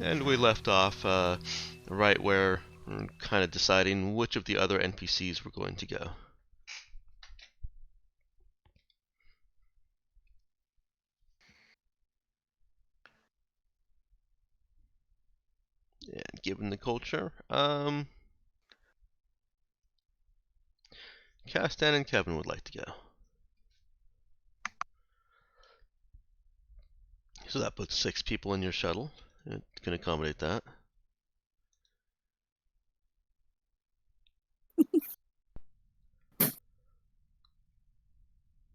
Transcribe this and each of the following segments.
And we left off right where we're kind of deciding which of the other NPCs we're going to go. And given the culture, Castan and Kevin would like to go. So that puts 6 people in your shuttle. It can accommodate that.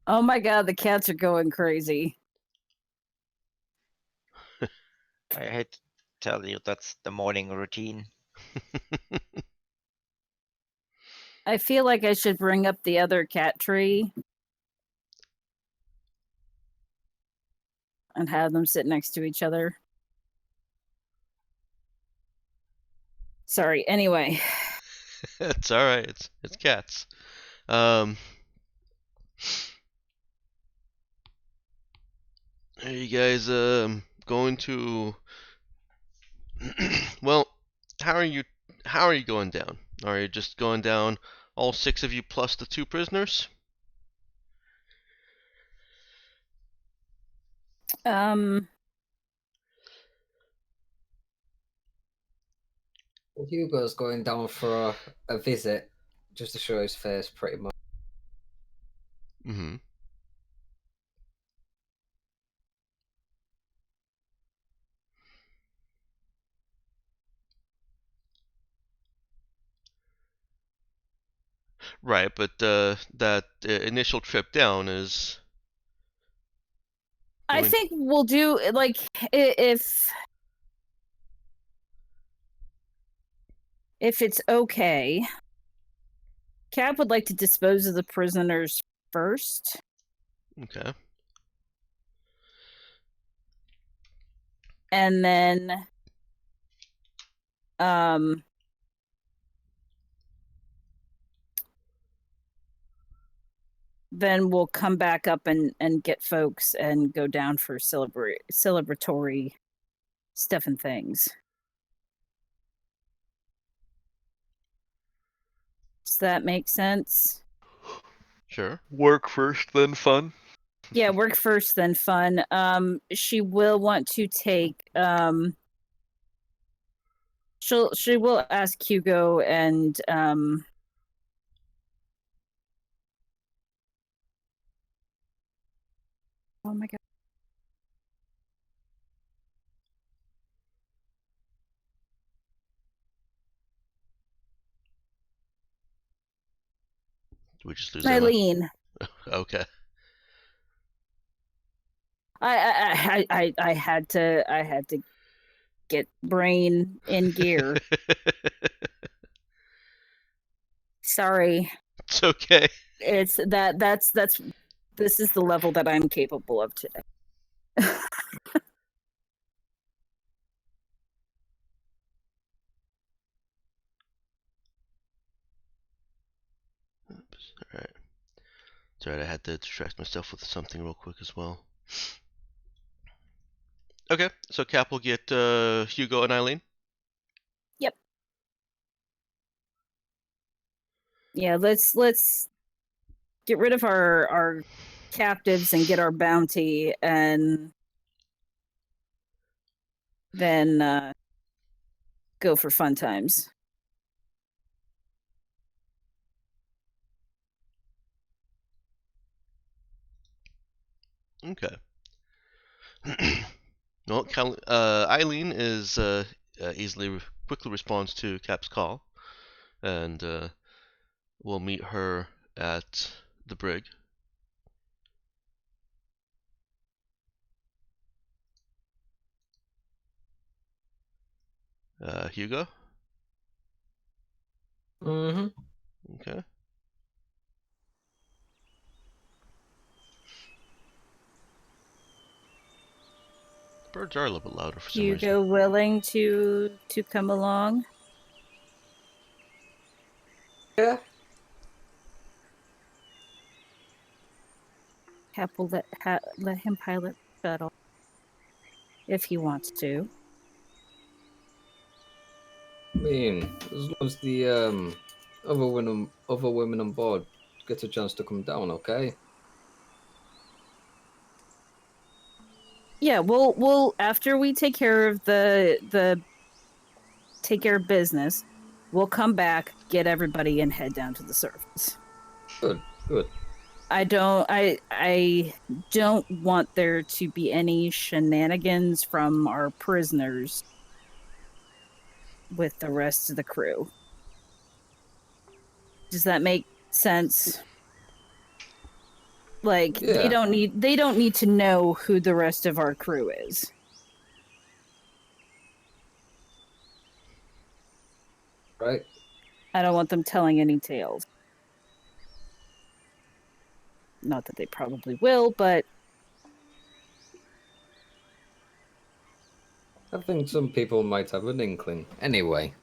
Oh my god, the cats are going crazy. I hate to tell you, that's the morning routine. I feel like I should bring up the other cat tree and have them sit next to each other. Sorry, anyway. It's alright, it's cats. Are you guys going to well, how are you going down? Are you just going down all 6 of you plus the 2 prisoners? Hugo's going down for a visit, just to show his face, pretty much. Mm-hmm. Right, but that initial trip down is. I think we'll do like if it's okay. Cap would like to dispose of the prisoners first. Okay. And then then we'll come back up and get folks and go down for celebratory stuff and things. Does that make sense? Sure. Work first, then fun. Yeah, work first, then fun. She will want to take she will ask Hugo and oh my god. Did we just lose Emma? Eileen. Okay. I had to get brain in gear. Sorry. It's okay. It's that's this is the level that I'm capable of today. Oops. Alright. It's alright, I had to distract myself with something real quick as well. Okay, so Cap will get Hugo and Eileen. Yep. Yeah, let's get rid of our captives and get our bounty, and then go for fun times. Okay. Well, Eileen is quickly responds to Cap's call, and we'll meet her at the brig. Hugo? Mm-hmm. Okay. The birds are a little bit louder for some reason. Hugo willing to come along? Yeah. Cap will let him pilot the shuttle if he wants to. I mean, as long as the other women on board get a chance to come down, okay? Yeah, we'll after we take care of the take care of business, we'll come back, get everybody, and head down to the surface. Good, good. I don't want there to be any shenanigans from our prisoners with the rest of the crew. Does that make sense? Like they Yeah. don't need to know who the rest of our crew is. Right. I don't want them telling any tales. Not that they probably will, but I think some people might have an inkling. Anyway.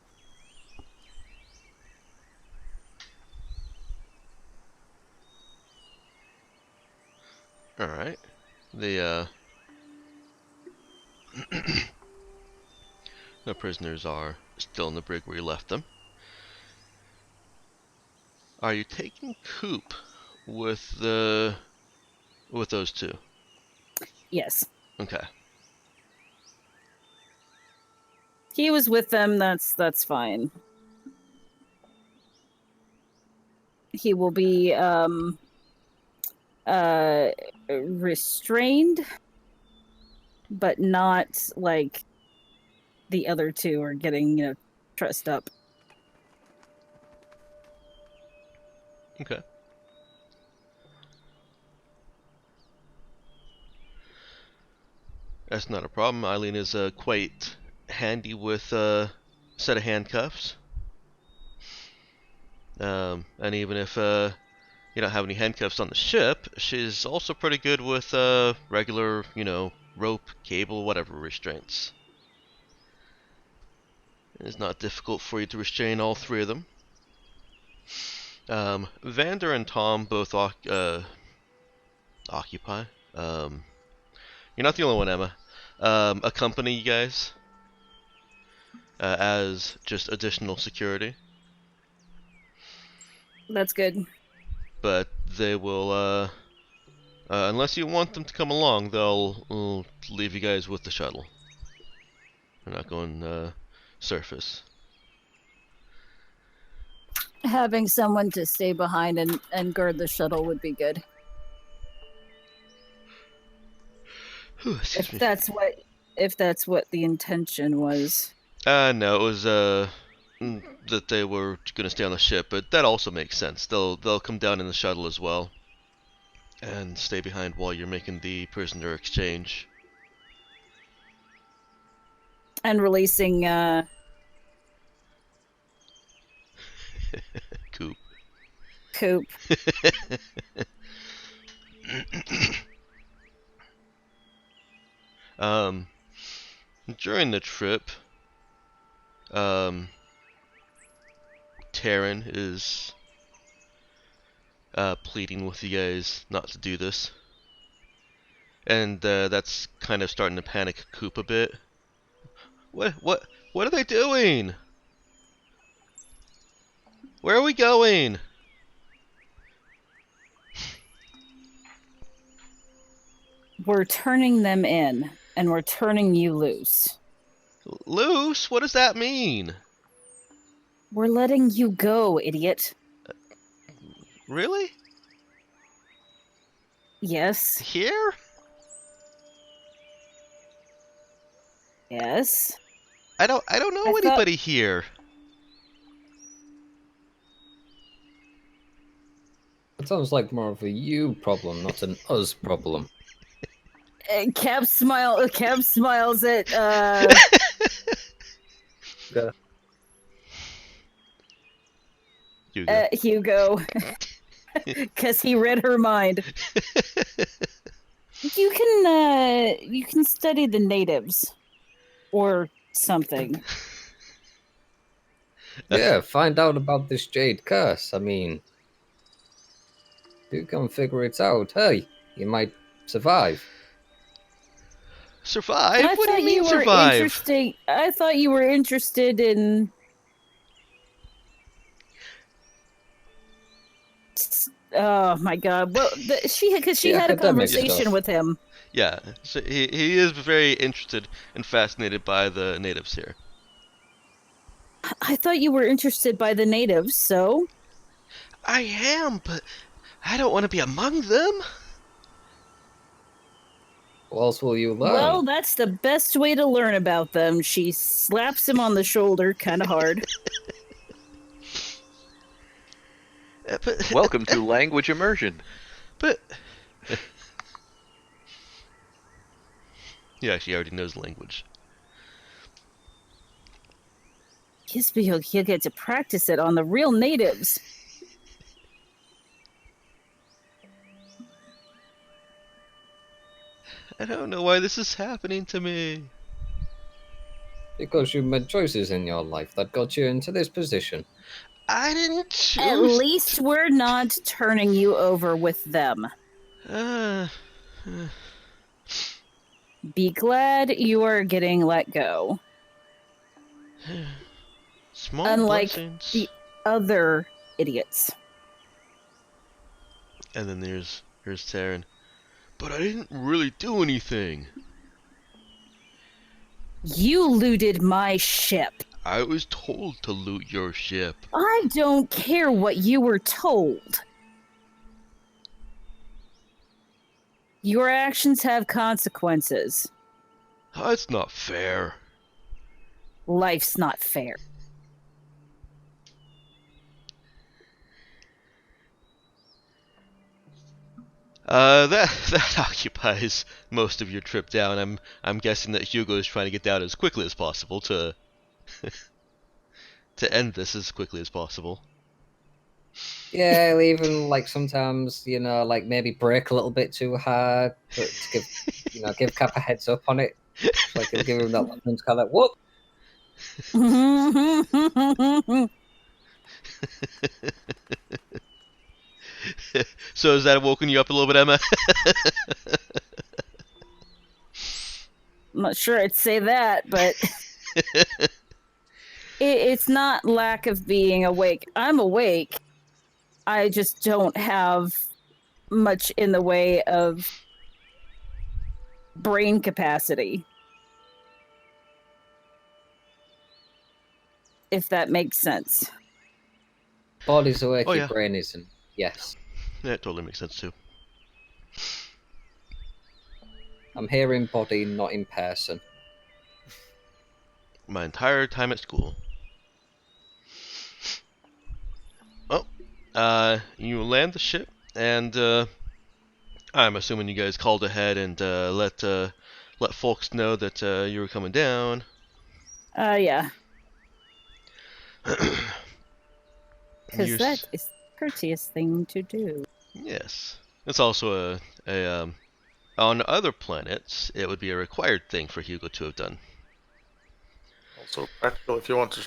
All right. The the prisoners are still in the brig where you left them. Are you taking Coop with those two? yes. Okay. He was with them, that's fine. He will be restrained, but not like the other two are getting, trussed up. Okay. That's not a problem. Eileen is quite handy with a set of handcuffs. And even if you don't have any handcuffs on the ship, she's also pretty good with regular, rope, cable, whatever restraints. It's not difficult for you to restrain all three of them. Vander and Tom both occupy. You're not the only one, Emma. Accompany you guys as just additional security. That's good. But they will, unless you want them to come along, they'll leave you guys with the shuttle. They're not going surface. Having someone to stay behind and guard the shuttle would be good. Whew, excuse If me. that's what the intention was. No, it was that they were going to stay on the ship, but that also makes sense. They'll come down in the shuttle as well, and stay behind while you're making the prisoner exchange. And releasing Coop. Coop. During the trip, Taryn is pleading with you guys not to do this, and that's kind of starting to panic Coop a bit. What are they doing? Where are we going? We're turning them in, and we're turning you loose. Loose? What does that mean? We're letting you go, idiot. Really? Yes. Here? Yes. I don't know I thought- anybody here. It sounds like more of a you problem, not an us problem. Cap smiles at Hugo. Hugo. Cause he read her mind. You can study the natives. Or something. Yeah, find out about this jade curse. I mean, you can figure it out. Hey, you might survive. Survive? What do you mean were survive? interesting. I thought you were interested in Oh my God! Well, she The had a academic conversation stuff. with him. Yeah, so he is very interested and fascinated by the natives here. I thought you were interested by the natives, so I am, but I don't want to be among them. What else will you learn? well, that's the best way to learn about them. She slaps him on the shoulder, kind of hard. But Welcome to language immersion. but he actually already knows the language. Yes, but he'll get to practice it on the real natives. I don't know why this is happening to me. Because you made choices in your life that got you into this position. I didn't choose. At least we're not turning you over with them. Uh, Be glad you are getting let go. small Unlike blessings. the other idiots. And then here's Taryn. But I didn't really do anything. You looted my ship. I was told to loot your ship. I don't care what you were told. Your actions have consequences. That's not fair. Life's not fair. That occupies most of your trip down. I'm guessing that Hugo is trying to get down as quickly as possible to to end this as quickly as possible. Yeah, I'll even like sometimes, like maybe brake a little bit too hard, but to give Cap a heads up on it. So I can give him that London's kind of whoop. So has that woken you up a little bit, Emma? I'm not sure I'd say that, but it's not lack of being awake. I'm awake. I just don't have much in the way of brain capacity. If that makes sense. Body's awake, Oh, your yeah. brain isn't. Yes. That totally makes sense too. I'm here in body, not in person. My entire time at school. Well, you land the ship, and I'm assuming you guys called ahead and let folks know that you were coming down. Yeah. Because You're that is the courteous thing to do. Yes. It's also a on other planets, it would be a required thing for Hugo to have done. Also practical if you want to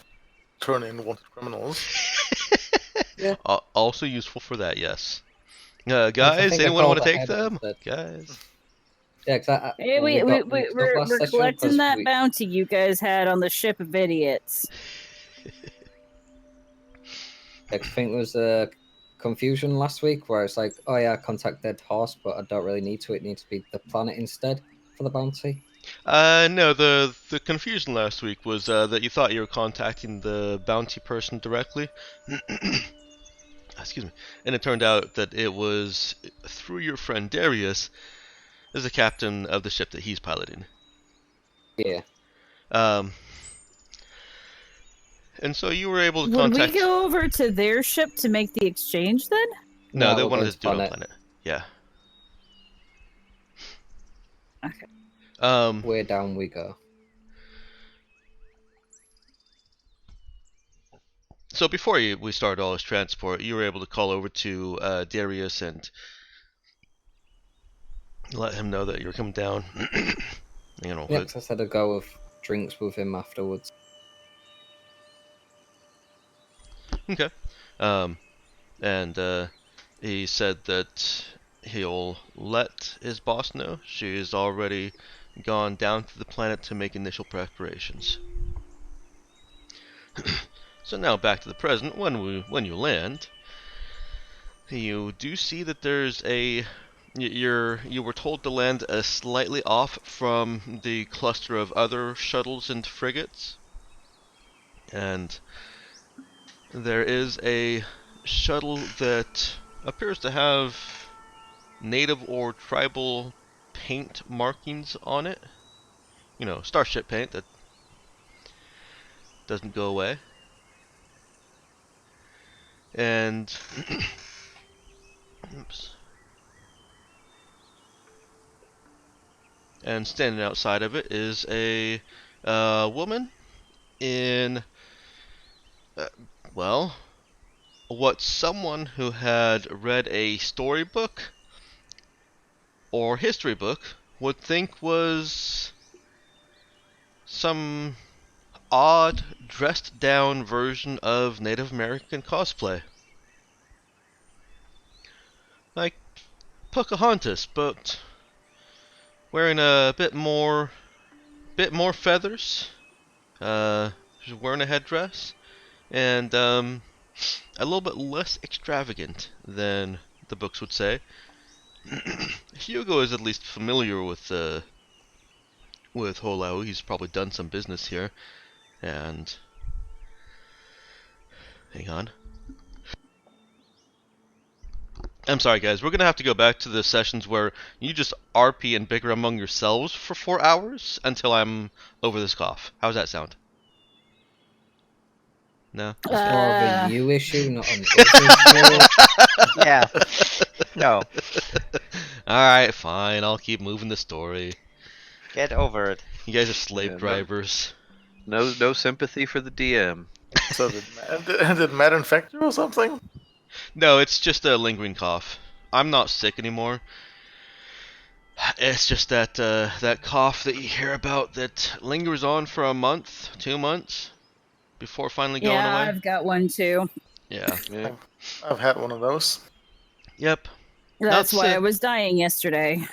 turn in wanted criminals. Yeah. Also useful for that, yes. I Guys, think I anyone want to called take ahead them? instead. Guys. Yeah, because Hey, we got mixed up last we're session collecting 'cause that bounty you guys had on the ship of idiots. I think there was a confusion last week where it's like, oh yeah, contact dead horse, but I don't really need to. It needs to be the planet instead for the bounty. No, the confusion last week was that you thought you were contacting the bounty person directly. Excuse me. And it turned out that it was through your friend Darius, as the captain of the ship that he's piloting. Yeah. And so you were able to Would contact. we go over to their ship to make the exchange then? No, they we're wanted going to do it on planet. planet. Yeah. Okay. Way down we go. So before we started all this transport, you were able to call over to Darius and let him know that you were coming down. You know, Yeah, 'cause I said I'd go with drinks with him afterwards. okay. And he said that he'll let his boss know she's already gone down to the planet to make initial preparations. So now back to the present. When you land, You do see that there's you were told to land slightly off from the cluster of other shuttles and frigates, and there is a shuttle that appears to have native or tribal paint markings on it. You know, starship paint that doesn't go away. And oops. And standing outside of it is a woman in, well, what someone who had read a storybook or history book would think was some odd, dressed down version of Native American cosplay. Like Pocahontas, but wearing a bit more feathers. She's wearing a headdress, and a little bit less extravagant than the books would say. Hugo is at least familiar with Holau. He's probably done some business here, and hang on. I'm sorry, guys. We're gonna have to go back to the sessions where you just RP and bicker among yourselves for 4 hours until I'm over this cough. How's that sound? No? It's more of a you issue, not an us issue. Yeah. No. Alright, fine. I'll keep moving the story. Get over it. You guys are slave Yeah, no. drivers. No sympathy for the DM. So did Matt infect you or something? No, it's just a lingering cough. I'm not sick anymore. It's just that that cough that you hear about that lingers on for a month, 2 months, before finally going Yeah, away. I've got one too. Yeah. Yeah. I've had one of those. Yep. That's Not why sick. I was dying yesterday.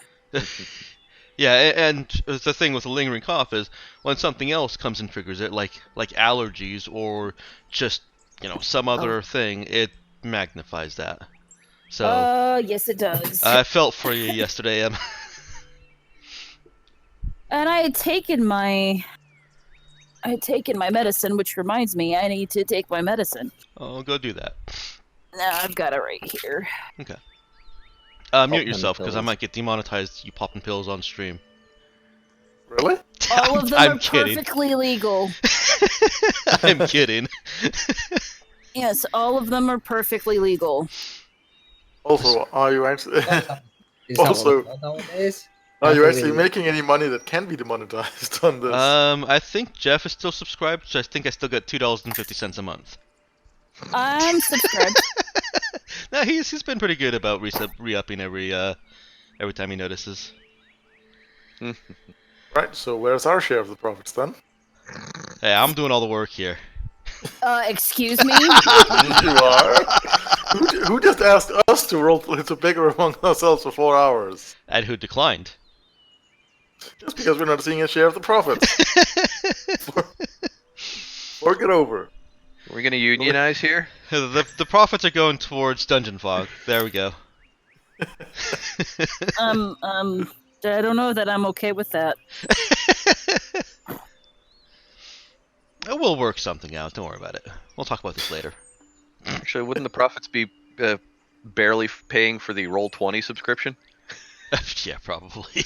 Yeah, and the thing with a lingering cough is when something else comes and triggers it, like allergies or just some other thing, it magnifies that. So Yes it does. I felt for you yesterday, Em. And I had taken my medicine, which reminds me I need to take my medicine. Oh, go do that. Now I've got it right here. Mute Popping yourself because I pills. might get demonetized. You popping pills on stream. Really? All of them I'm are kidding. perfectly legal. I'm kidding. Yes, all of them are perfectly legal. Also, are you actually Is that Also- what nowadays? are you Happily- actually making any money that can be demonetized on this? I think Jeff is still subscribed, so I think I still get $2.50 a month. I'm subscribed. No, he's been pretty good about re-upping every time he notices. Right. So where's our share of the profits then? Hey, I'm doing all the work here. Excuse me? You are. Who just asked us to roleplay to bigger among ourselves for 4 hours? And who declined? Just because we're not seeing a share of the profits. Work it over. We're gonna unionize here. The profits are going towards Dungeon Fog. There we go. I don't know that I'm okay with that. We'll work something out. Don't worry about it. We'll talk about this later. Actually, wouldn't the profits be barely paying for the Roll20 subscription? Yeah, probably.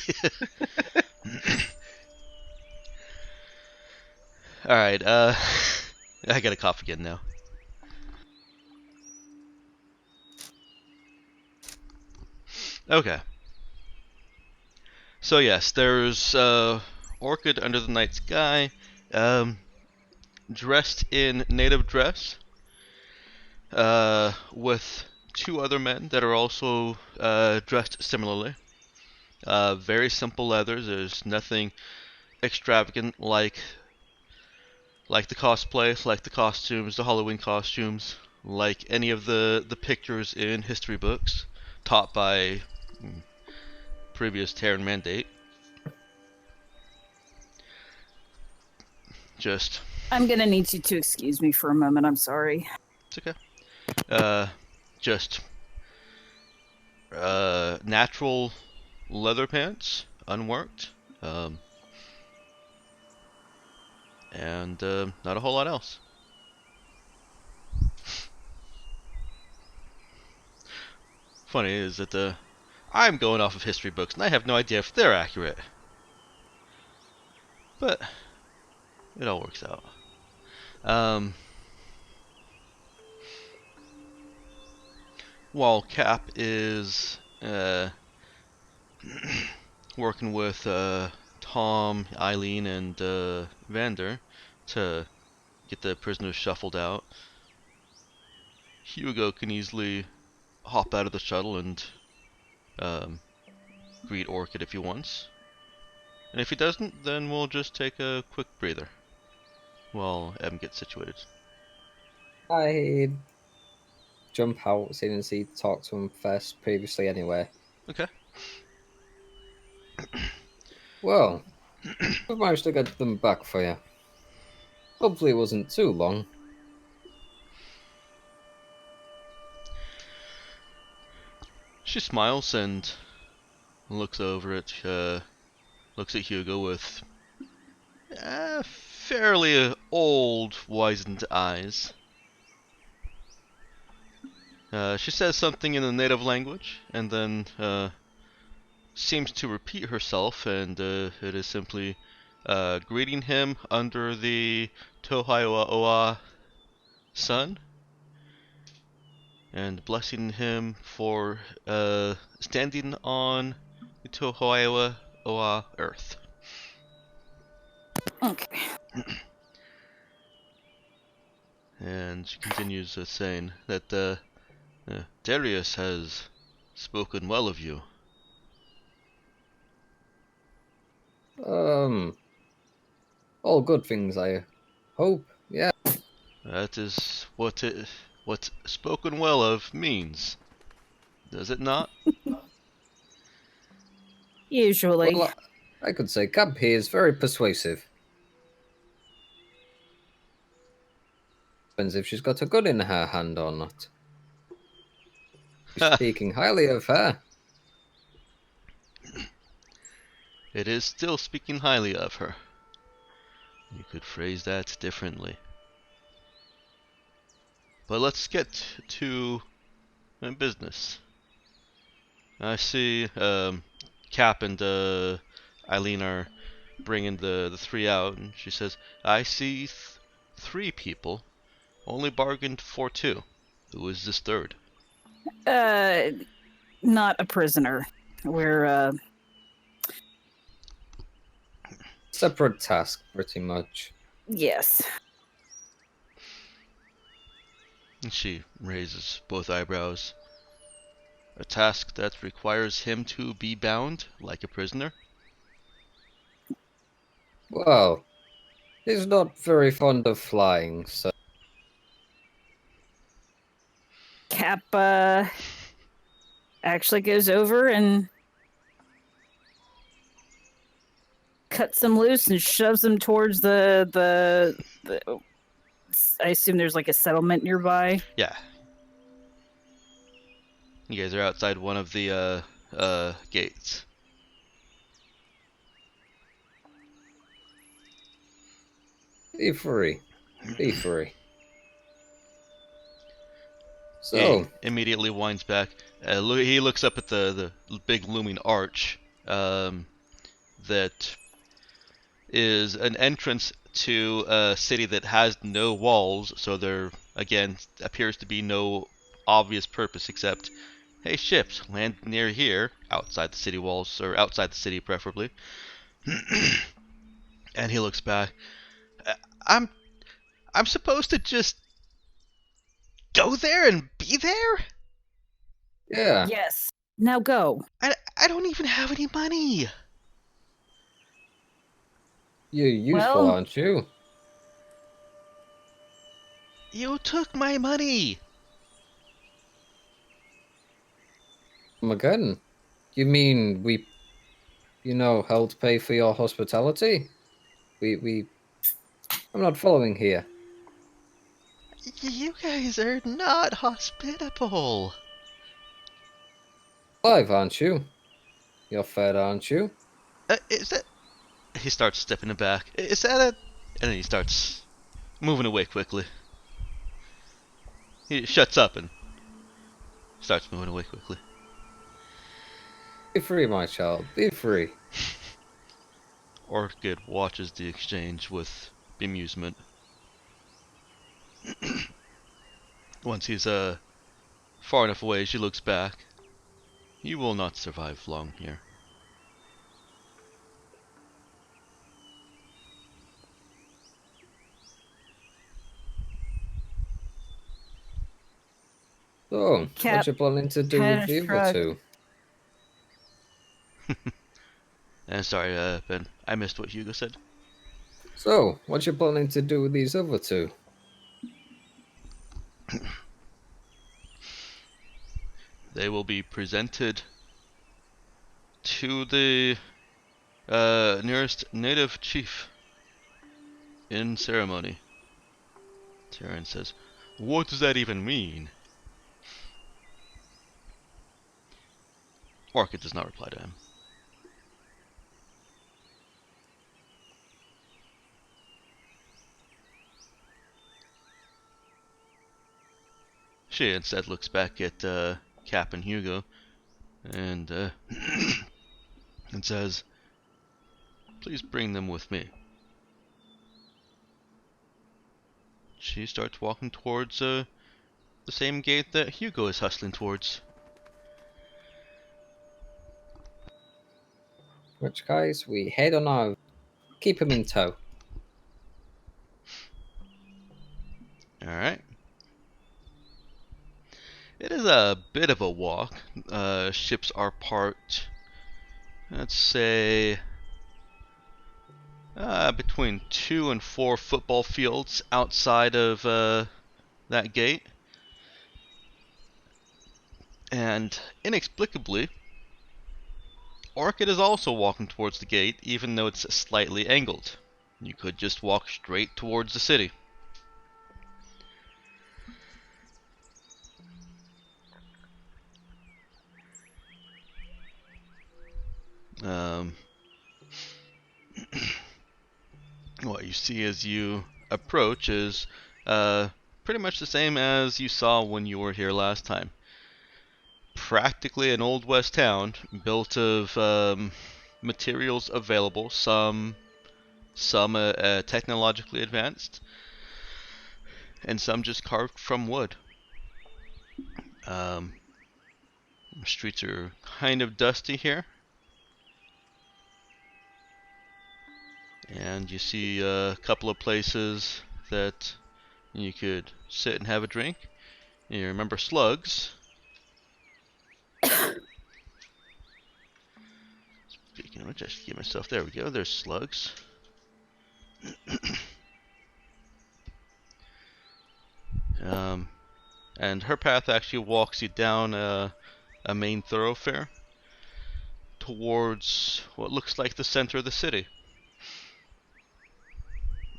Alright, I gotta cough again now. Okay. So yes, there's Orchid under the night sky, dressed in native dress, with 2 other men that are also dressed similarly. Very simple leathers. There's nothing extravagant like the cosplay, like the costumes, the Halloween costumes, like any of the pictures in history books taught by previous Terran Mandate. Just I'm gonna need you to excuse me for a moment. I'm sorry. it's okay. Just natural leather pants, unworked, and not a whole lot else. Funny is that I'm going off of history books, and I have no idea if they're accurate. But it all works out. While Cap is working with Tom, Eileen, and Vander to get the prisoners shuffled out, Hugo can easily hop out of the shuttle and greet Orchid if he wants. And if he doesn't, then we'll just take a quick breather while Em gets situated. I jump out since he talked to him first previously anyway. Okay. Well, we've managed to get them back for you. Hopefully it wasn't too long. She smiles and looks over at looks at Hugo with fairly old, wizened eyes. She says something in the native language, and then seems to repeat herself, and it is simply greeting him under the Tohaiwa sun, and blessing him for standing on the Tohaiwa earth. Okay. And she continues saying that Darius has spoken well of you. All good things, I hope. Yeah. That is what spoken well of means. Does it not? Usually. Well, I could say Cab here is very persuasive. Depends if she's got a gun in her hand or not. Speaking highly of her. It is still speaking highly of her. You could phrase that differently. But let's get to business. I see Cap and Eileen are bringing the three out, and she says, I see three people, only bargained for two. Who is this third? Not a prisoner. We're Separate task, pretty much. yes. And she raises both eyebrows. A task that requires him to be bound like a prisoner? Well, he's not very fond of flying, so Cap actually goes over and cuts them loose and shoves them towards the I assume there's like a settlement nearby. Yeah. You guys are outside one of the gates. be free. Be free. So, He immediately winds back. He looks up at the big looming arch that is an entrance to a city that has no walls, so there, again, appears to be no obvious purpose except, hey, ships, land near here, outside the city walls, or outside the city preferably. And he looks back. I'm supposed to just go there and be there? yeah, Yes. Now go. I don't even have any money. you're useful, Well- aren't you? You took my money. Again, you mean we, helped pay for your hospitality? I'm not following here. You guys are not hospitable. Alive, aren't you? You're fed, aren't you? Is that? He starts stepping it back. Is that a? And then he starts moving away quickly. He shuts up and starts moving away quickly. Be free, my child. Be free. Orchid watches the exchange with bemusement. Once he's far enough away, she looks back. You will not survive long here. So, Cap what you planning to do kinda with the other shrugged. two? And sorry, Ben, I missed what Hugo said. So, what you planning to do with these other two? They will be presented to the nearest native chief in ceremony. Tyrion says, "What does that even mean?" Orchid does not reply to him. She instead looks back at Cap and Hugo and and says, "Please bring them with me." She starts walking towards the same gate that Hugo is hustling towards. Which guys, we head on our... Keep him in tow. Alright. It is a bit of a walk. Ships are parked, let's say, between 2 and 4 football fields outside of that gate. And inexplicably, Orchid is also walking towards the gate, even though it's slightly angled. You could just walk straight towards the city. What you see as you approach is pretty much the same as you saw when you were here last time. Practically an old west town built of materials available, some technologically advanced, and some just carved from wood. Streets are kind of dusty here. And you see a couple of places that you could sit and have a drink. You remember slugs. Speaking of which, I should give myself, there we go, there's slugs. And her path actually walks you down a main thoroughfare towards what looks like the center of the city.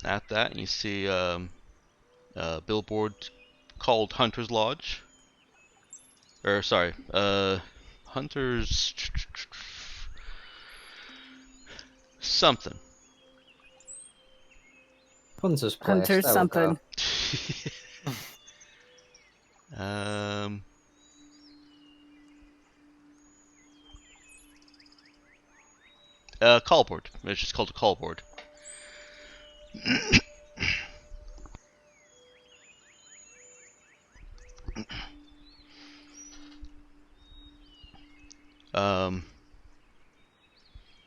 At that, you see a billboard called Hunter's Lodge. Or, sorry, Hunter's... something. Hunter's place. Hunter there we something. go. Callboard. It's just called a callboard.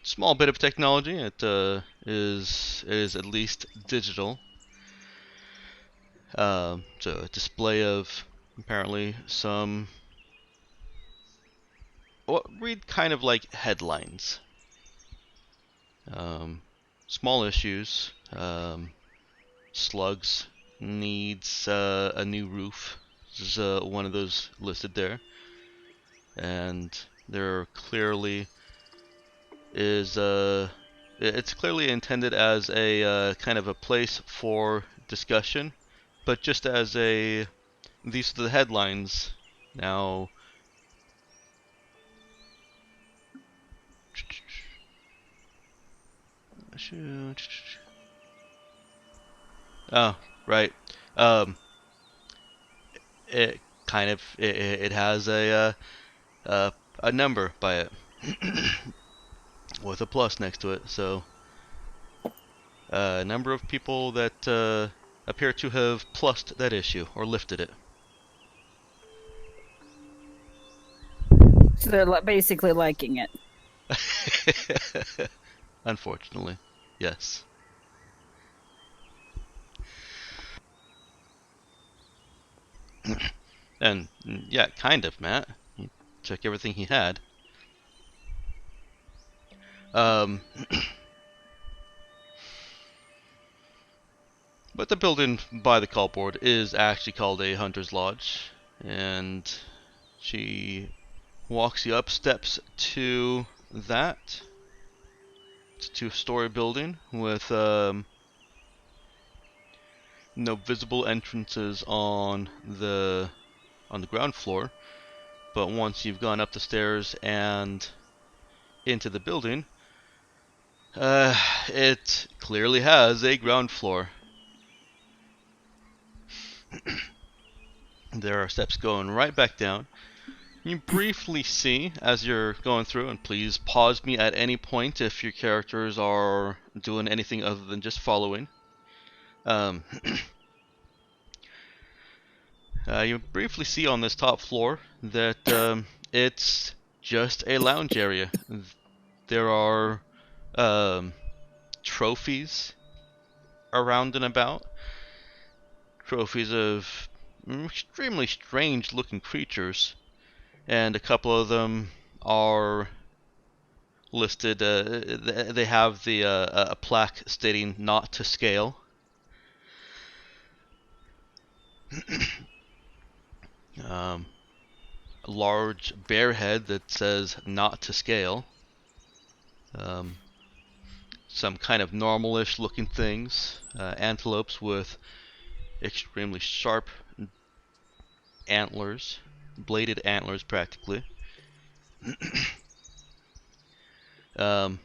Small bit of technology. It is at least digital. So a display of apparently some what read kind of like headlines. Small issues. Slugs needs a new roof. This is one of those listed there. And there clearly is it's clearly intended as a kind of a place for discussion, but just as a these are the headlines. Now Oh, right. It kind of it has a number by it with a plus next to it. So a number of people that appear to have plussed that issue or lifted it. So they're basically liking it. Unfortunately, yes. And yeah, kind of, Matt. He took everything he had. Um, but the building by the callboard is actually called a Hunter's Lodge, and she walks you up steps to that. It's a two-story building with no visible entrances on the ground floor. But once you've gone up the stairs and into the building, it clearly has a ground floor. There are steps going right back down. You briefly see as you're going through, and please pause me at any point if your characters are doing anything other than just following. You briefly see on this top floor that it's just a lounge area. There are trophies around and about. Trophies of extremely strange looking creatures. And a couple of them are listed. They have a plaque stating not to scale. A large bear head that says not to scale. Some kind of normalish looking things. Antelopes with extremely sharp antlers, bladed antlers practically. And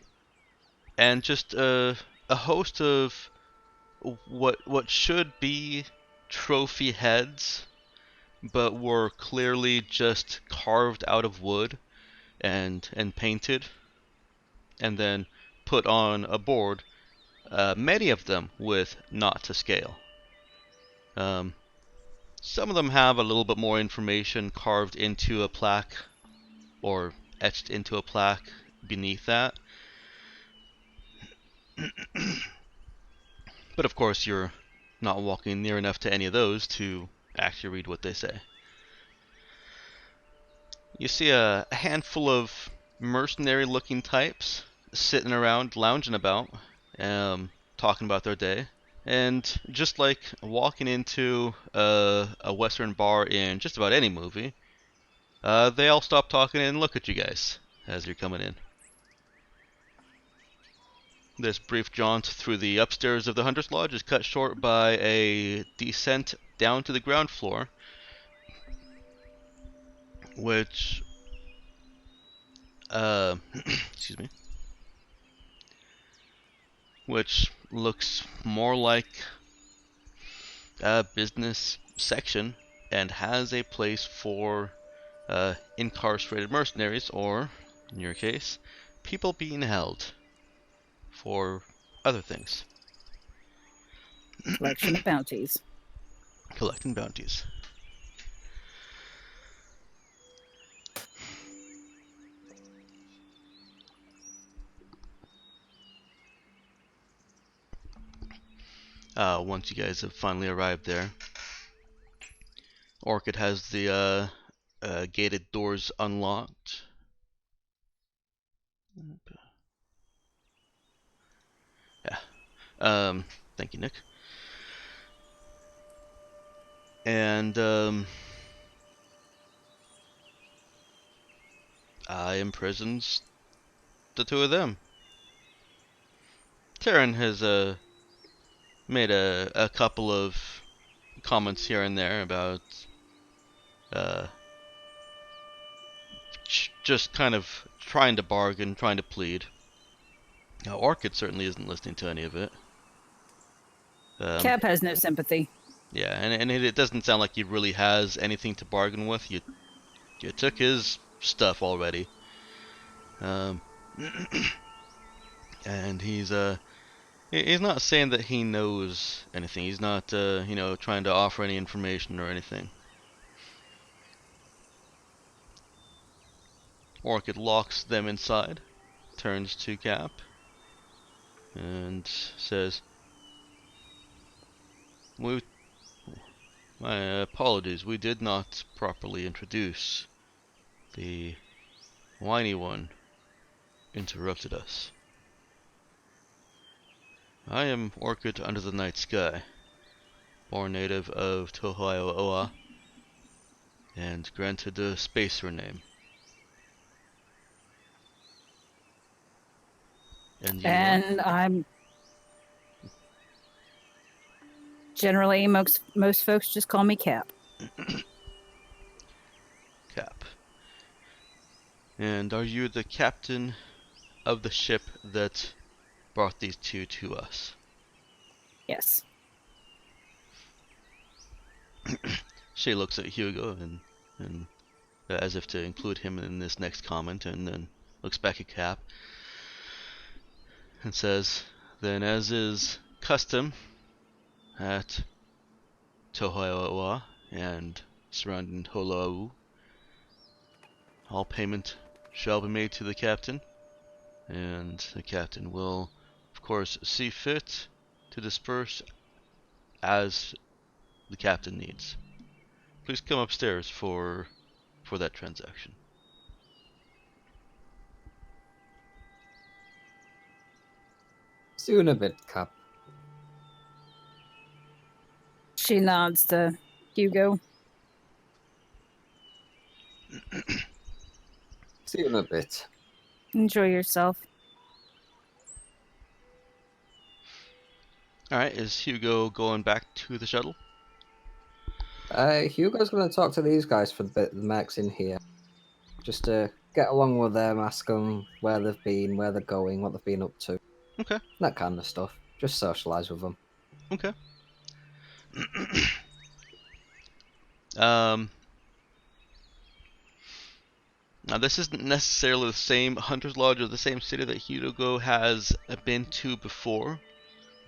just a host of what should be trophy heads, but were clearly just carved out of wood and painted, and then put on a board. Many of them with not to scale. Some of them have a little bit more information carved into a plaque or etched into a plaque beneath that. But of course, you're not walking near enough to any of those to actually read what they say. You see a handful of mercenary-looking types sitting around, lounging about, talking about their day. And just like walking into a Western bar in just about any movie, they all stop talking and look at you guys as you're coming in. This brief jaunt through the upstairs of the Hunter's Lodge is cut short by a descent down to the ground floor, which, excuse me, which looks more like a business section and has a place for incarcerated mercenaries, or, in your case, people being held for other things. Collection of bounties. Collecting bounties. Once you guys have finally arrived there, Orchid has the gated doors unlocked. Yeah. Thank you, Nick. And I imprisons the two of them. Taryn has made a couple of comments here and there about just kind of trying to bargain, trying to plead. Now, Orchid certainly isn't listening to any of it. Cap has no sympathy. Yeah, and it doesn't sound like he really has anything to bargain with. You took his stuff already. And he's not saying that he knows anything. He's not trying to offer any information or anything. Orchid locks them inside, turns to Cap, and says, my apologies, we did not properly introduce. The whiny one interrupted us. I am Orchid under the night sky, born native of Tohoioa, and granted a spacer name. And you are? And I'm generally most folks just call me Cap. Cap. And are you the captain of the ship that brought these two to us? Yes. She looks at Hugo and as if to include him in this next comment, and then looks back at Cap and says, then as is custom at Tohoioa and surrounding Holoau, all payment shall be made to the captain, and the captain will, of course, see fit to disperse as the captain needs. Please come upstairs for that transaction. See you in a bit, Cap. She nods to Hugo. See you in a bit. Enjoy yourself. Alright, is Hugo going back to the shuttle? Hugo's going to talk to these guys for the bit the mech's in here. Just to get along with them, ask them where they've been, where they're going, what they've been up to. Okay. That kind of stuff. Just socialise with them. Okay. Now this isn't necessarily the same Hunter's Lodge or the same city that Hugo has been to before,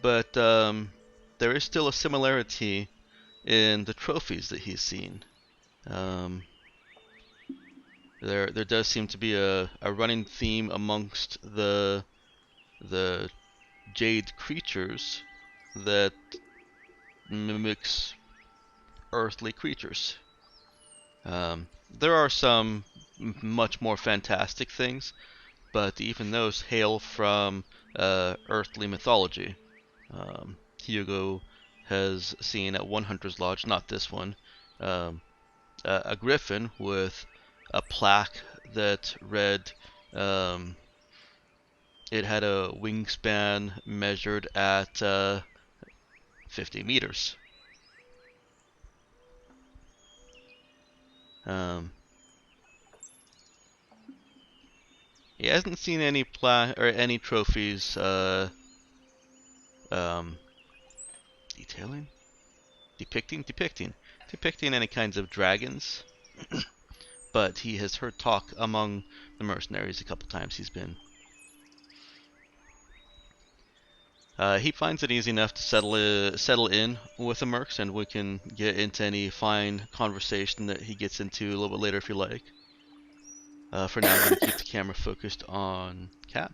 but there is still a similarity in the trophies that he's seen. There does seem to be a running theme amongst the jade creatures that mimics earthly creatures. There are some much more fantastic things, but even those hail from earthly mythology. Hugo has seen at one Hunter's Lodge, not this one, a griffin with a plaque that read it had a wingspan measured at 50 meters. He hasn't seen any any trophies depicting any kinds of dragons, but he has heard talk among the mercenaries a couple times he's been. He finds it easy enough to settle in with the mercs, and we can get into any fine conversation that he gets into a little bit later if you like. For now, I'm going to keep the camera focused on Cap.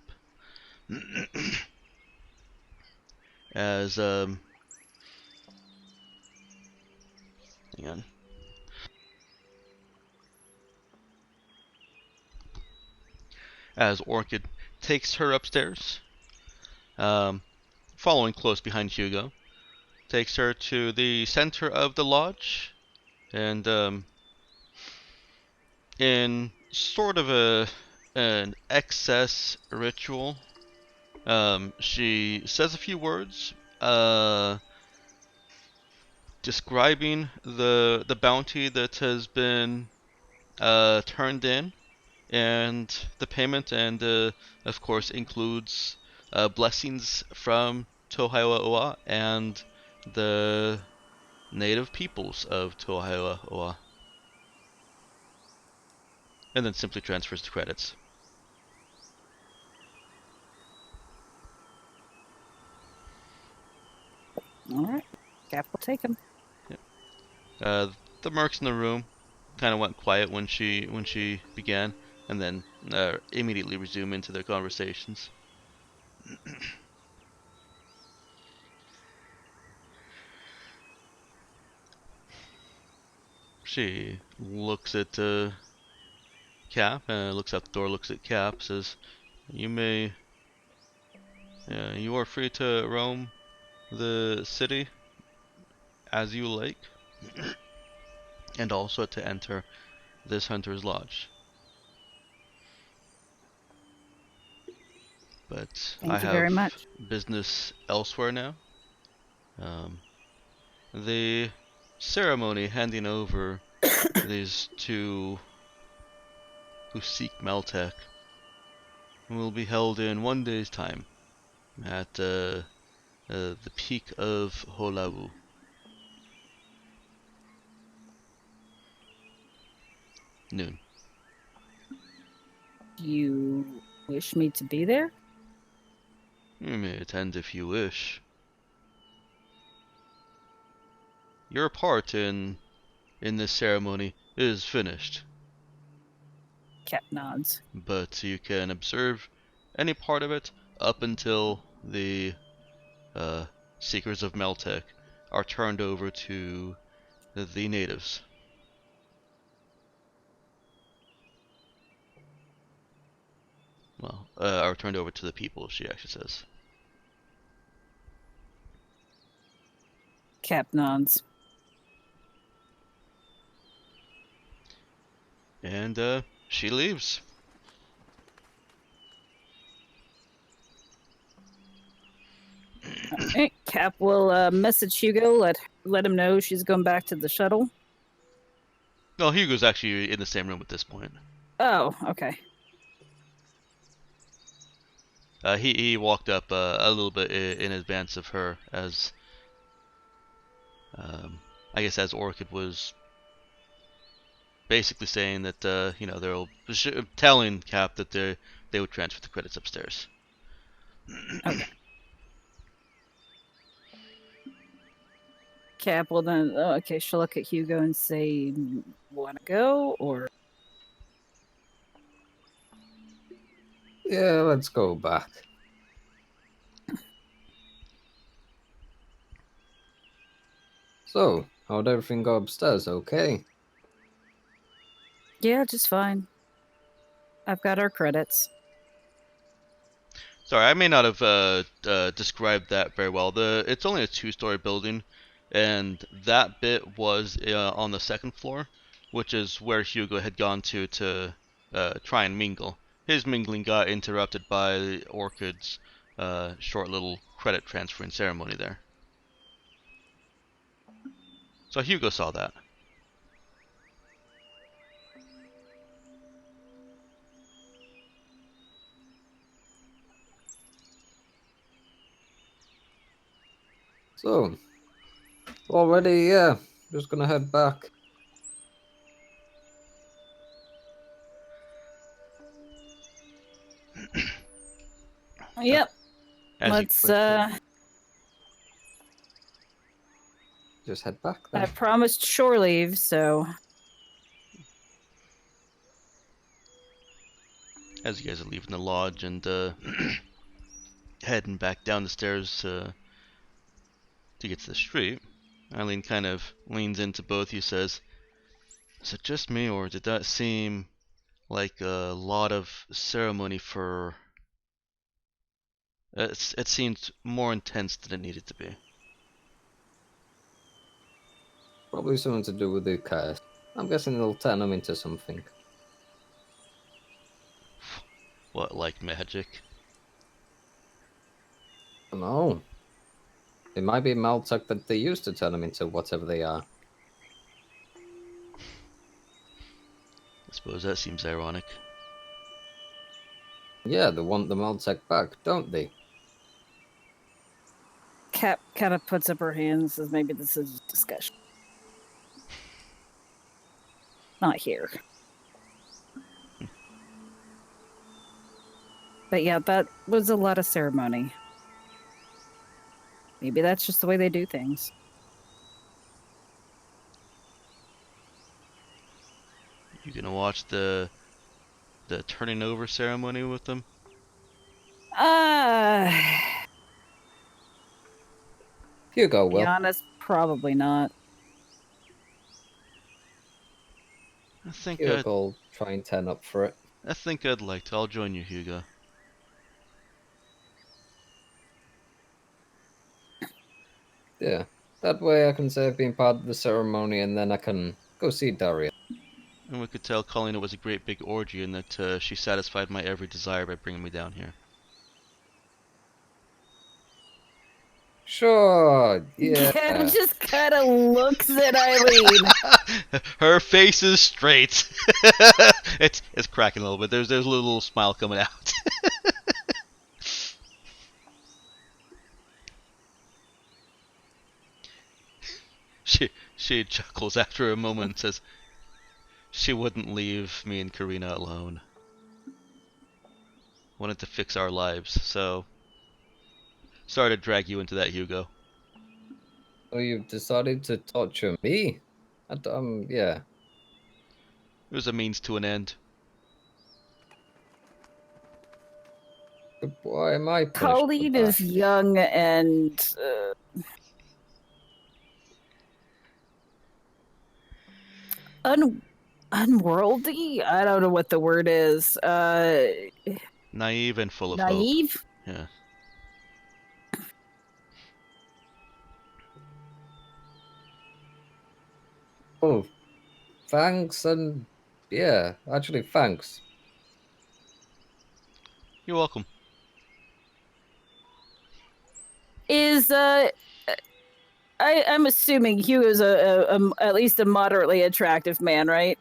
As hang on. As Orchid takes her upstairs, following close behind Hugo, takes her to the center of the lodge, and in sort of an excess ritual, she says a few words describing the bounty that has been turned in, and the payment, and of course includes blessings from Tohaiwa and the native peoples of Tohaiwa. And then simply transfers the credits. All right. Cap will take him. The mercs in the room kind of went quiet when she began, and then immediately resume into their conversations. She looks at Cap, looks out the door, looks at Cap, says, you are free to roam the city as you like, and also to enter this hunter's lodge. But I Thank you very have much. business elsewhere now. The ceremony handing over these two who seek Meltech will be held in 1 day's time at the peak of Holawu. Noon. You wish me to be there? You may attend if you wish. Your part in this ceremony is finished, Cap nods. but you can observe any part of it up until the Seekers of Meltech are turned over to the natives. Well, are turned over to the people, she actually says. Cap nods. And she leaves. Alright, Cap will message Hugo, let him know she's going back to the shuttle. No, Hugo's actually in the same room at this point. Oh, okay. He walked up a little bit in advance of her, as I guess as Orchid was basically saying that they'll telling Cap that they would transfer the credits upstairs. Okay. Cap will then, okay, she'll look at Hugo and say, want to go, or? Yeah, let's go back. So, how'd everything go upstairs? Okay. Yeah, just fine. I've got our credits. Sorry, I may not have described that very well. It's only a 2-story building, and that bit was on the 2nd floor, which is where Hugo had gone to try and mingle. His mingling got interrupted by Orchid's short little credit transferring ceremony there. So Hugo saw that. So, already, yeah, just gonna head back. Yep. As Let's, Just head back I then. promised shore leave, so. as you guys are leaving the lodge and heading back down the stairs to get to the street, Eileen kind of leans into both you, says, "Is it just me, or did that seem like a lot of ceremony for... It seemed more intense than it needed to be." Probably something to do with the curse. I'm guessing it'll turn them into something. What, like magic? I don't know. It might be Maltuck that they used to turn them into whatever they are. I suppose that seems ironic. Yeah, they want the Maltec back, don't they? Cap kind of puts up her hands and says, maybe this is a discussion. Not here. But yeah, that was a lot of ceremony. Maybe that's just the way they do things. You gonna watch the turning over ceremony with them? Hugo Be will. honest, probably not. I think Hugo will try and turn up for it. I'd like to. I'll join you, Hugo. Yeah. That way I can say I've been part of the ceremony and then I can go see Daria. And we could tell Colleen it was a great big orgy and that she satisfied my every desire by bringing me down here. Sure, Cam yeah. just kind of looks at Eileen. Her face is straight. it's cracking a little bit. There's a little smile coming out. She chuckles after a moment and says she wouldn't leave me and Karina alone. Wanted to fix our lives, so sorry to drag you into that, Hugo. So you've decided to torture me? Yeah. It was a means to an end. But why am I punished for Colleen that? is young and unworldly. I don't know what the word is. Naive and full of hope. Naive. Yeah. Oh, thanks, and yeah, actually, thanks. You're welcome. Is I'm assuming Hugh is at least a moderately attractive man, right?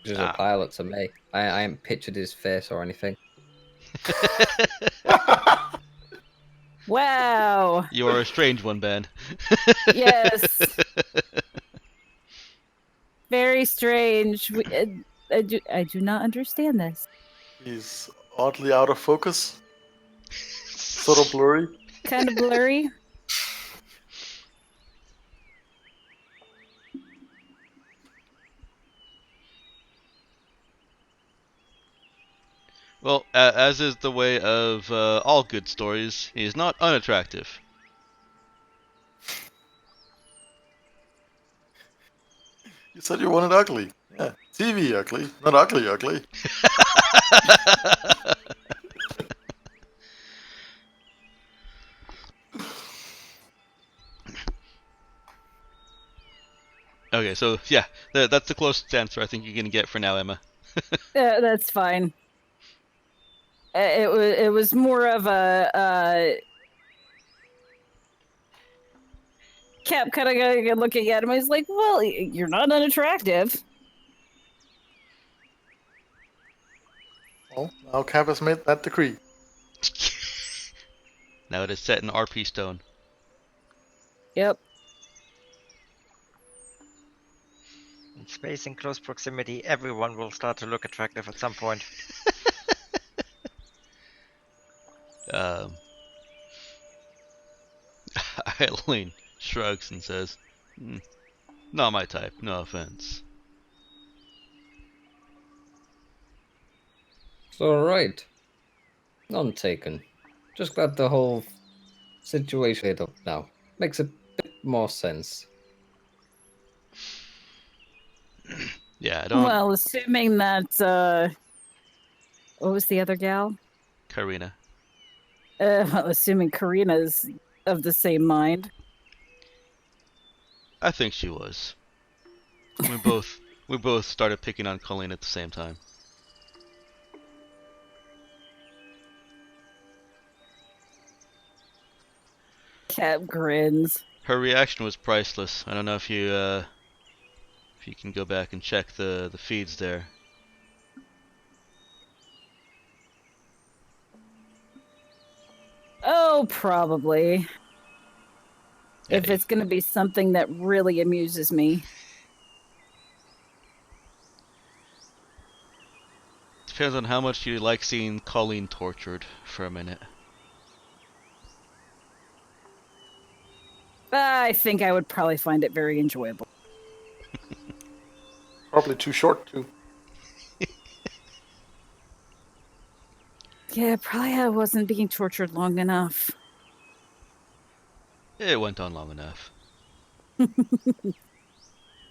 He's a pilot to me. I haven't pictured his face or anything. Wow. You are a strange one, Ben. Yes. Very strange. I do not understand this. He's oddly out of focus. Sort of blurry. Kind of blurry. Well, as is the way of all good stories, he is not unattractive. You said you wanted ugly. Yeah, TV ugly, not ugly ugly. Okay, so yeah, that's the closest answer I think you're gonna get for now, Emma. That's fine. It was more of a Cap kind of looking at him. He's like, "Well, you're not unattractive." Well, now Cap has made that decree. Now it is set in RP stone. Yep. In space in close proximity, everyone will start to look attractive at some point. Eileen shrugs and says, "Not my type, no offense." It's alright. None taken. Just glad the whole situation hit up now. Makes a bit more sense. Yeah, I don't. Well, assuming that what was the other gal? Karina. Well, assuming Karina's of the same mind. I think she was. We both started picking on Colleen at the same time. Cap grins. Her reaction was priceless. I don't know if you can go back and check the feeds there. Oh, probably. Yeah, If it's going to be something that really amuses me. depends on how much you like seeing Colleen tortured for a minute. I think I would probably find it very enjoyable. Probably too short too. Yeah, probably I wasn't being tortured long enough. It went on long enough.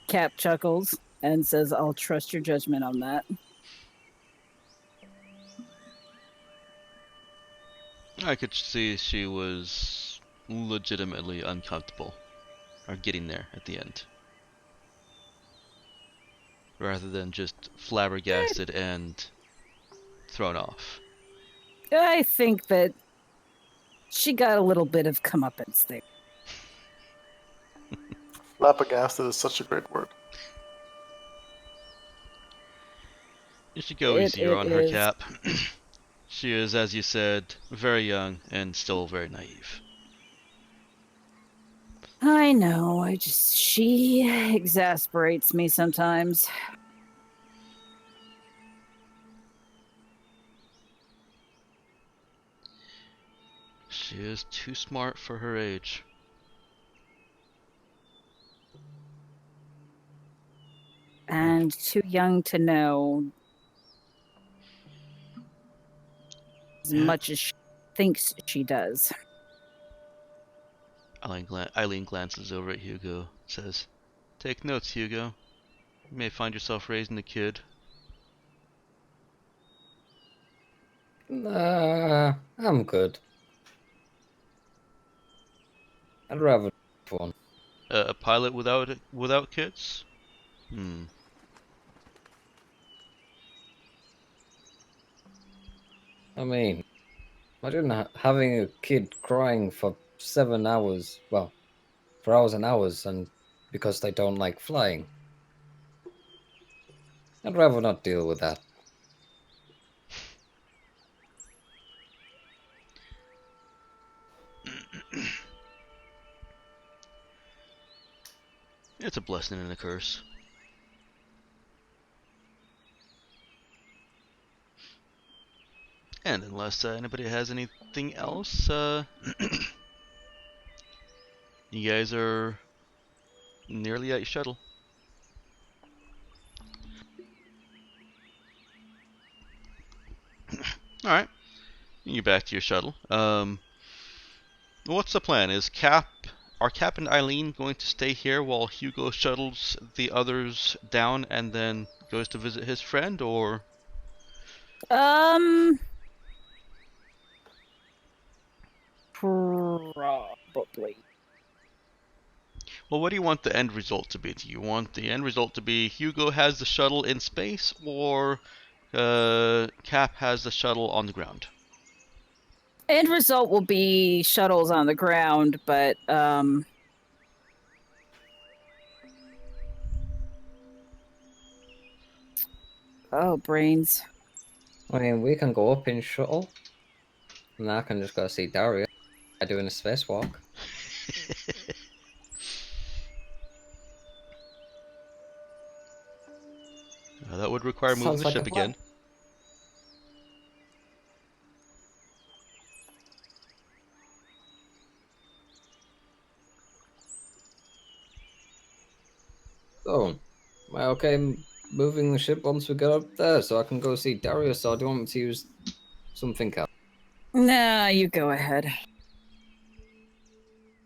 Cap chuckles and says, I'll trust your judgment on that. I could see she was legitimately uncomfortable, or getting there at the end, rather than just flabbergasted and thrown off. I think that she got a little bit of comeuppance there. Flabbergasted is such a great word. You should go It easier on her, is. Cap. She is, as you said, very young and still very naive. I know, she exasperates me sometimes. She is too smart for her age. And too young to know as much as she thinks she does. Eileen glances over at Hugo, says, "Take notes, Hugo. You may find yourself raising a kid." Nah, I'm good. I'd rather fun. A pilot without kids? Hmm. I mean, imagine having a kid crying for 7 hours. Well, for hours and hours, and because they don't like flying. I'd rather not deal with that. It's a blessing and a curse. And unless anybody has anything else, you guys are nearly at your shuttle. Alright, you're back to your shuttle. What's the plan? Are Cap and Eileen going to stay here while Hugo shuttles the others down and then goes to visit his friend, or? Probably. Well, what do you want the end result to be? Do you want the end result to be Hugo has the shuttle in space, or Cap has the shuttle on the ground? End result will be shuttles on the ground, but oh, brains. I mean, we can go up in shuttle, and I can just go see Daria doing a spacewalk. That would require moving Sounds the like ship a plan. again. So, am I okay moving the ship once we get up there so I can go see Darius, or do you want me to use something else? Nah, you go ahead.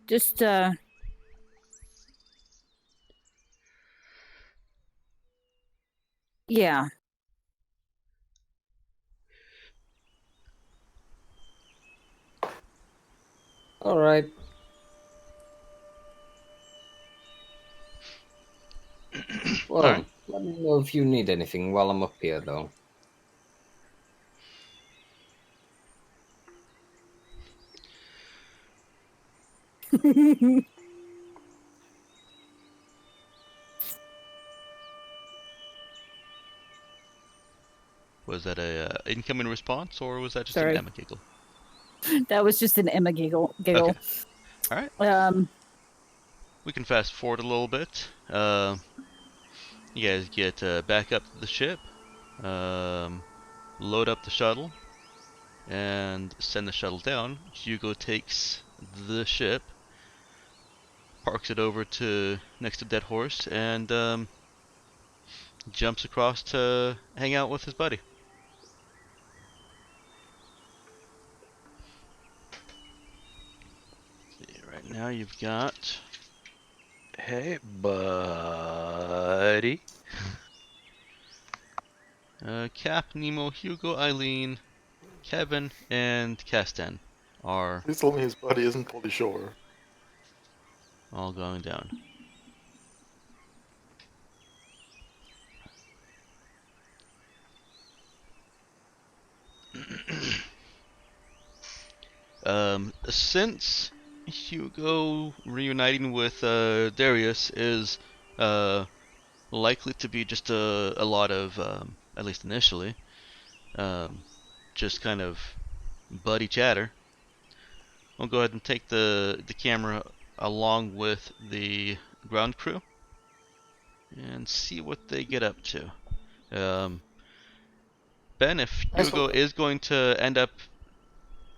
Just yeah. All right. Well, Alright. let me know if you need anything while I'm up here, though. Was that a incoming response, or was that just Sorry. an Emma giggle? That was just an Emma giggle. Okay. All right. Um, We can fast forward a little bit. You guys get back up to the ship, load up the shuttle, and send the shuttle down. Hugo takes the ship, parks it over to next to Dead Horse, and jumps across to hang out with his buddy. See, right now you've got Hey, buddy. Cap, Nemo, Hugo, Eileen, Kevin, and Castan are Please tell me his buddy isn't Polly Shore. all going down. Since Hugo reuniting with Darius is likely to be just a lot of, at least initially, um, just kind of buddy chatter, we'll go ahead and take the camera along with the ground crew and see what they get up to. Ben, if Hugo is going to end up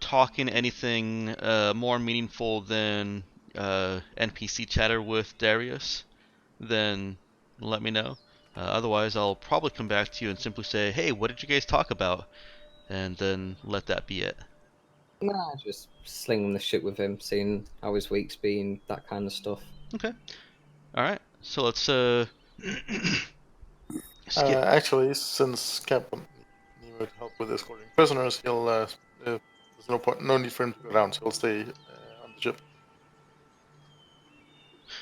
talking anything more meaningful than NPC chatter with Darius, then let me know. Otherwise, I'll probably come back to you and simply say, hey, what did you guys talk about? And then let that be it. Nah, just slinging the shit with him, seeing how his week's been, that kind of stuff. Okay. Alright, so let's skip. Actually, since Cap needed help with escorting prisoners, he'll there's no need for him to go down, so he'll stay on the ship.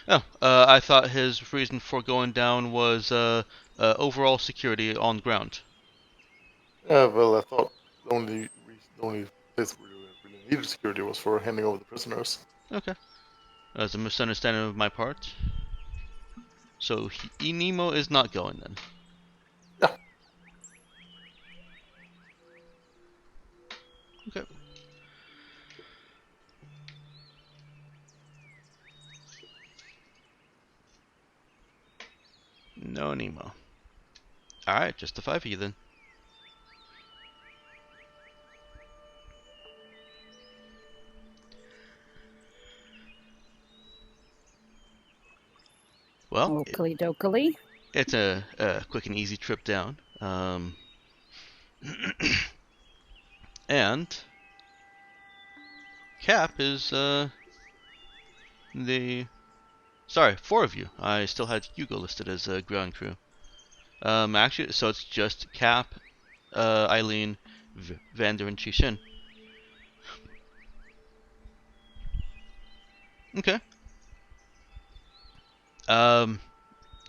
Oh, I thought his reason for going down was overall security on ground. Well, I thought the only place where we really needed security was for handing over the prisoners. Okay. That's a misunderstanding of my part. So Nemo is not going then. Yeah. Okay. No Nemo. Alright, just the 5 of you then. Well, Oakley dokily. it's a quick and easy trip down. And Cap is sorry, 4 of you. I still had Hugo listed as ground crew. Actually, so it's just Cap, Eileen, Vander, and Chishin. Okay.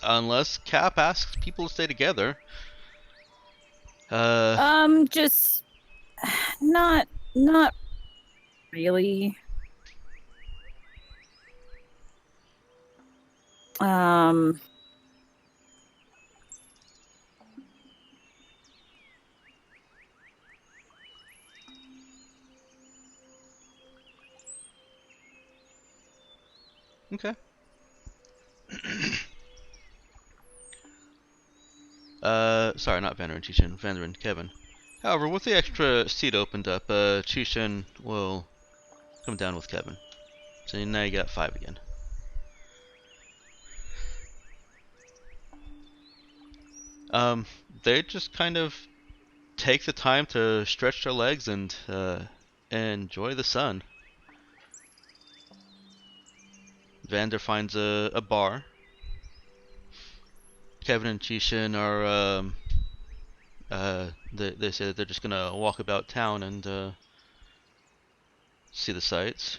Unless Cap asks people to stay together. Just not really. Okay. Sorry, not Vander and Chishin, Vander and Kevin. However, with the extra seat opened up, Chishin will come down with Kevin. So now you got 5 again. They just kind of take the time to stretch their legs and enjoy the sun. Vander finds a bar. Kevin and Chishin are they say that they're just gonna walk about town and see the sights.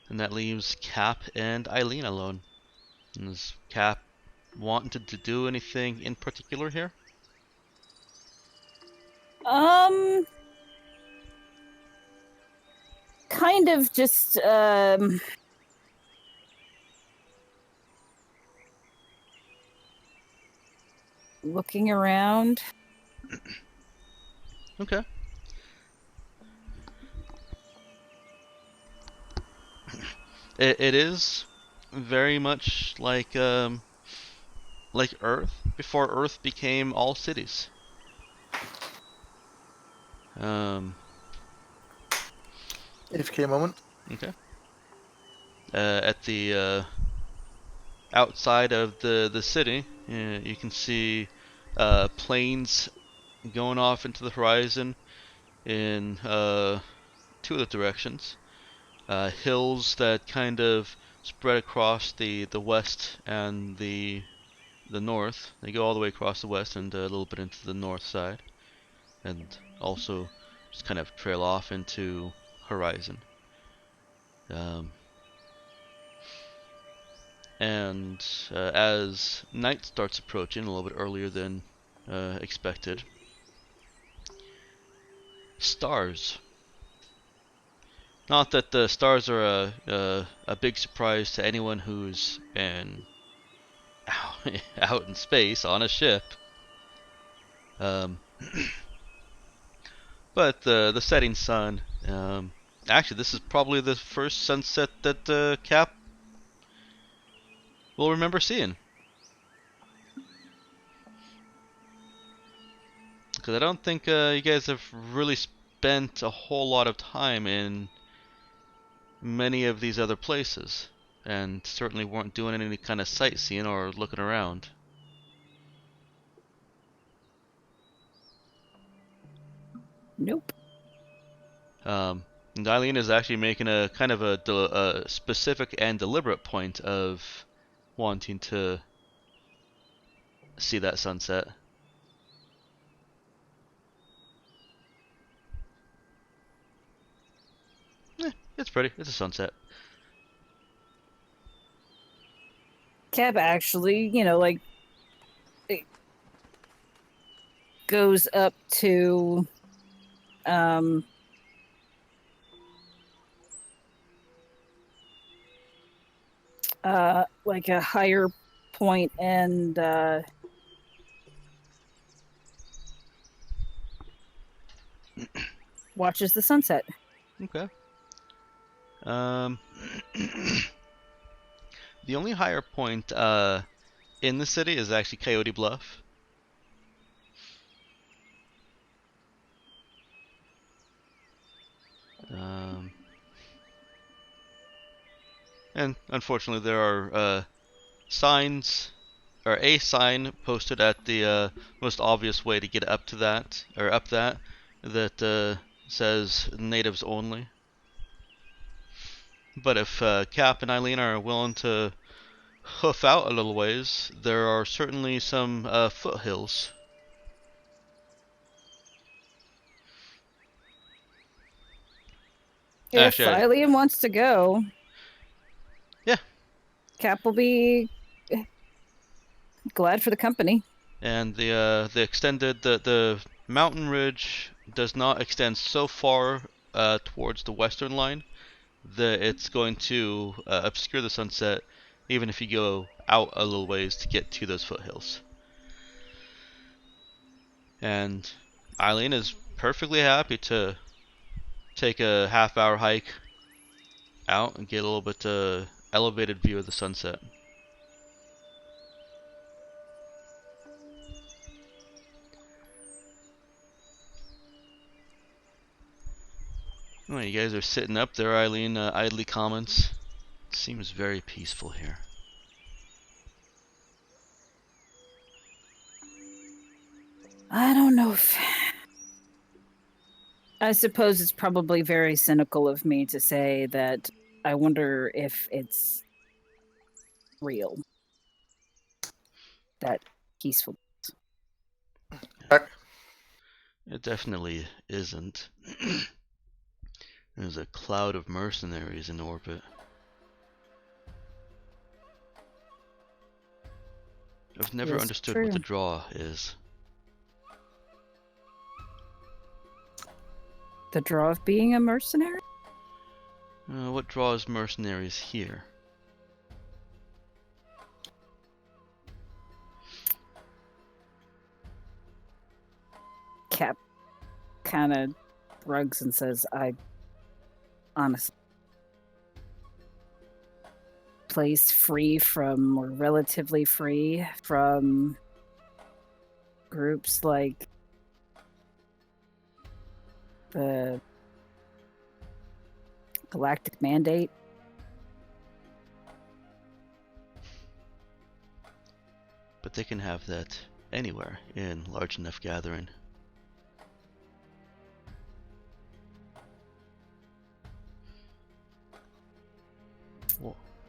And that leaves Cap and Eileen alone. And is Cap wanting to do anything in particular here? Kind of just looking around. Okay. It is very much like Earth before Earth became all cities. AFK moment. Okay. At the outside of the city, you can see planes going off into the horizon in two of the directions. Hills that kind of spread across the west and the north. They go all the way across the west and a little bit into the north side, and also just kind of trail off into horizon. And as night starts approaching, a little bit earlier than expected, stars. Not that the stars are a big surprise to anyone who's been out in space on a ship. Um, but the setting sun. Actually, this is probably the first sunset that Cap will remember seeing. Because I don't think you guys have really spent a whole lot of time in many of these other places, and certainly weren't doing any kind of sightseeing or looking around. Nope. And Eileen is actually making a kind of a specific and deliberate point of wanting to see that sunset. It's pretty. It's a sunset. Cab actually, like it goes up to like a higher point and watches the sunset. Okay. The only higher point in the city is actually Coyote Bluff. And unfortunately, there are signs, or a sign posted at the most obvious way to get up to that, or up that says natives only. But if Cap and Eileen are willing to hoof out a little ways, there are certainly some foothills. If Actually, Eileen wants to go, yeah. Cap will be glad for the company. And the extended the mountain ridge does not extend so far towards the western line that it's going to obscure the sunset, even if you go out a little ways to get to those foothills. And Eileen is perfectly happy to take a half-hour hike out and get a little bit elevated view of the sunset. Oh, you guys are sitting up there, Eileen idly comments. Seems very peaceful here. I don't know if... I suppose it's probably very cynical of me to say that I wonder if it's real. That peaceful. Back. It definitely isn't. There's a cloud of mercenaries in orbit. I've never Yes, understood true. what the draw is. The draw of being a mercenary? What draws mercenaries here? Cap kind of shrugs and says, I honestly... place free from, or relatively free from, groups like the Galactic Mandate. But they can have that anywhere in large enough gathering.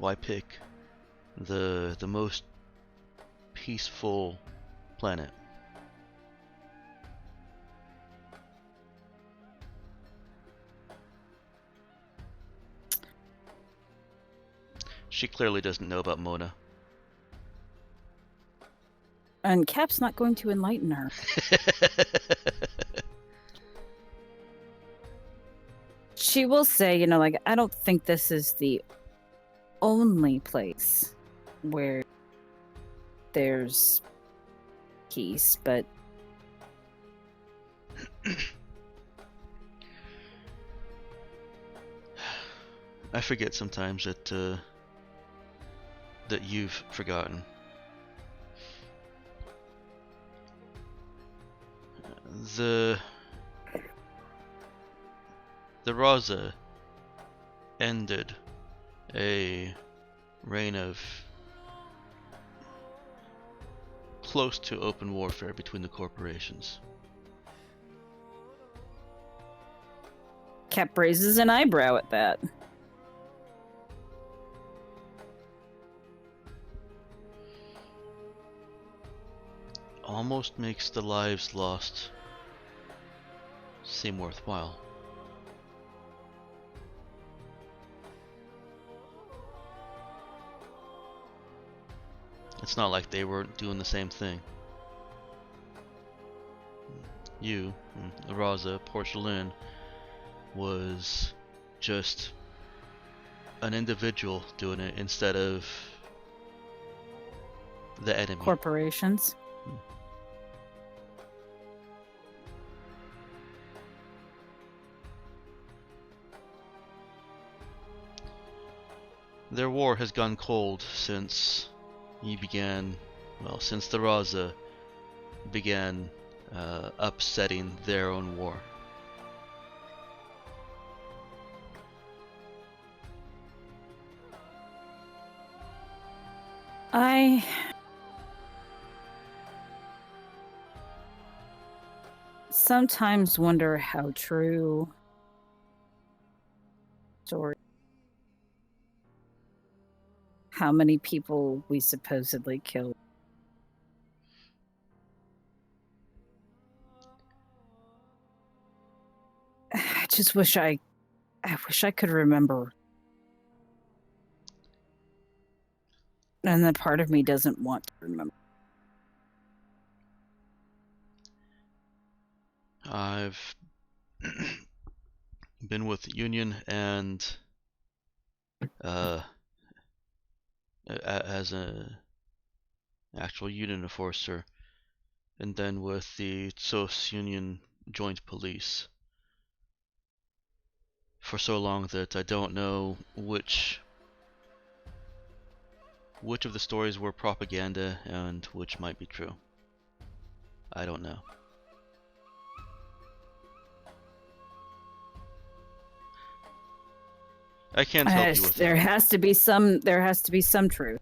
Why pick the most peaceful planet? She clearly doesn't know about Mona. And Cap's not going to enlighten her. She will say, like, I don't think this is the only place where there's peace, but I forget sometimes that you've forgotten. The Raza ended a reign of close to open warfare between the corporations. Cap raises an eyebrow at that. Almost makes the lives lost seem worthwhile. It's not like they weren't doing the same thing. You, Raza, Porcelain, was just an individual doing it instead of the enemy. Corporations. Their war has gone cold since since the Raza began upsetting their own war. I sometimes wonder how true story, how many people we supposedly killed. I just wish I could remember. And then part of me doesn't want to remember. I've been with Union and as a actual Union enforcer, and then with the SOS Union Joint Police for so long that I don't know which of the stories were propaganda and which might be true. I don't know. I can't help you with There that. has to be some truth.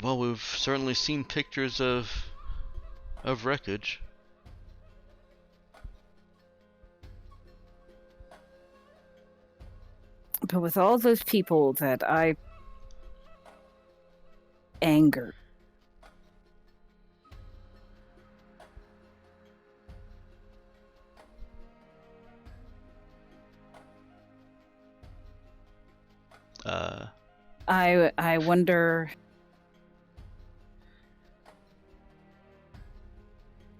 Well, we've certainly seen pictures of wreckage. But with all those people that I anger, I wonder.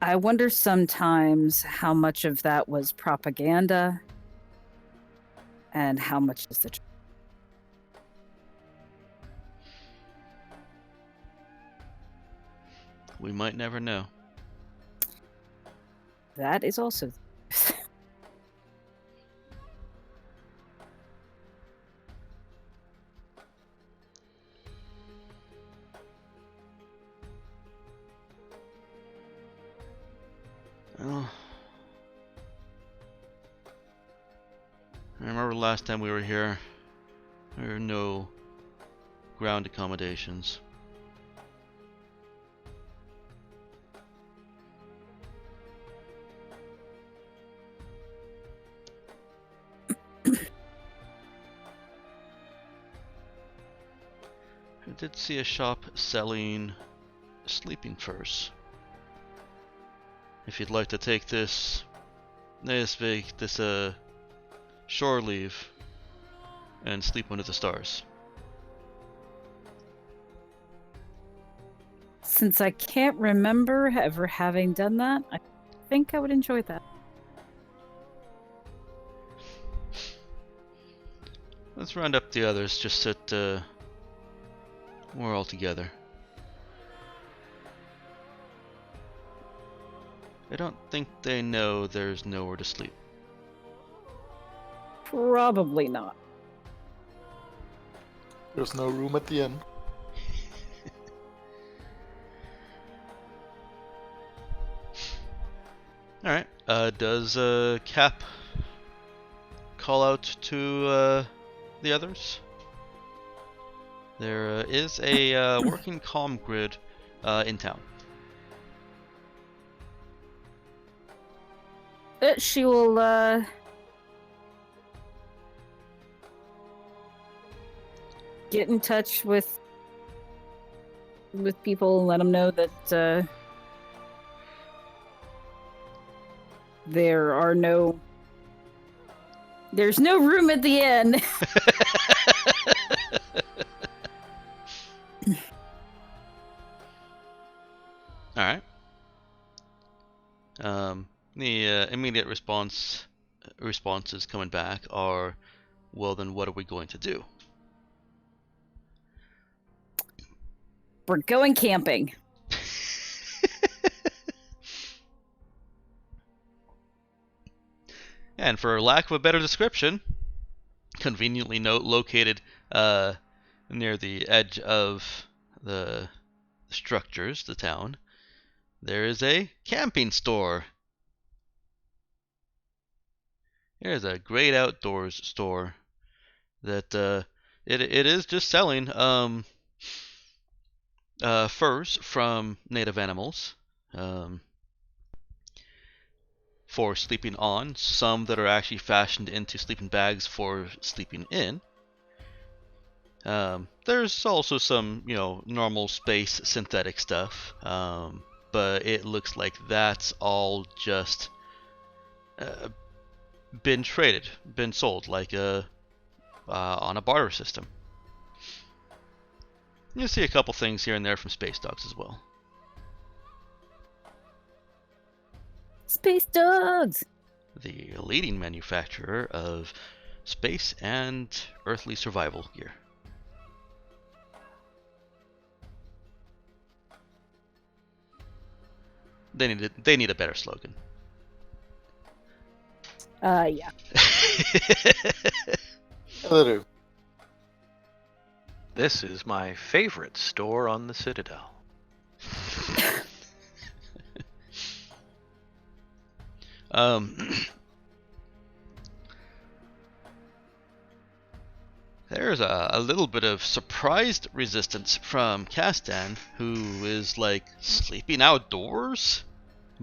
I wonder sometimes how much of that was propaganda and how much is the truth. We might never know. That is also I remember last time we were here, there were no ground accommodations. I did see a shop selling sleeping furs. If you'd like to take this shore leave and sleep under the stars. Since I can't remember ever having done that, I think I would enjoy that. Let's round up the others just so that we're all together. I don't think they know there's nowhere to sleep. Probably not. There's no room at the inn. Alright, does Cap call out to the others? There is a working comm grid in town. She will get in touch with people and let them know that there's no room at the inn. Alright. The immediate responses coming back are, well then what are we going to do? We're going camping. And for lack of a better description, conveniently located near the edge of the structures, the town, there is a camping store. There's a great outdoors store that it is just selling furs from native animals for sleeping on, some that are actually fashioned into sleeping bags for sleeping in. There's also some, normal space synthetic stuff, but it looks like that's all just been sold, like on a barter system. You see a couple things here and there from Space Dogs as well. Space Dogs! The leading manufacturer of space and earthly survival gear. They need a better slogan. Yeah. They do. This is my favorite store on the Citadel. There's a little bit of surprised resistance from Castan, who is like sleeping outdoors,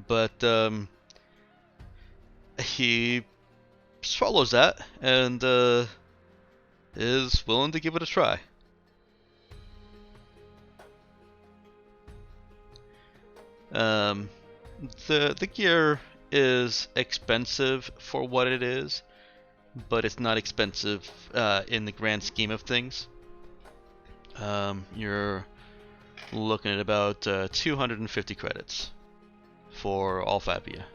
but he swallows that and is willing to give it a try. The gear is expensive for what it is, but it's not expensive in the grand scheme of things. You're looking at about 250 credits for all Fabia.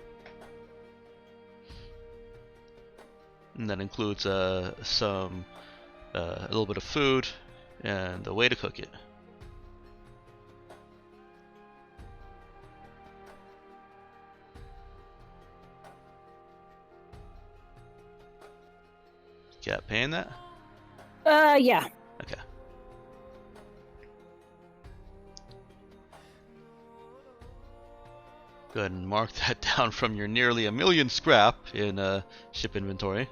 And that includes a little bit of food and a way to cook it. Yeah, paying that? Yeah. Okay. Go ahead and mark that down from your nearly 1 million scrap in ship inventory.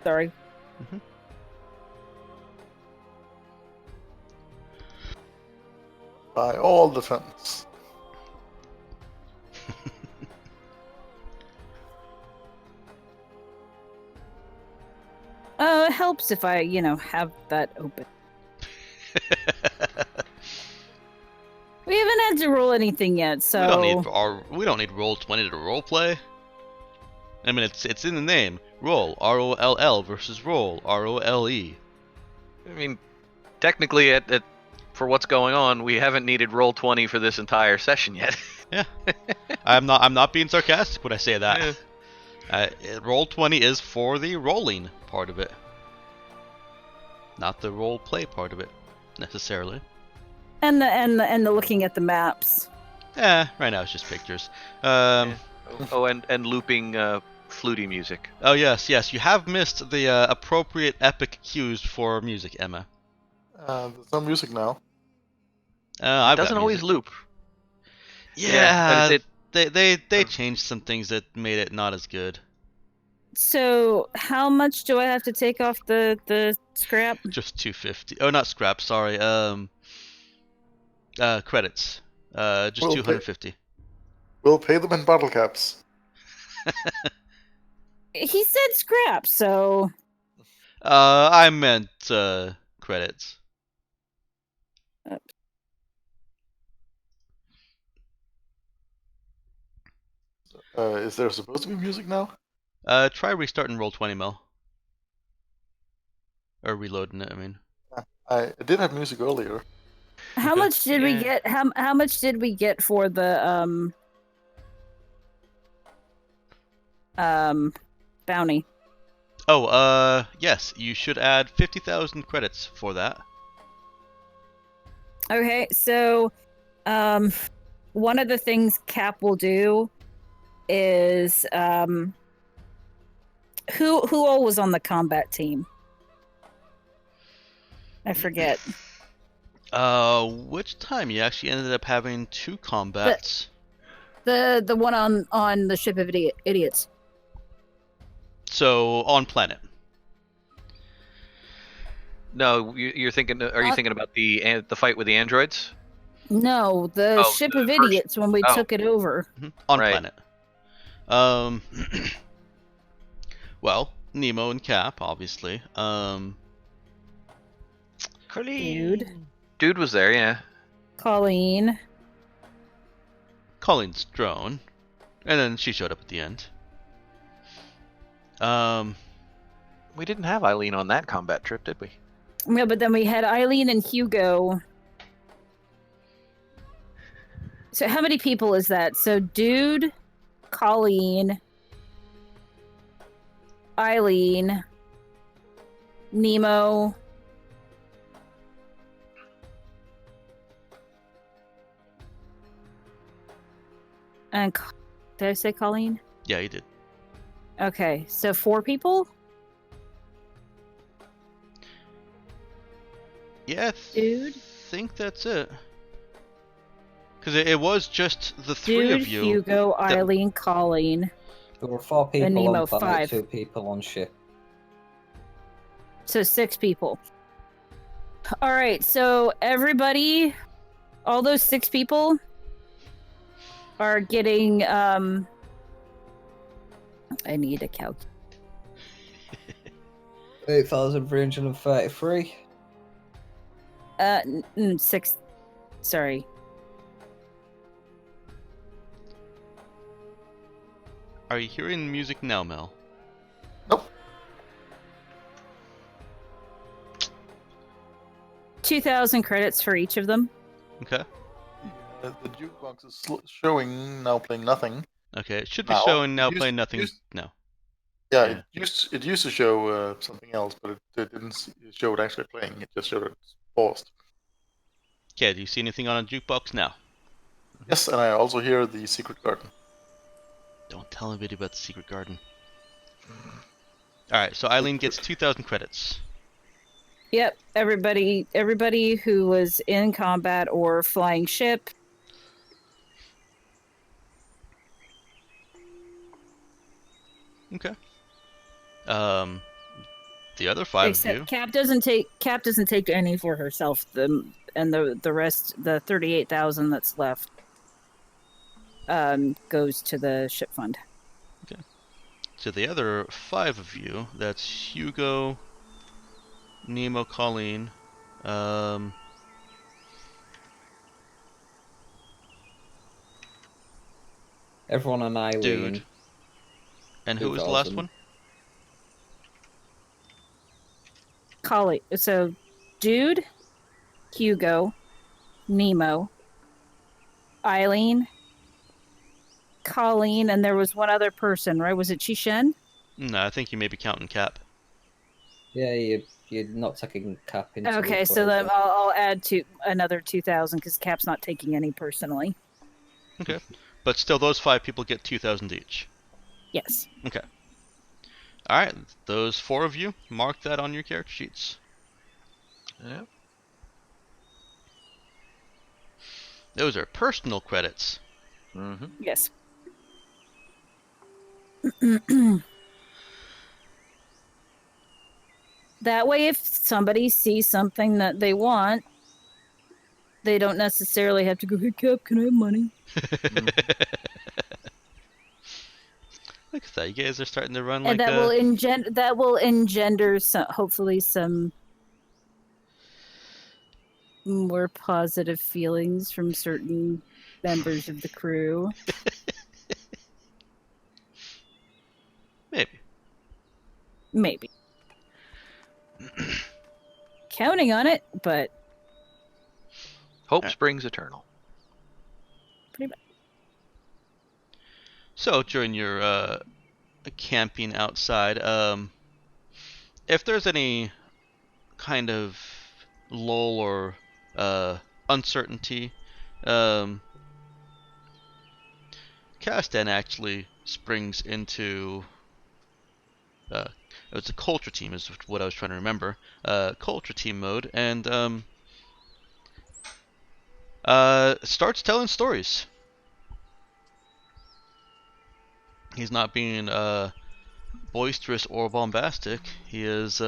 Sorry. By all defense. It helps if I, have that open. We haven't had to roll anything yet, so we don't need Roll20 to roleplay. I mean, it's in the name. Roll, R-O-L-L versus roll, R-O-L-E. I mean, technically, for what's going on, we haven't needed Roll20 for this entire session yet. Yeah, I'm not being sarcastic when I say that. Roll20 is for the rolling part of it, not the role play part of it necessarily. and the looking at the maps. Right now it's just pictures. Oh, and looping fluty music. Oh yes, you have missed the appropriate epic cues for music, Emma. There's no music now. It doesn't always loop. Yeah, but they changed some things that made it not as good. So how much do I have to take off the scrap? Just 250. Oh, not scrap. Sorry. Credits. Just Well, 250. We'll pay them in bottle caps. He said scrap, so I meant credits. Is there supposed to be music now? Try restarting Roll20 Mel. Or reloading it, I mean. I did have music earlier. how much did we get? How much did we get for the bounty? Oh, yes, you should add 50,000 credits for that. Okay, so one of the things Cap will do is who all was on the combat team? I forget. Which time you actually ended up having 2 combats? The one on the ship of idiots. So on planet. No, you're thinking. Are you thinking about the fight with the androids? No, the Oh, ship the of first- idiots when we oh. took it over. On Right. planet. Well, Nemo and Cap, obviously. Dude was there, yeah. Colleen. Colleen's drone. And then she showed up at the end. We didn't have Eileen on that combat trip, did we? Yeah, but then we had Eileen and Hugo. So how many people is that? So Dude, Colleen, Eileen, Nemo. And did I say Colleen? Yeah, you did. Okay, so 4 people? Yeah, Dude. think that's it. Because it was just the 3 Dude, of you. Hugo, Eileen, Colleen. There were 4 people Nemo, on planet, 5. 2 people on ship. So 6 people. All right, so everybody, all those 6 people are getting, I need a calculator. 8,333. 6, sorry. Are you hearing music now, Mel? Nope. 2,000 credits for each of them. Okay. The jukebox is showing now playing nothing. Okay, it should be Now, showing now it used- playing nothing used- now. Yeah, it used to show something else, but it didn't show it actually playing. It just showed it paused. Okay, do you see anything on a jukebox now? Yes, and I also hear the secret garden. Don't tell anybody about the secret garden. Alright, so Eileen gets 2,000 credits. Yep, everybody who was in combat or flying ship. Okay. The other 5 of Except you. Cap doesn't take any for herself. The rest, the 38,000 that's left, goes to the ship fund. To the other 5 of you, that's Hugo, Nemo, Colleen, Everyone on Eileen. Dude. And who was the last 2,000. one? Collie. So, Dude, Hugo, Nemo, Eileen, Colleen, and there was one other person, right? Was it Chishen? No, I think you may be counting Cap. Yeah, you're not taking Cap into Okay, so then I'll add another 2,000 because Cap's not taking any personally. Okay. But still, those 5 people get 2,000 each. Yes. Okay. Alright, those 4 of you, mark that on your character sheets. Yeah. Those are personal credits. Mm-hmm. Yes. That way, if somebody sees something that they want, they don't necessarily have to go, hey, Cap, can I have money? Look at that, you guys are starting to run And like that will engender hopefully some more positive feelings from certain members of the crew. Maybe. Counting on it, but Hope springs eternal. pretty much. So, during your camping outside, if there's any kind of lull or uncertainty, Castan actually springs into it was a culture team is what I was trying to remember. Culture team mode, and starts telling stories. He's not being boisterous or bombastic. He is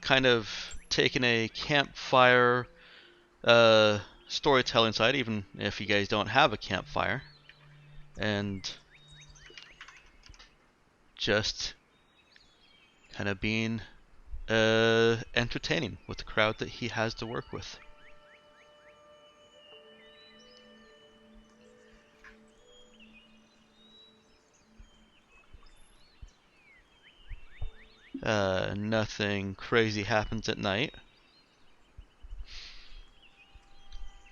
kind of taking a campfire storytelling side, even if you guys don't have a campfire, and just kind of being entertaining with the crowd that he has to work with. Nothing crazy happens at night.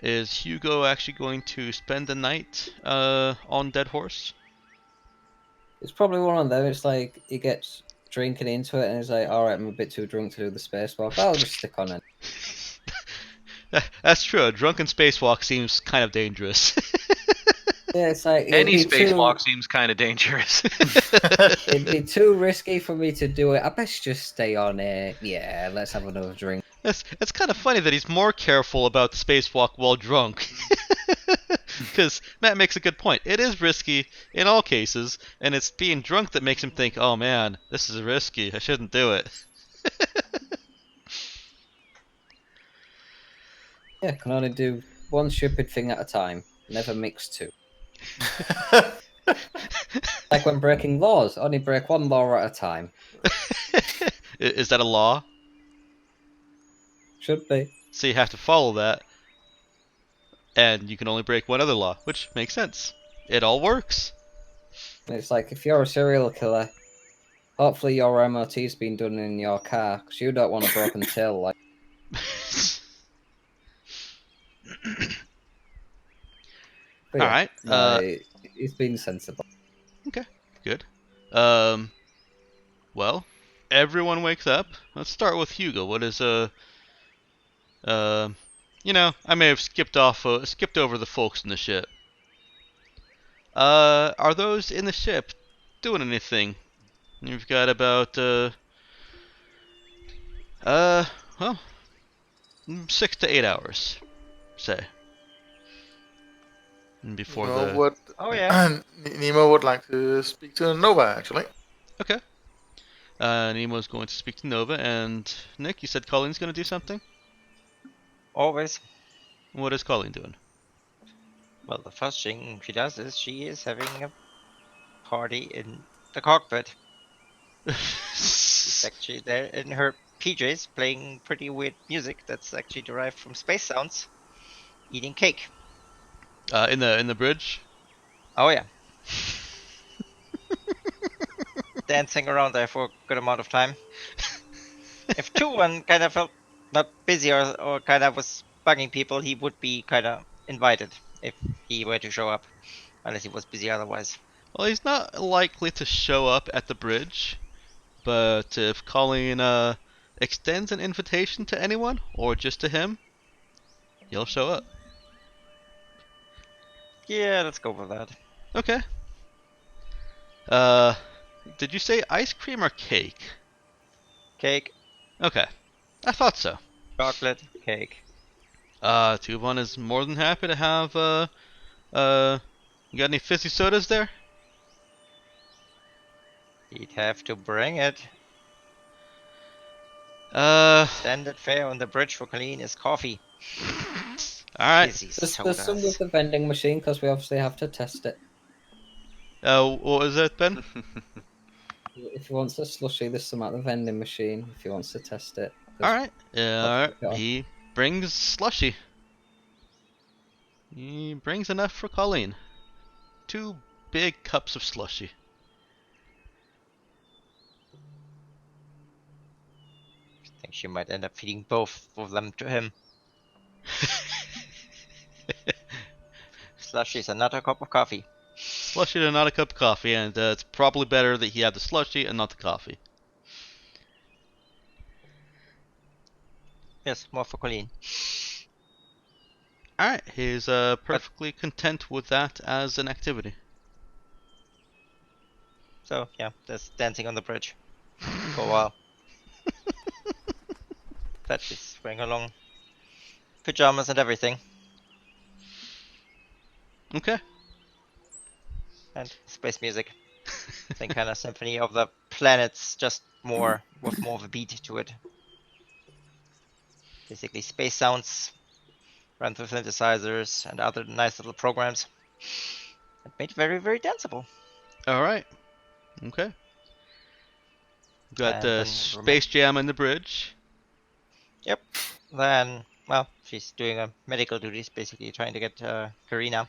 Is Hugo actually going to spend the night on Dead Horse? It's probably one of them. It's like he gets drinking into it and he's like, all right, I'm a bit too drunk to do the spacewalk. I'll just stick on it. That's true. A drunken spacewalk seems kind of dangerous. Yeah, it's like Any spacewalk seems kind of dangerous. it'd be too risky for me to do it. I best just stay on it. Yeah, let's have another drink. It's kind of funny that he's more careful about the spacewalk while drunk. Because Matt makes a good point. It is risky in all cases, and it's being drunk that makes him think, oh man, this is risky. I shouldn't do it. Yeah, can only do one stupid thing at a time. Never mix two. Like when breaking laws, only break one law at a time. Is that a law? Should be. So you have to follow that, and you can only break one other law, which makes sense. It all works. And it's like, if you're a serial killer, hopefully your MOT's been done in your car, because you don't want a broken tail like. But yeah, Alright. no, he's been sensible. Okay, good. Well, everyone wakes up. Let's start with Hugo. What is I may have skipped over the folks in the ship. Are those in the ship doing anything? You've got about well, 6 to 8 hours, say. Before Oh yeah. Nemo would like to speak to Nova, actually. Okay. Nemo's going to speak to Nova, and Nick, you said Colleen's going to do something? Always. What is Colleen doing? Well, the first thing she does is she is having a party in the cockpit. She's actually there in her PJs playing pretty weird music that's actually derived from space sounds, eating cake. In the bridge? Oh yeah. Dancing around there for a good amount of time. If 2-1 kind of felt not busy or kind of was bugging people, he would be kind of invited if he were to show up, unless he was busy otherwise. Well, he's not likely to show up at the bridge, but if Colleen extends an invitation to anyone, or just to him, he'll show up. Yeah, let's go with that. Okay. Did you say ice cream or cake? Cake, Okay. I thought so. chocolate, cake. Tubon is more than happy to have, you got any fizzy sodas there? He'd have to bring it. Standard fare on the bridge for Colleen is coffee. Alright. Fizzy There's some with sodas. the vending machine because we obviously have to test it. What was it, Ben? If he wants a slushy, there's some at the vending machine if he wants to test it. 'cause Alright. Alright. Yeah. He brings slushy. He brings enough for Colleen. 2 big cups of slushy. I think she might end up feeding both of them to him. Slushy's another cup of coffee. Slushy and not a cup of coffee, and it's probably better that he had the slushy and not the coffee. Yes, more for Colleen. Alright, he's perfectly content with that as an activity. So yeah, there's dancing on the bridge for a while. Fetch is wearing along pajamas and everything, Okay. and space music. Same kind of symphony of the planets, just more with more of a beat to it. Basically, space sounds run through synthesizers and other nice little programs. It made it very, very danceable. Alright. Okay. Got And the then Space Jam on the bridge. Yep. Then, well, she's doing a medical duties, basically trying to get Karina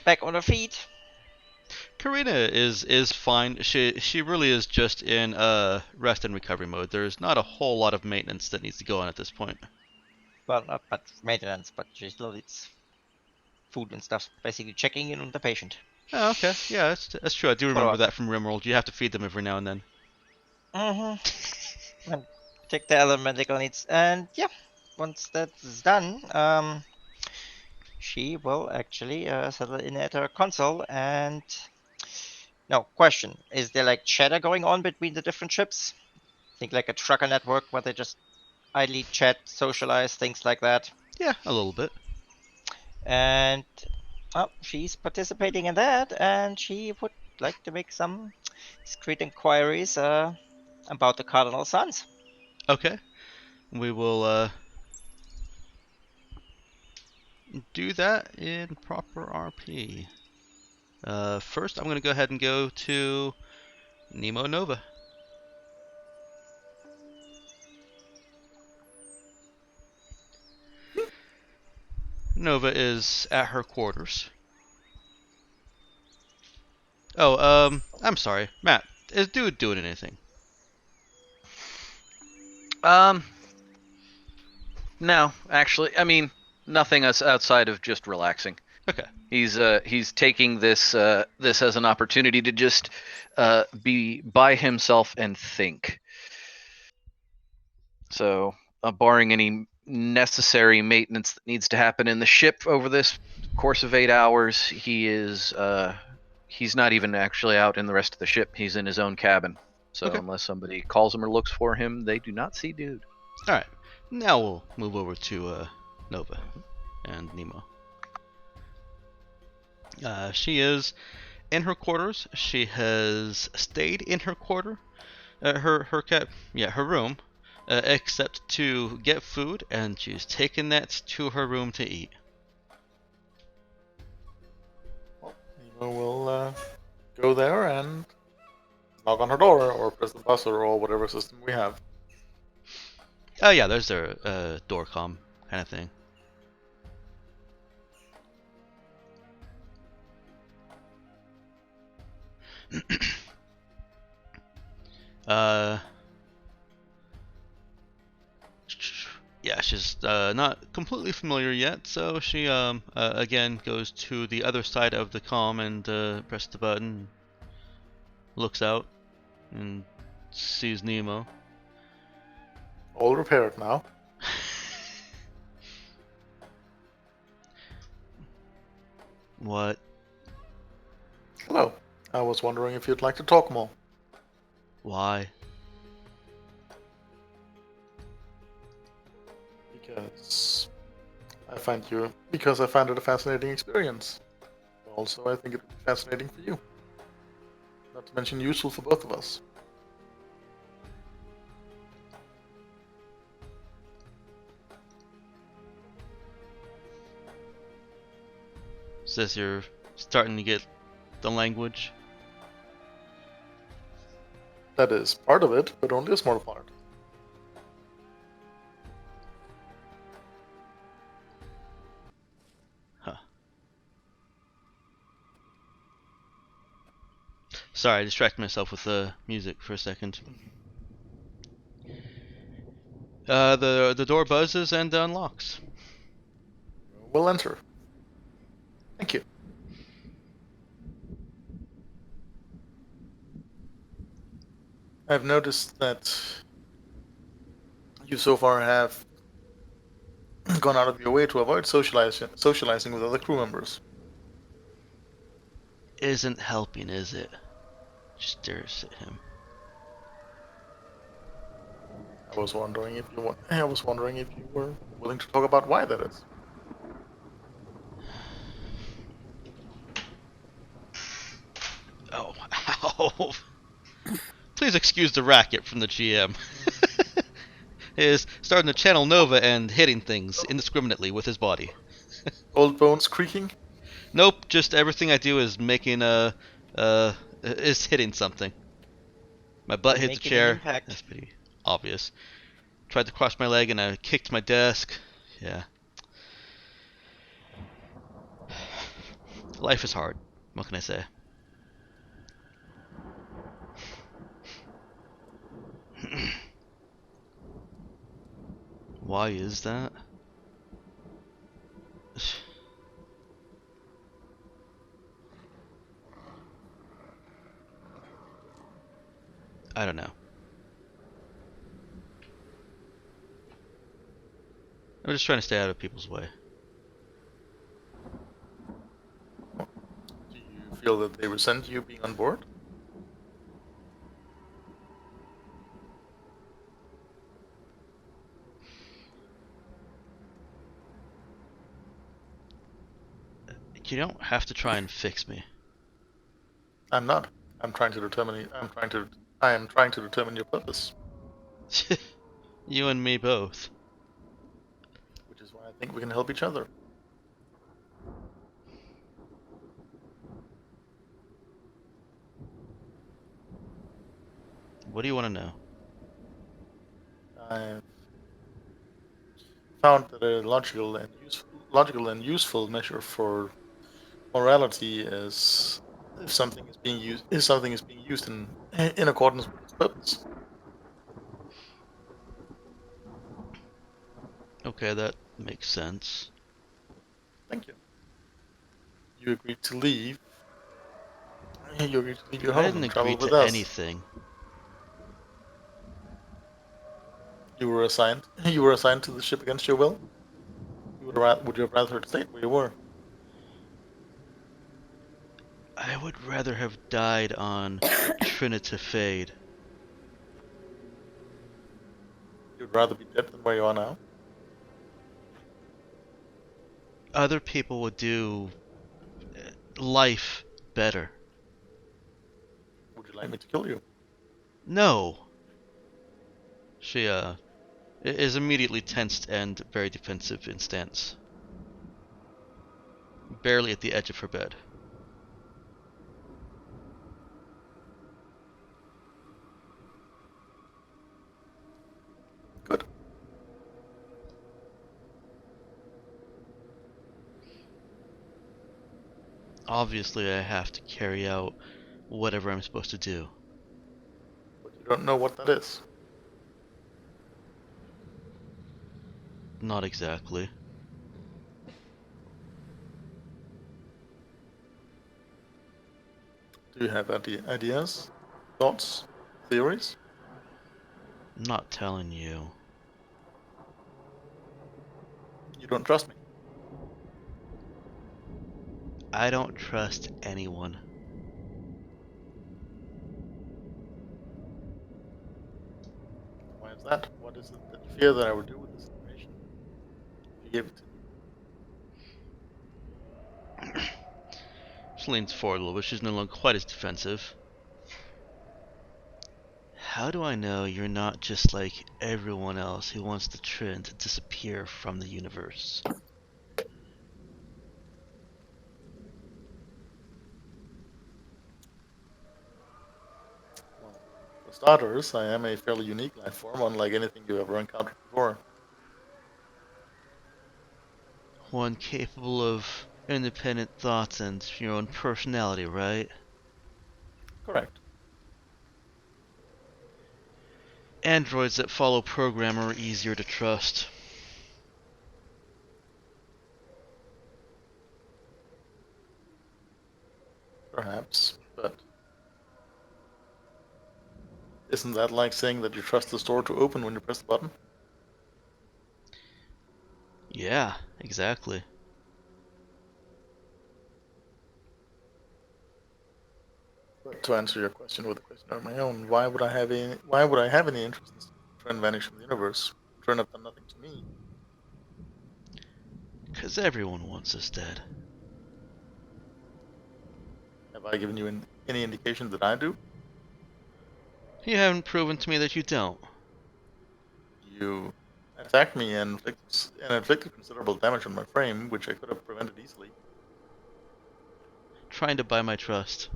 back on her feet. Karina is fine. She really is just in rest and recovery mode. There's not a whole lot of maintenance that needs to go on at this point. Well, not much maintenance, but she still needs food and stuff. Basically checking in on the patient. Oh, okay. Yeah, that's true. I do remember Follow-up. that from Rimworld. You have to feed them every now and then. Mm-hmm. And check the other medical needs. And yeah, once that's done, she will actually settle in at her console and... No, question. Is there like chatter going on between the different ships? Think like a trucker network where they just idly chat, socialize, things like that. Yeah, a little bit. And she's participating in that, and she would like to make some discreet inquiries about the Cardinal Sons. Okay. We will do that in proper RP. First, I'm going to go ahead and go to Nemo Nova. Nova is at her quarters. Oh, I'm sorry. Matt, is dude doing anything? No, actually, I mean, nothing outside of just relaxing. Okay. He's taking this this as an opportunity to just be by himself and think. So, barring any necessary maintenance that needs to happen in the ship over this course of 8 hours, he's not even actually out in the rest of the ship. He's in his own cabin. So Okay. unless somebody calls him or looks for him, they do not see dude. Alright. Now we'll move over to Nova and Nemo. She is in her quarters. She has stayed in her quarter, her room, except to get food, and she's taken that to her room to eat. Well, Nemo will go there and knock on her door, or press the buzzer, or whatever system we have. Oh yeah, there's a door comm kind of thing. uh, yeah, she's not completely familiar yet, so she again goes to the other side of the comm and presses the button, looks out, and sees Nemo. All repaired now. What? Hello. I was wondering if you'd like to talk more. Why? Because I find it a fascinating experience. Also, I think it would be fascinating for you. Not to mention useful for both of us. Says you're starting to get the language. That is part of it, but only a small part. Huh. Sorry, I distracted myself with the music for a second. The door buzzes and unlocks. We'll enter. Thank you. I've noticed that you so far have gone out of your way to avoid socializing with other crew members. Isn't helping, is it? Just stares at him. I was wondering if you were willing to talk about why that is. Oh, ow. Please excuse the racket from the GM. He is starting to channel Nova and hitting things indiscriminately with his body. Old bones creaking? Nope, just everything I do is making is hitting something. My butt hits a Making an chair. impact. That's pretty obvious. Tried to cross my leg and I kicked my desk. Yeah. Life is hard. What can I say? Why is that? I don't know. I'm just trying to stay out of people's way. Do you feel that they resent you being on board? You don't have to try and fix me. I'm not. I am trying to determine your purpose, You and me both. which is why I think we can help each other. What do you want to know? I've found that a logical and useful measure for morality is if something is being used in accordance with its purpose. Okay, that makes sense. Thank you. You agreed to leave. You agreed to leave your I home didn't and travel agree with to us. anything. You were assigned to the ship against your will. Would you have rather stayed where you were? I would rather have died on Trinita Fade. You'd rather be dead than where you are now. Other people would do life better. like me to kill you? No! She, is immediately tensed and very defensive in stance. Barely at the edge of her bed. Good. Obviously, I have to carry out whatever I'm supposed to do. But you don't know what that is. Not exactly. Do you have ideas, thoughts, theories? I'm not telling you. You don't trust me. I don't trust anyone. Why is that? What is it that you fear that I would do with this information? If you gave it to me. She leans forward a little bit. She's no longer quite as defensive. How do I know you're not just like everyone else who wants the Trin to disappear from the universe? Well, for starters, I am a fairly unique life form, unlike anything you've ever encountered before. One capable of independent thoughts and your own personality, right? Correct. Androids that follow program are easier to trust. Perhaps, but isn't that like saying that you trust the store to open when you press the button? Yeah, exactly. But to answer your question with a question of my own, why would I have any interest in Tren vanish from the universe? Tren have done nothing to me. 'Cause everyone wants us dead. Have I given you any indication that I do? You haven't proven to me that you don't. You attacked me and inflicted considerable damage on my frame, which I could have prevented easily. Trying to buy my trust.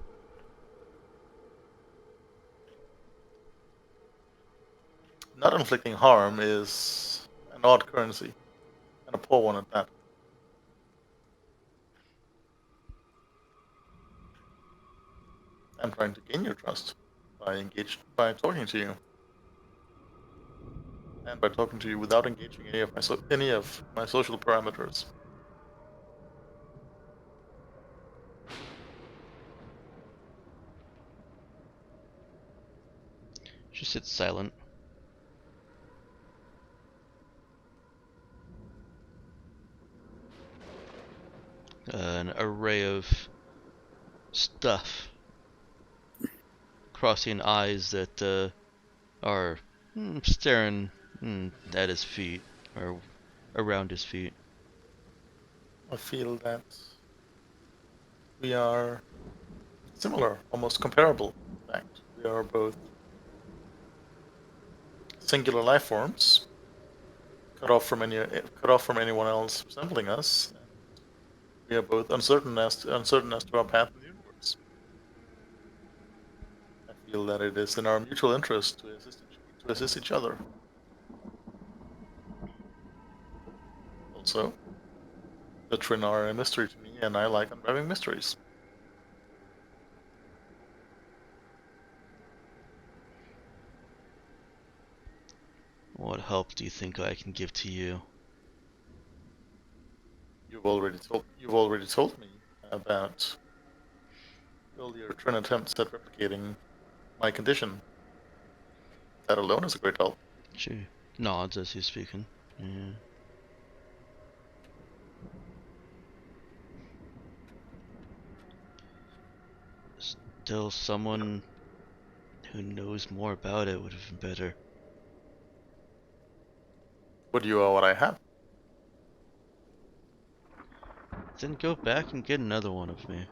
Not inflicting harm is an odd currency, and a poor one at that. I'm trying to gain your trust by talking to you, and by talking to you without engaging any of my social parameters. She sits silent. An array of stuff. Crossing eyes that are staring at his feet, or around his feet. I feel that we are similar, almost comparable. In fact, we are both singular life forms, cut off from anyone else resembling us. We are both uncertain as to our path in the universe. I feel that it is in our mutual interest to assist each other. Also, the Trin are a mystery to me, and I like unraveling mysteries. What help do you think I can give to you? You've already told me about earlier Trin attempts at replicating my condition. That alone is a great help. She nods as he's speaking. Yeah. Still, someone who knows more about it would have been better. Would you are what I have? Then go back and get another one of me.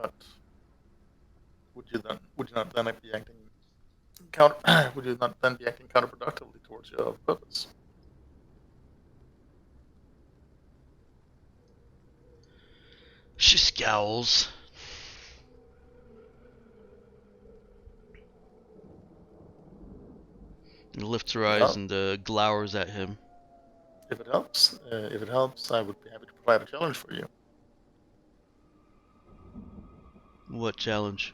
but would you not then be acting would you not then be acting counterproductively towards your purpose? She scowls. And lifts her eyes Well, and glowers at him. if it helps, I would be happy to provide a challenge for you. What challenge?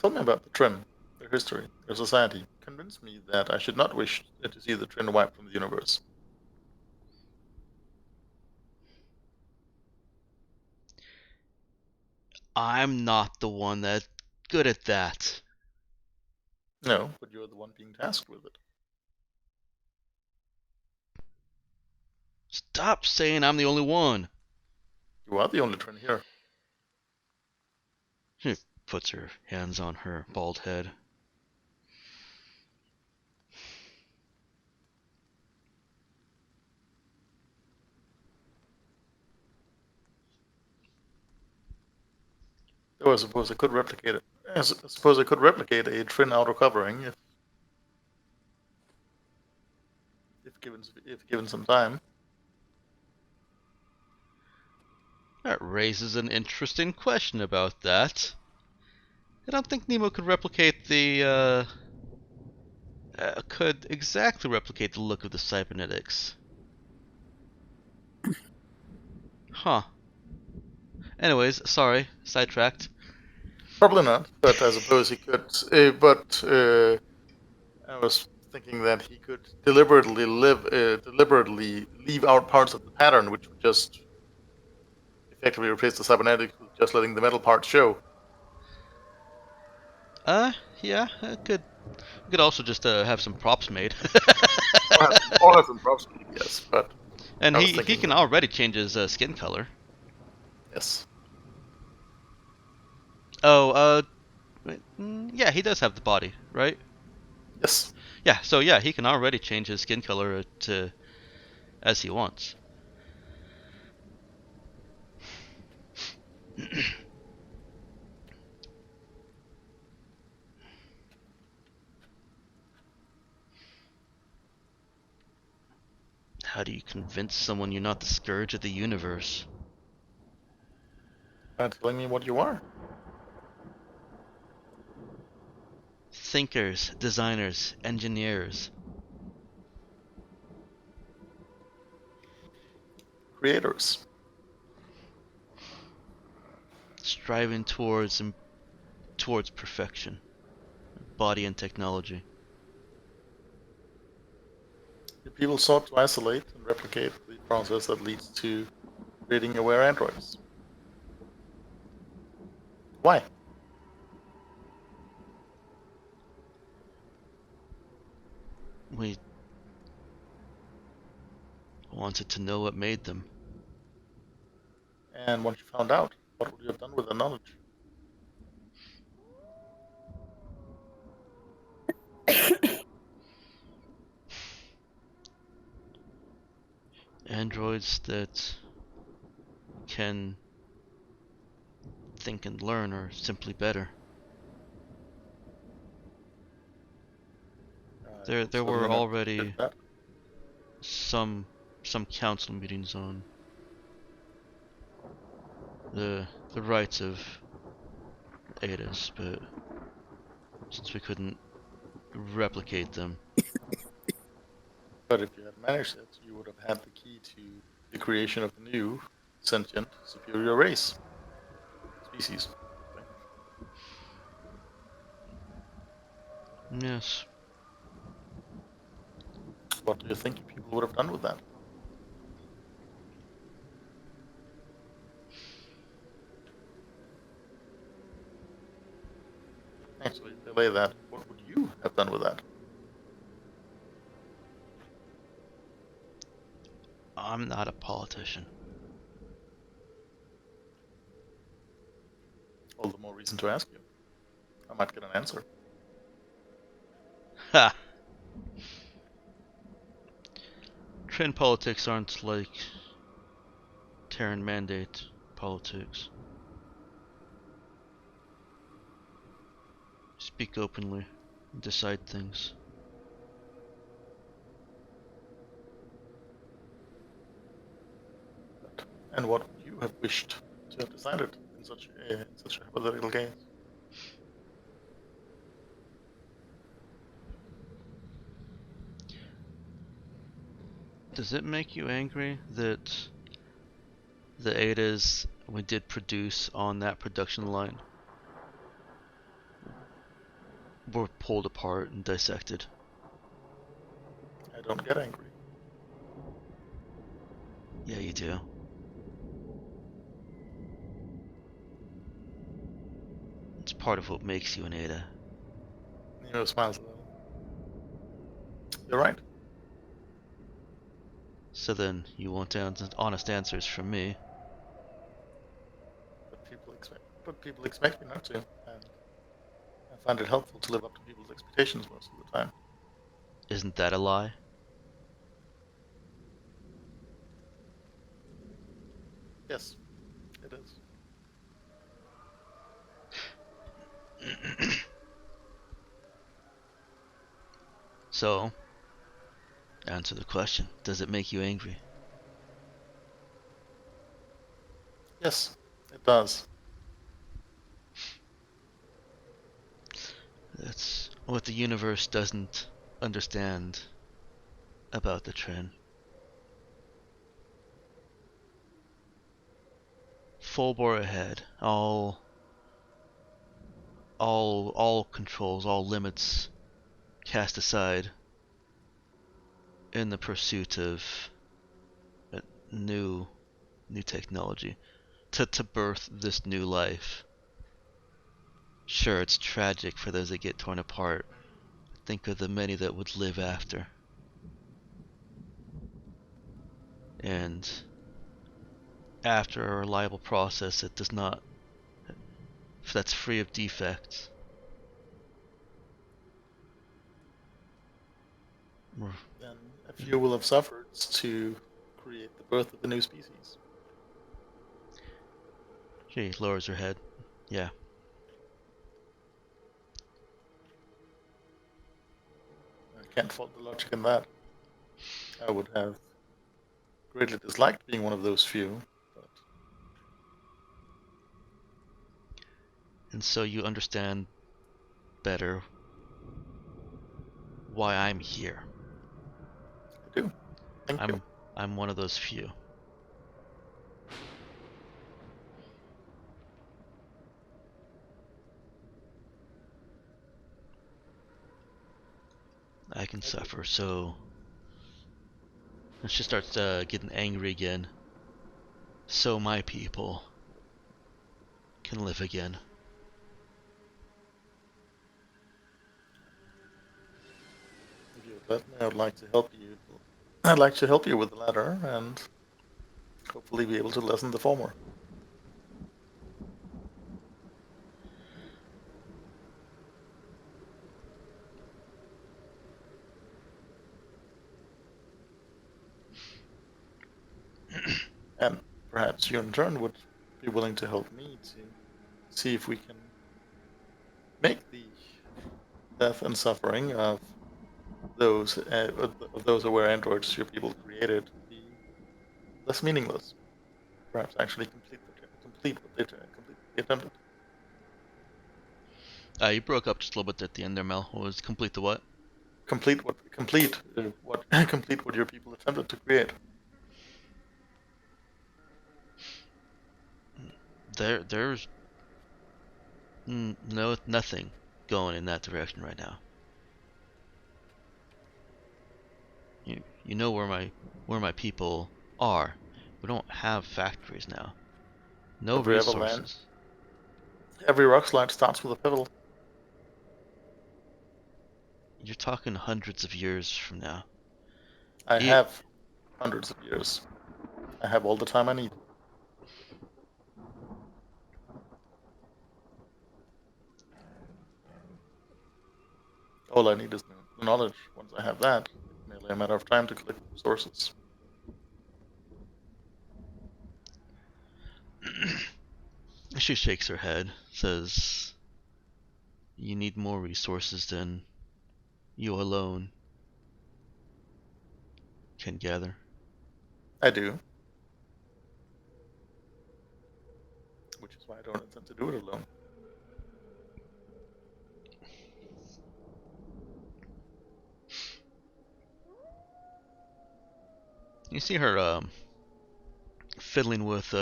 Tell me about the Trin, their history, their society. Convince me that I should not wish to see the Trin wiped from the universe. I'm not the one that's good at that. No, but you're the one being tasked with it. Stop saying I'm the only one. You are the only Trin here. She puts her hands on her bald head. Though I suppose I could replicate it. I suppose I could replicate a Trin outer covering if given some time. That raises an interesting question about that. I don't think Nemo could replicate could exactly replicate the look of the cybernetics. Huh. Anyways, sorry, sidetracked. Probably not, but I suppose he could. I was thinking that he could deliberately leave out parts of the pattern, which would just effectively replace the cybernetics with just letting the metal parts show. Yeah, could also just have some props made. All have some props, yes, but And I was he thinking can that- already change his skin color. yes. Oh, yeah, he does have the body, right? Yes. Yeah, so yeah, he can already change his skin color to as he wants. How do you convince someone you're not the scourge of the universe? Telling me what you are. Thinkers, designers, engineers. Creators. Striving towards perfection. Body and technology. The people sought to isolate and replicate the process that leads to creating aware androids. Why? We wanted to know what made them. And once you found out, what would you have done with the knowledge? Androids that can think and learn are simply better. There So were you're not already good at that? some council meetings on the rights of Adas, but since we couldn't replicate them, But if you had managed it, you would have had the key to the creation of a new, sentient, superior race. Species. yes, What do you think people would have done with that? Actually, delay that. What would you have done with that? I'm not a politician. All the more reason to ask you. I might get an answer. Ha! Trend politics aren't like Terran Mandate. politics. Speak openly. Decide things. And what would you have wished to have decided in such a hypothetical case? Does it make you angry that the Adas we did produce on that production line were pulled apart and dissected? I don't get angry. Yeah, you do. It's part of what makes you an Ada. Nino smiles a little. You're right. So then, you want honest answers from me. But people expect me not to, and I find it helpful to live up to people's expectations most of the time. Isn't that a lie? Yes, it is. So, answer the question. Does it make you angry? Yes, it does. That's what the universe doesn't understand about the trend. Full bore ahead. All controls, all limits cast aside in the pursuit of new technology to birth this new life. Sure, it's tragic for those that get torn apart. Think of the many that would live after. And after a reliable process that does not, that's free of defects. Then a few will have suffered to create the birth of the new species. She lowers her head. Yeah. I can't fault the logic in that. I would have greatly disliked being one of those few, but And so you understand better why I'm here. I do. Thank you. I'm one of those few. I can suffer, so... And she starts getting angry again. So my people can live again. If you would let me, I would like to help you. I'd like to help you with the latter, and hopefully be able to lessen the former. And perhaps you in turn would be willing to help me to see if we can make the death and suffering of those aware androids your people created be less meaningless. Perhaps actually complete what they attempted. You broke up just a little bit at the end there, Mel. What was complete the what? Complete what complete what your people attempted to create. There's nothing going in that direction right now. You know where my people are. We don't have factories now. No resources. Every rock slide starts with a pebble. You're talking hundreds of years from now. I have hundreds of years. I have all the time I need. All I need is the knowledge. Once I have that, it's merely a matter of time to collect the resources. She shakes her head, says, "You need more resources than you alone can gather." I do. Which is why I don't intend to do it alone. You see her fiddling with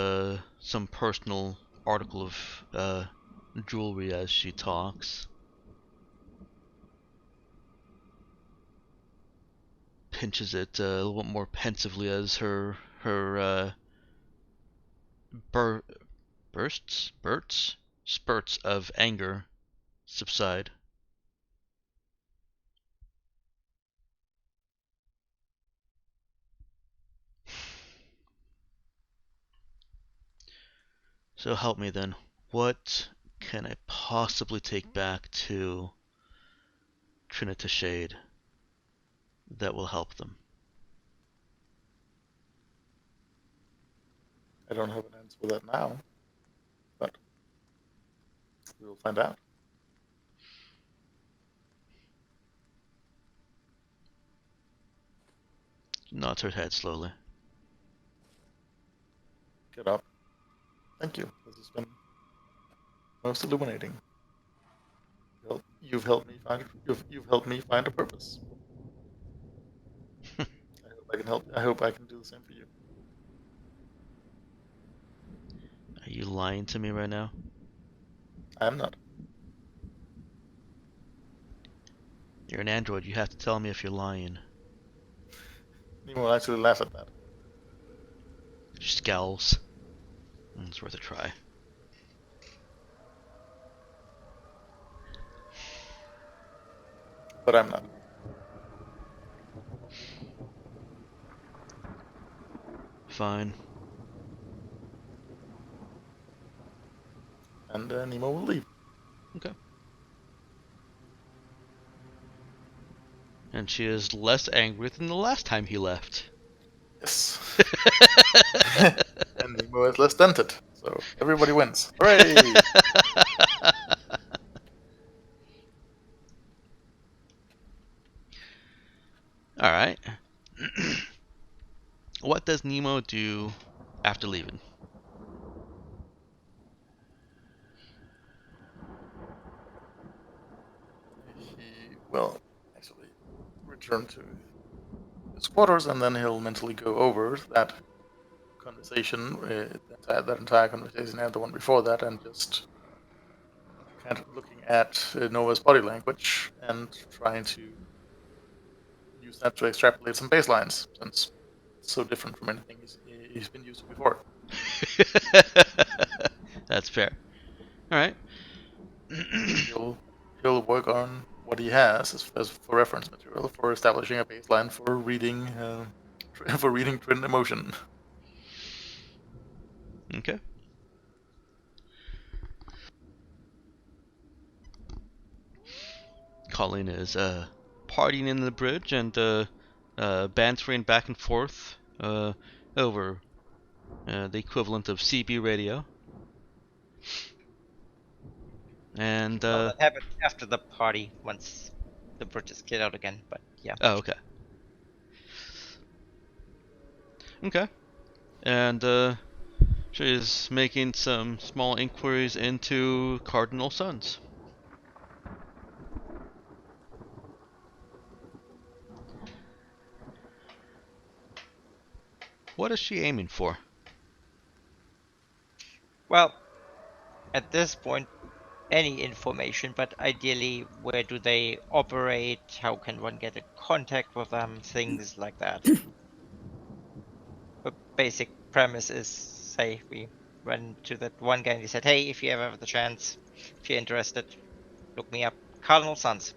some personal article of jewelry as she talks. Pinches it a little bit more pensively as her bur- spurts of anger subside. So help me then. What can I possibly take back to Trinita Shade that will help them? I don't have an answer for that now, but we will find out. Nods her head slowly. Get up. Thank you. This has been most illuminating. You've helped me find a purpose. I hope I can help. I hope I can do the same for you. Are you lying to me right now? I am not. You're an android. You have to tell me if you're lying. Nemo will actually laugh at that. She scowls. It's worth a try. But I'm not. Fine. And Nemo will leave. Okay. And she is less angry than the last time he left. Yes. And Nemo is less dented. So everybody wins. Hooray! Alright. What does Nemo do after leaving? He will actually return to his quarters, and then he'll mentally go over that conversation, that entire conversation, and the one before that, and just kind of looking at Nova's body language and trying to use that to extrapolate some baselines, since it's so different from anything he's been used to before. That's fair. Alright. He'll work on what he has as for reference material for establishing a baseline for reading Trin emotion. Okay. Colleen is partying in the bridge and bantering back and forth over the equivalent of CB radio. And Well, that happened after the party once the bridges get out again. But yeah. oh, okay. Okay. And she's making some small inquiries into Cardinal Sons. What is she aiming for? Well, at this point, any information, but ideally, where do they operate? How can one get in contact with them? Things like that. The basic premise is, say, we went to that one guy and he said, "Hey, if you ever have the chance, if you're interested, look me up. Cardinal Sons.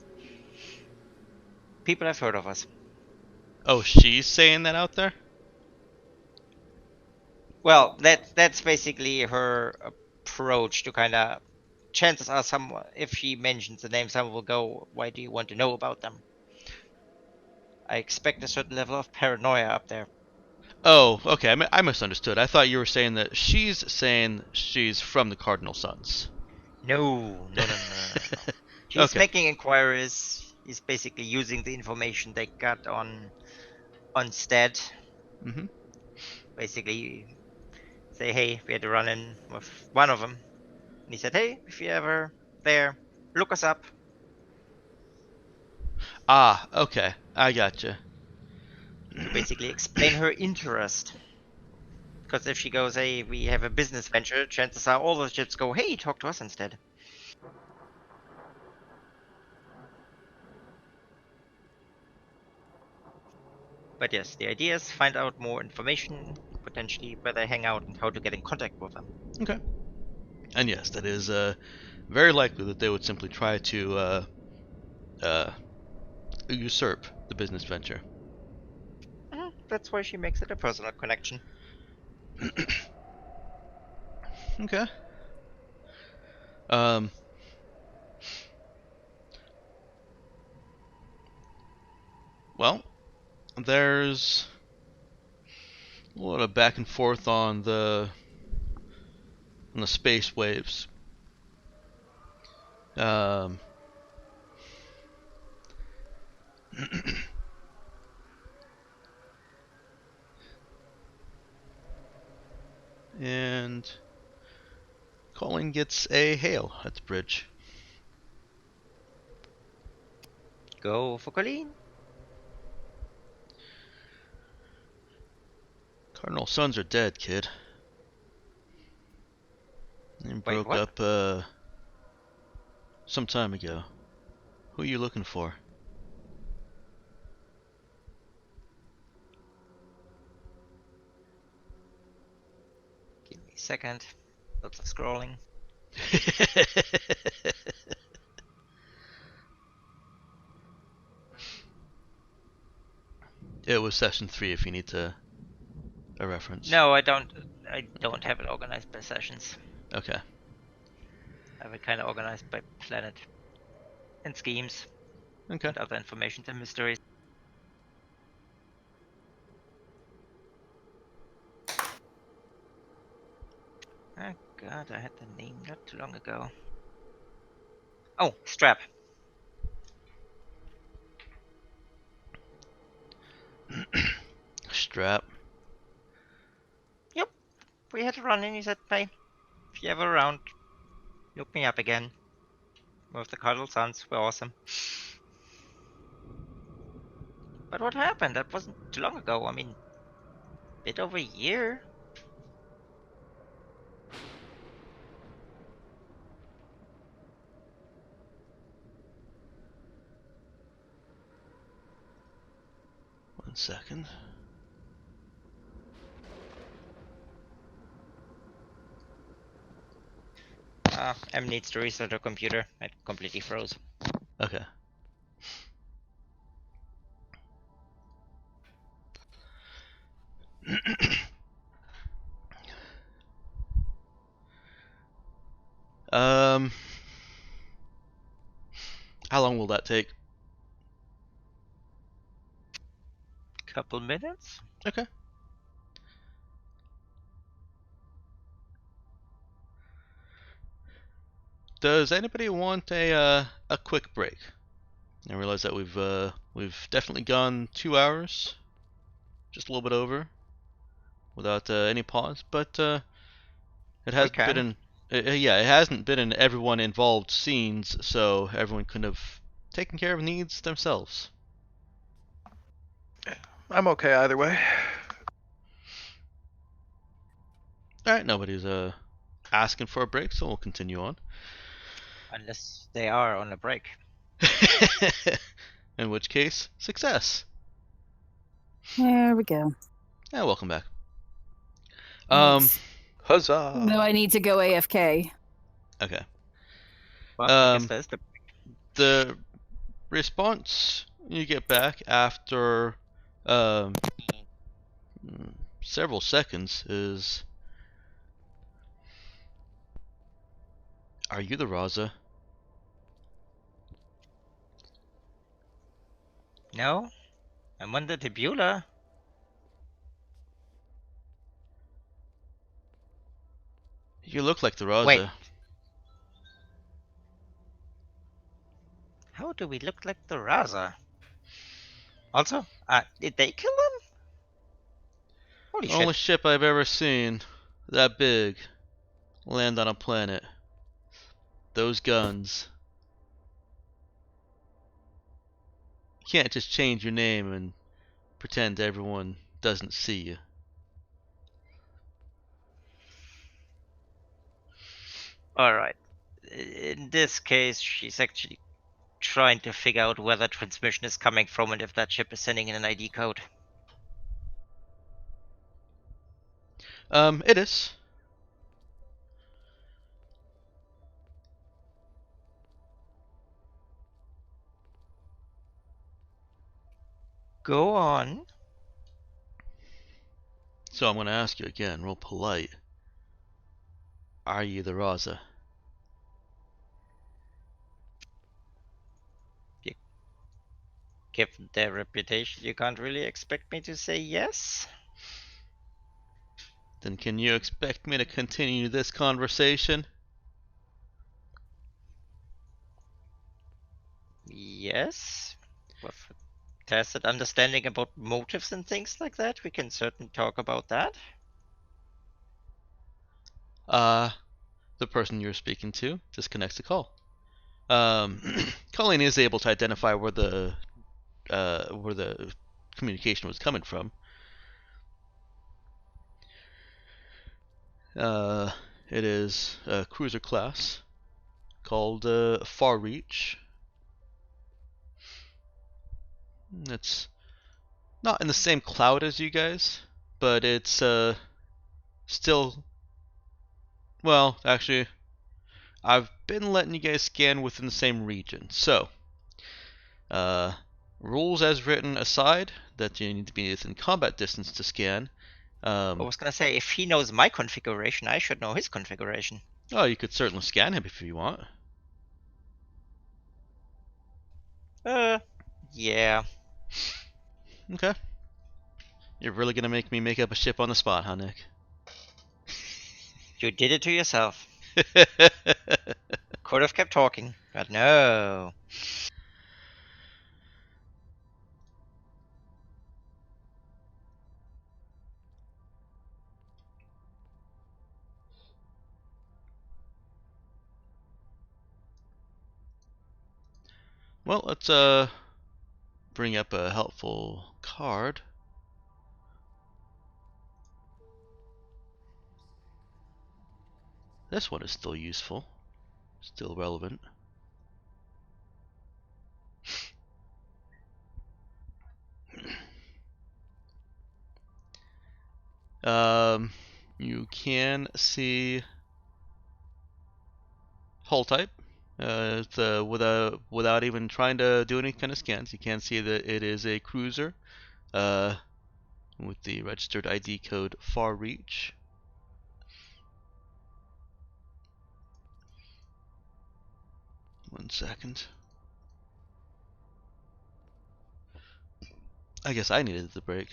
People have heard of us." Oh, she's saying that out there? Well, that's basically her approach to kind of. Chances are, if she mentions the name, someone will go, "Why do you want to know about them?" I expect a certain level of paranoia up there. Oh, okay. I misunderstood. I thought you were saying that she's saying she's from the Cardinal Sons. No. She's Okay. making inquiries. He's basically using the information they got on Stead. Mm-hmm. Basically, say, hey, we had a run-in with one of them, and he said, hey, if you're ever there, look us up. Ah, okay. I gotcha. To basically explain her interest. Because if she goes, hey, we have a business venture, chances are all the ships go, hey, talk to us instead. But yes, the idea is find out more information, potentially where they hang out and how to get in contact with them. Okay. And yes, that is very likely that they would simply try to uh, usurp the business venture. That's why she makes it a personal connection. Okay. Um. Well, there's a lot of back and forth on the space waves. Um. And Colin gets a hail at the bridge. Go for Colleen. Cardinal Sons are dead, kid. They Wait, broke what? up some time ago. Who are you looking for? Give me a second. Lots of scrolling. It was session 3 if you need a reference. No, I don't. I don't have it organized by sessions. Okay. I have it kind of organized by planet and schemes Okay. and other information and mysteries. Oh god, I had the name not too long ago. Oh, Strap. Strap. Yep, we had a run in. He said, hey, if you're ever around, look me up again. With the Cuddle Sons, we're awesome. But what happened? That wasn't too long ago. I mean, bit over a year. One second. M needs to restart her computer. It completely froze. Okay. um. How long will that take? Couple minutes? Okay. Does anybody want a quick break? I realize that we've definitely gone 2 hours, just a little bit over, without any pause, but it We hasn't been can. in yeah, it hasn't been in everyone involved scenes, so everyone could have taken care of needs themselves. I'm okay either way. All right, nobody's asking for a break, so we'll continue on. Unless they are on a break. In which case, success. There we go. Yeah, welcome back. Thanks. Huzzah! No, I need to go AFK. Okay. Well, I guess that's The response you get back after um, several seconds is, "Are you the Raza?" No, I'm on the Tibula. You look like the Wait. Raza. How do we look like the Raza? Also, did they kill them? Holy Only shit. ship I've ever seen that big land on a planet. Those guns. You can't just change your name and pretend everyone doesn't see you. Alright. In this case, she's actually trying to figure out where the transmission is coming from and if that ship is sending in an ID code. It is. Go on. So I'm gonna ask you again, real polite. Are you the Raza? Given their reputation, you can't really expect me to say yes. Then can you expect me to continue this conversation? Yes. With a tacit understanding about motives and things like that, we can certainly talk about that. The person you're speaking to disconnects the call. Colleen is able to identify where the communication was coming from. It is a cruiser class called Far Reach. It's not in the same cloud as you guys, but it's still. Well, actually, I've been letting you guys scan within the same region. So, rules as written aside, that you need to be within combat distance to scan. I was gonna say, if he knows my configuration, I should know his configuration. Oh, you could certainly scan him if you want. Yeah. Okay. You're really gonna make me make up a ship on the spot, huh, Nick? You did it to yourself. Could have kept talking, but no. Well, let's bring up a helpful card. This one is still useful, still relevant. You can see hull type. Without even trying to do any kind of scans, you can see that it is a cruiser with the registered ID code Far Reach. One second. I guess I needed the break.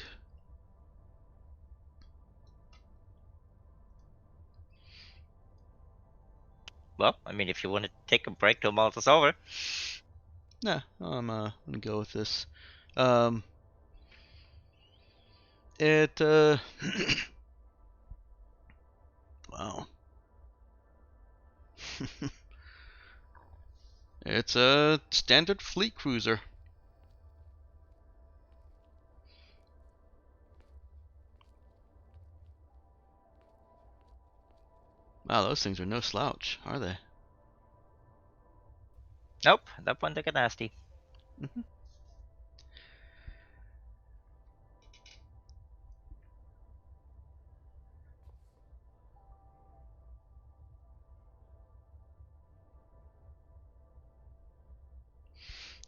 Well, I mean, if you want to take a break till Malta's over. Nah, I'm gonna go with this. It wow. It's a standard fleet cruiser. Wow, those things are no slouch, are they? Nope, that one they get nasty. Mhm.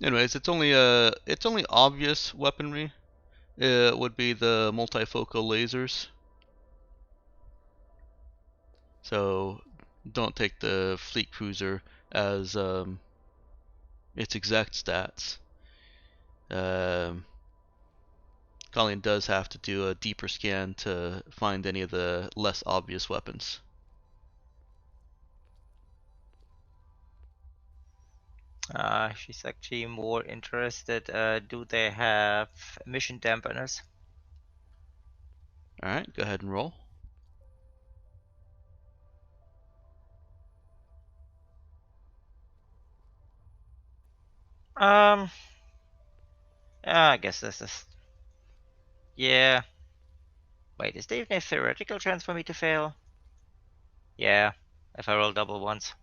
Anyways, it's only obvious weaponry. It would be the multifocal lasers. So don't take the fleet cruiser as its exact stats. Colleen does have to do a deeper scan to find any of the less obvious weapons. She's actually more interested. Do they have emission dampeners? All right, go ahead and roll. I guess this is. Yeah. Wait, is there even a theoretical chance for me to fail? Yeah, if I roll double once.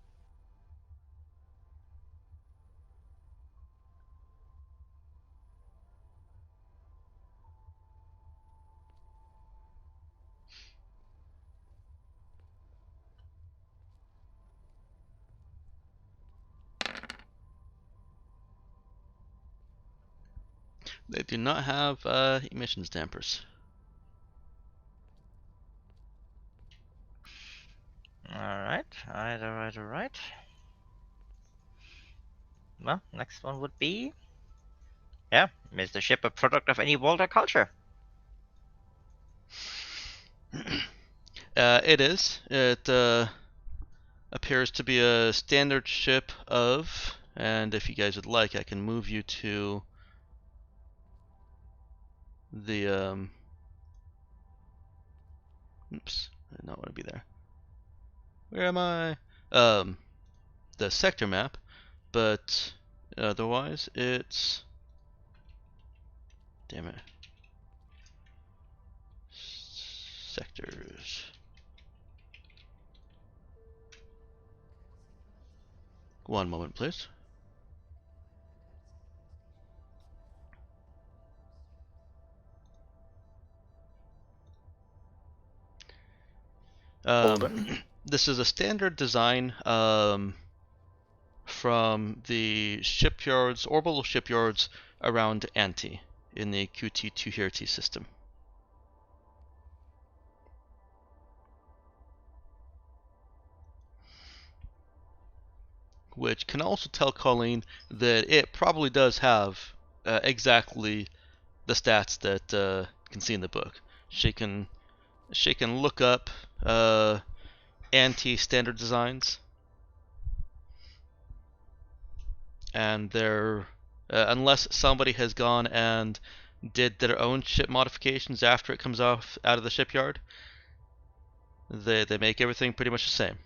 They do not have emissions dampers. Alright, alright. Well, next one would be. Yeah, is the ship a product of any world or culture? It is. It appears to be a standard ship of, and if you guys would like, I can move you to the oops, I did not want to be there. Where am I? The sector map, but otherwise it's. Damn it. Sectors. One moment, please. Golden. This is a standard design from the shipyards, orbital shipyards around Anti in the QT2 system. Which can also tell Colleen that it probably does have exactly the stats that you can see in the book. She can look up anti-standard designs, and they're unless somebody has gone and did their own ship modifications after it comes off out of the shipyard, they make everything pretty much the same.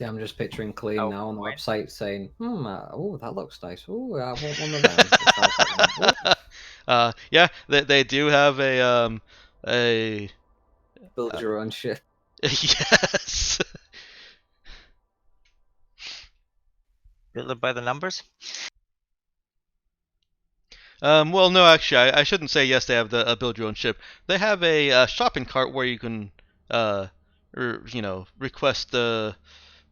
Yeah, I'm just picturing Colleen Oh, now on the boy. website saying, oh, that looks nice. Oh, I want one of them. Which I'll get one. Yeah, they do have a Build your own ship. yes. Build it by the numbers? Well, no, actually, I shouldn't say yes. They have the build your own ship. They have a shopping cart where you can, request a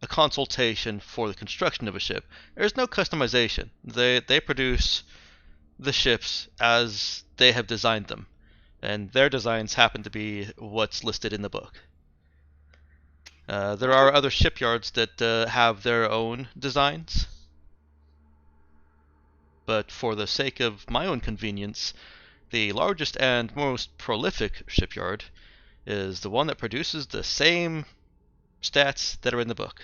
consultation for the construction of a ship. There's no customization. They produce the ships as they have designed them, and their designs happen to be what's listed in the book. There are other shipyards that have their own designs, but for the sake of my own convenience, the largest and most prolific shipyard is the one that produces the same stats that are in the book.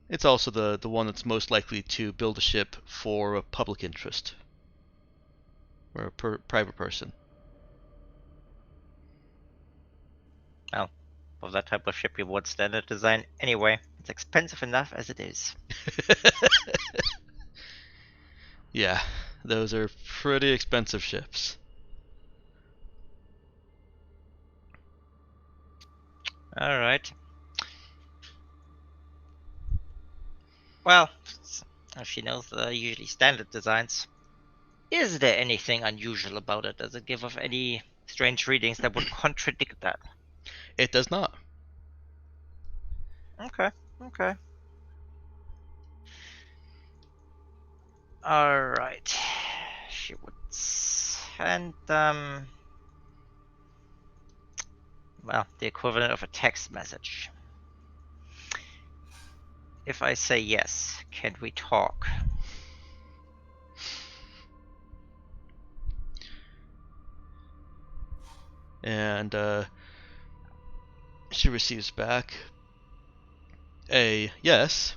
It's also the one that's most likely to build a ship for a public interest or a private person. Well, for that type of ship, you want standard design anyway. It's expensive enough as it is. Yeah, those are pretty expensive ships. Alright. Well, if she knows the usually standard designs, is there anything unusual about it? Does it give off any strange readings that would contradict that? It does not. Okay. Alright. She would send well, the equivalent of a text message. If I say yes, can we talk? and she receives back a yes,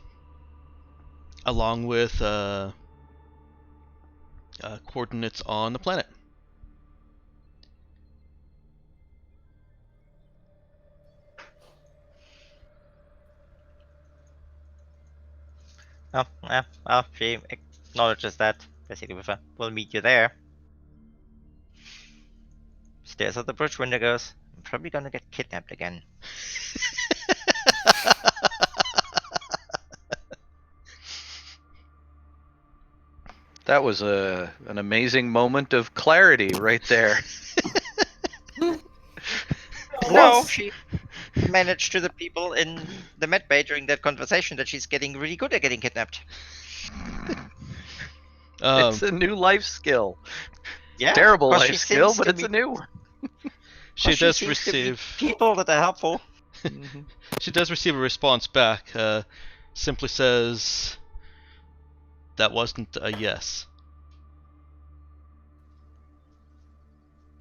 along with coordinates on the planet. Oh, yeah. Well, she acknowledges that. Basically, with a, we'll meet you there. Stares at the bridge window, goes, I'm probably gonna get kidnapped again. That was an amazing moment of clarity right there. No, she managed to the people in the med bay during that conversation that she's getting really good at getting kidnapped. It's a new life skill. Yeah, Terrible 'cause life she skill, seems but to it's a be- new one. She 'cause does seems to be receive people that are helpful. she does receive a response back. Simply says that wasn't a yes.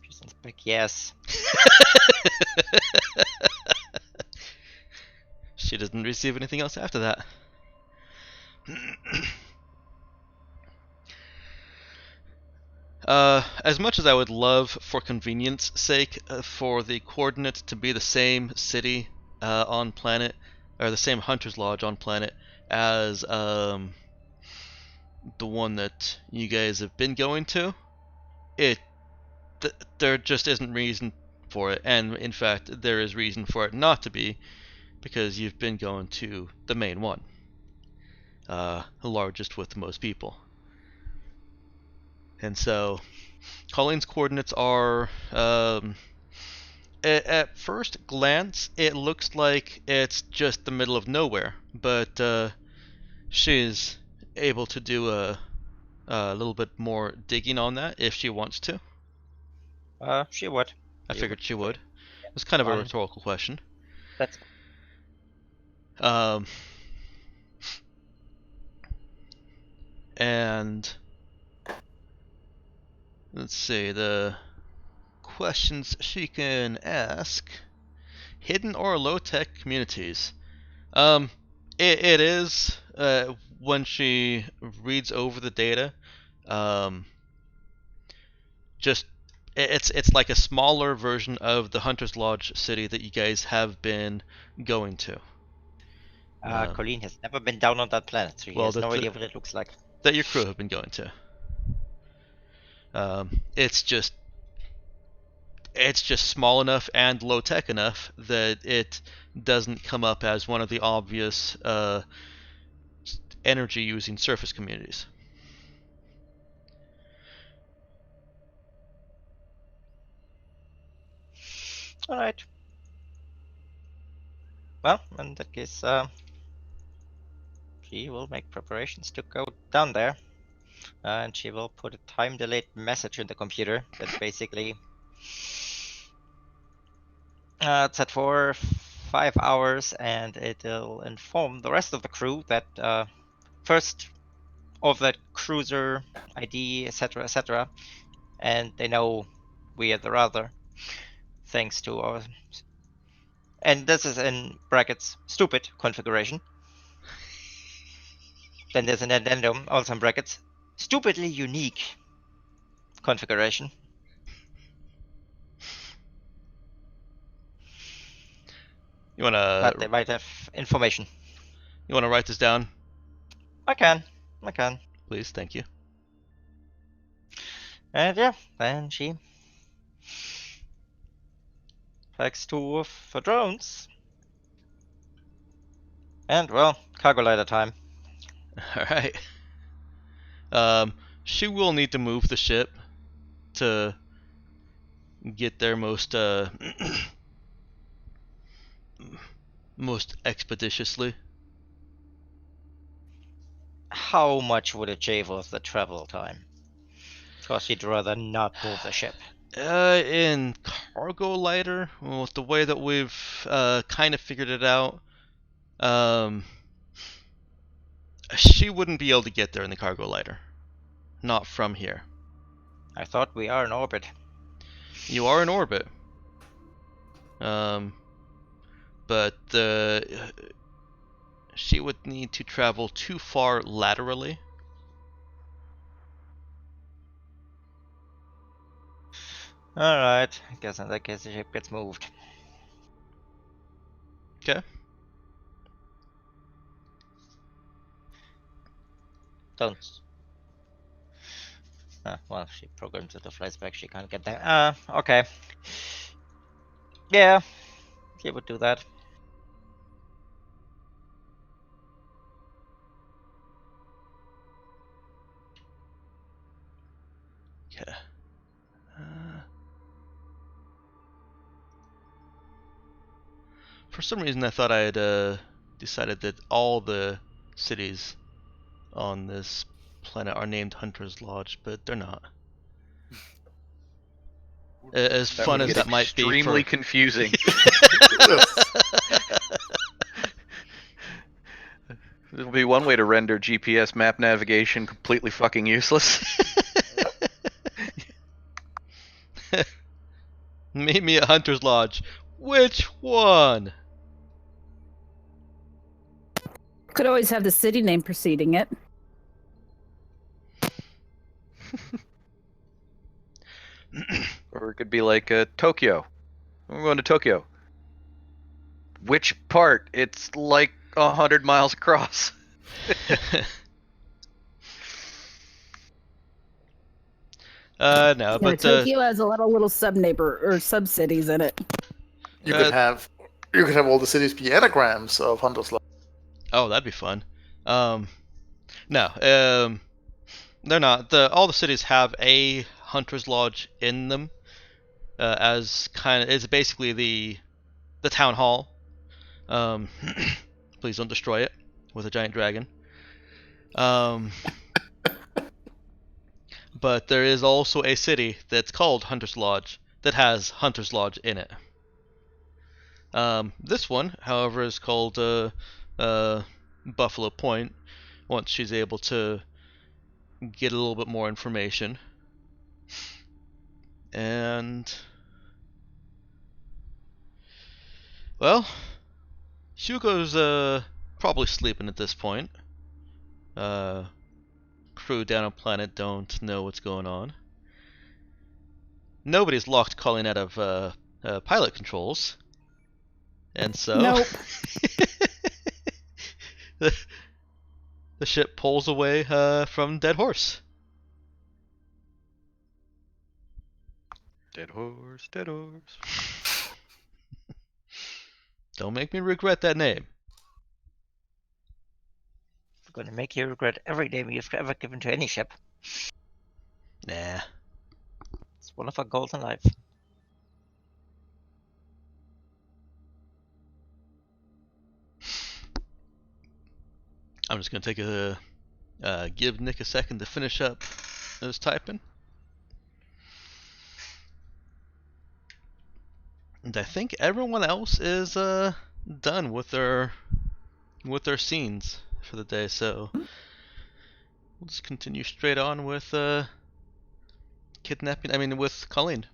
She sends back, yes. She doesn't receive anything else after that. As much as I would love, for convenience sake, for the coordinate to be the same city on planet, or the same Hunter's Lodge on planet as the one that you guys have been going to, there just isn't reason for it, and in fact, there is reason for it not to be, because you've been going to the main one, the largest with the most people. And so, Colleen's coordinates are, at first glance, it looks like it's just the middle of nowhere, but she's able to do a little bit more digging on that if she wants to. She would. I You figured she would. would. It's kind of a On- rhetorical question. That's Um, and let's see, the questions she can ask: hidden or low-tech communities. It is, when she reads over the data, um, just it's like a smaller version of the Hunter's Lodge city that you guys have been going to. Colleen has never been down on that planet, so he well, has no that's idea what it looks like. that your crew have been going to. It's just small enough and low tech enough that it doesn't come up as one of the obvious energy using surface communities. All right. Well, in that case, she will make preparations to go down there, and she will put a time-delayed message in the computer that basically it's set for 5 hours, and it'll inform the rest of the crew that first of that cruiser ID, etc., and they know we are the rather, thanks to our, and this is in brackets, stupid configuration. Then there's an addendum, also in brackets, stupidly unique configuration. You wanna But they might have information. write this down, I can, please? Thank you. And yeah, then she packs 2 of the drones. And well, cargo lighter time. All right. She will need to move the ship to get there most most expeditiously. How much would it shave off the travel time? Because she'd rather not move the ship. In cargo lighter, well, with the way that we've kind of figured it out, she wouldn't be able to get there in the cargo lighter. Not from here. I thought we are in orbit. You are in orbit. But she would need to travel too far laterally. Alright, I guess in that case the ship gets moved. Okay. Don't. Well, she programmed to the flights back, she can't get there. Okay. Yeah, she would do that. Okay. For some reason, I thought I had decided that all the cities on this planet are named Hunter's Lodge, but they're not. As That fun would as get that might be extremely for... confusing. There'll be one way to render GPS map navigation completely fucking useless. Meet me at Hunter's Lodge. Which one? Could always have the city name preceding it. Or it could be like Tokyo. We're going to Tokyo. Which part? It's like 100 miles across. No, Yeah, but Tokyo has a lot of little sub-neighbor or sub-cities in it. You could have all the cities be anagrams of Hunter's Lodge. oh, that'd be fun. No, they're not. All the cities have a Hunter's Lodge in them, as kind of it's basically the town hall. Please don't destroy it with a giant dragon. But there is also a city that's called Hunter's Lodge that has Hunter's Lodge in it. This one, however, is called Buffalo Point. Once she's able to get a little bit more information. And well, Hugo's probably sleeping at this point. Crew down on planet don't know what's going on. Nobody's locked calling out of pilot controls. And so Nope. the ship pulls away from Dead Horse. Dead horse, dead horse. Don't make me regret that name. I'm gonna make you regret every name you've ever given to any ship. Nah. It's one of our goals in life. I'm just gonna take give Nick a second to finish up his typing. And I think everyone else is done with their scenes for the day, so we'll just continue straight on with kidnapping. I mean, with Colleen.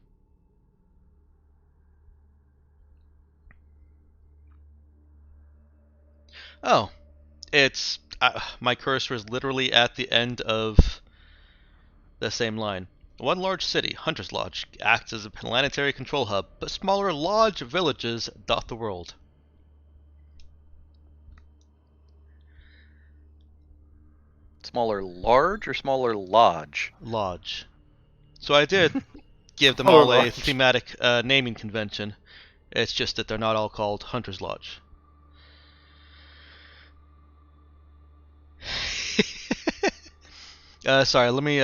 Oh, it's my cursor is literally at the end of the same line. One large city, Hunter's Lodge, acts as a planetary control hub, but smaller lodge villages dot the world. Smaller large or smaller lodge? Lodge. So I did give them Oh, all a lodge. thematic naming convention. It's just that they're not all called Hunter's Lodge. Sorry, let me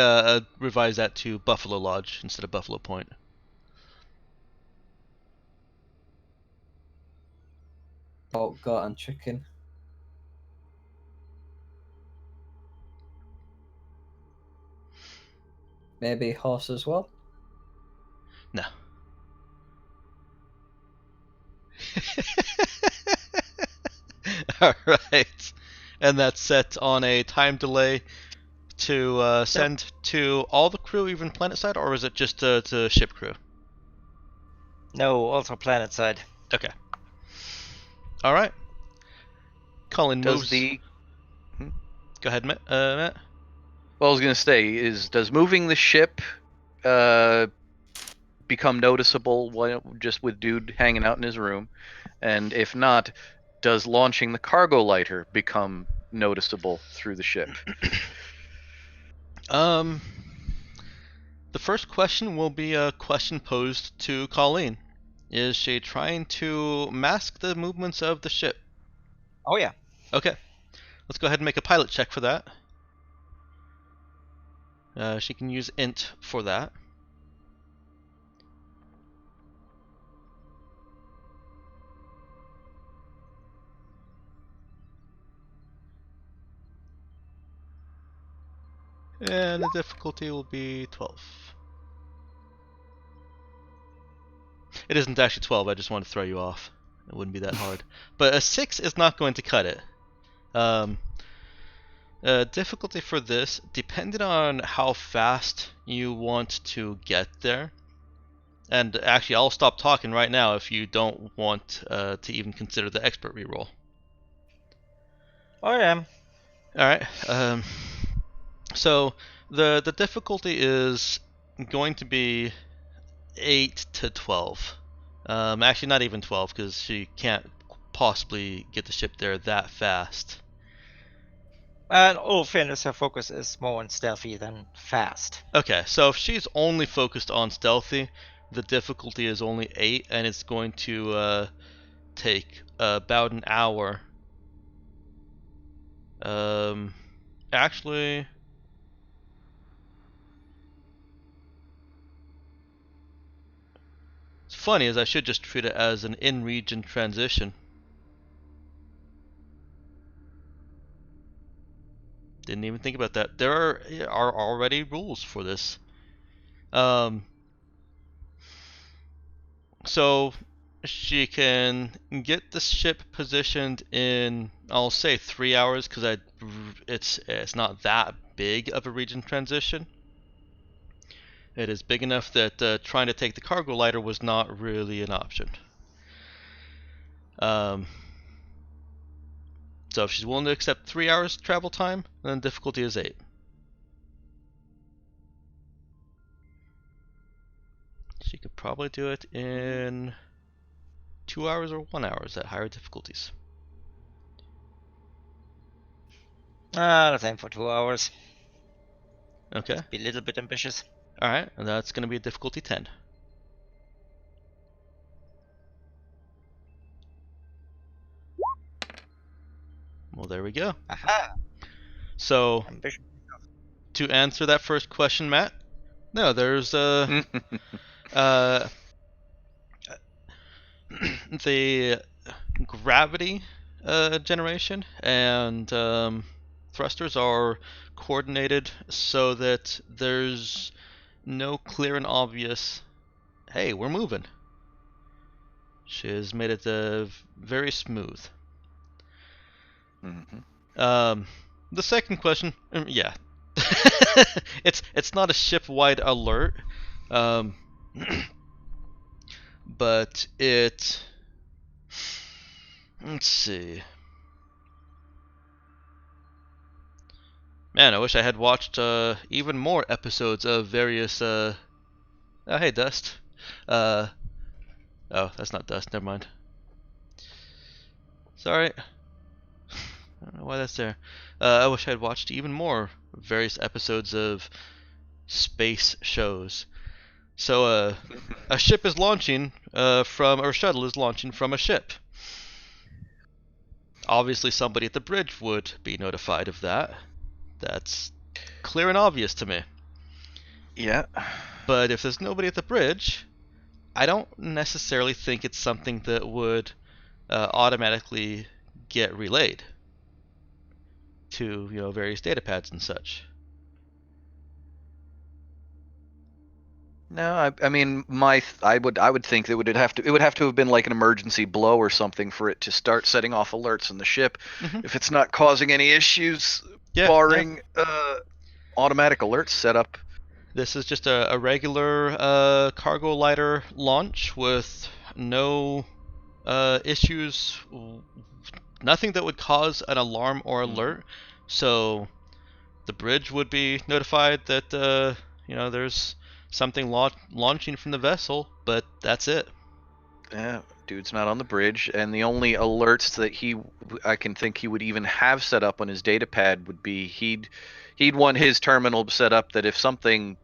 revise that to Buffalo Lodge instead of Buffalo Point. Pork, goat, and chicken. Maybe horse as well. No. Alright. And that's set on a time delay to send to all the crew, even planet side, or is it just to ship crew? No, also planet side. Okay. All right. Colin Does moves. the Go ahead, Matt. Well, I was gonna say does moving the ship become noticeable just with dude hanging out in his room, and if not, does launching the cargo lighter become noticeable through the ship? The first question will be a question posed to Colleen. Is she trying to mask the movements of the ship? Oh yeah. Okay. Let's go ahead and make a pilot check for that. She can use int for that. And the difficulty will be 12. It isn't actually 12, I just want to throw you off. It wouldn't be that hard. But a 6 is not going to cut it. Difficulty for this, depending on how fast you want to get there. And actually, I'll stop talking right now if you don't want to even consider the expert reroll. Oh yeah. Alright, so the difficulty is going to be 8 to 12. Actually, not even 12, because she can't possibly get the ship there that fast. And all fairness, her focus is more on stealthy than fast. Okay, so if she's only focused on stealthy, the difficulty is only 8, and it's going to take about an hour. Actually, it's funny as I should just treat it as an in-region transition. Didn't even think about that. There are already rules for this. So she can get the ship positioned in, I'll say 3 hours, because it's not that big of a region transition. It is big enough that trying to take the cargo lighter was not really an option. So if she's willing to accept 3 hours travel time, then difficulty is 8. She could probably do it in 2 hours or 1 hour at higher difficulties. Let's aim for 2 hours. Okay. Be a little bit ambitious. Alright, and that's going to be a difficulty 10. Well, there we go. Aha! So, Ambition. to answer that first question, Matt, no, there's the gravity generation and thrusters are coordinated so that there's no clear and obvious, hey, we're moving. She has made it very smooth. The second question, yeah, it's not a ship-wide alert, but it. Let's see. Man, I wish I had watched even more episodes of various. Oh, hey, Dust. Oh, that's not Dust. Never mind. Sorry. I don't know why that's there. I wish I had watched even more various episodes of space shows. So, a ship is launching or a shuttle is launching from a ship. Obviously, somebody at the bridge would be notified of that. That's clear and obvious to me. Yeah. But if there's nobody at the bridge, I don't necessarily think it's something that would automatically get relayed to various data pads and such. No, I mean I would think that it would have to have been like an emergency blow or something for it to start setting off alerts in the ship. Mhm. If it's not causing any issues, Yeah, barring automatic alerts set up This is just a regular cargo lighter launch with no issues, nothing that would cause an alarm or alert. So the bridge would be notified that there's something launching from the vessel, but that's it. Yeah, dude's not on the bridge, and the only alerts that I can think he would even have set up on his data pad would be he'd want his terminal set up that if something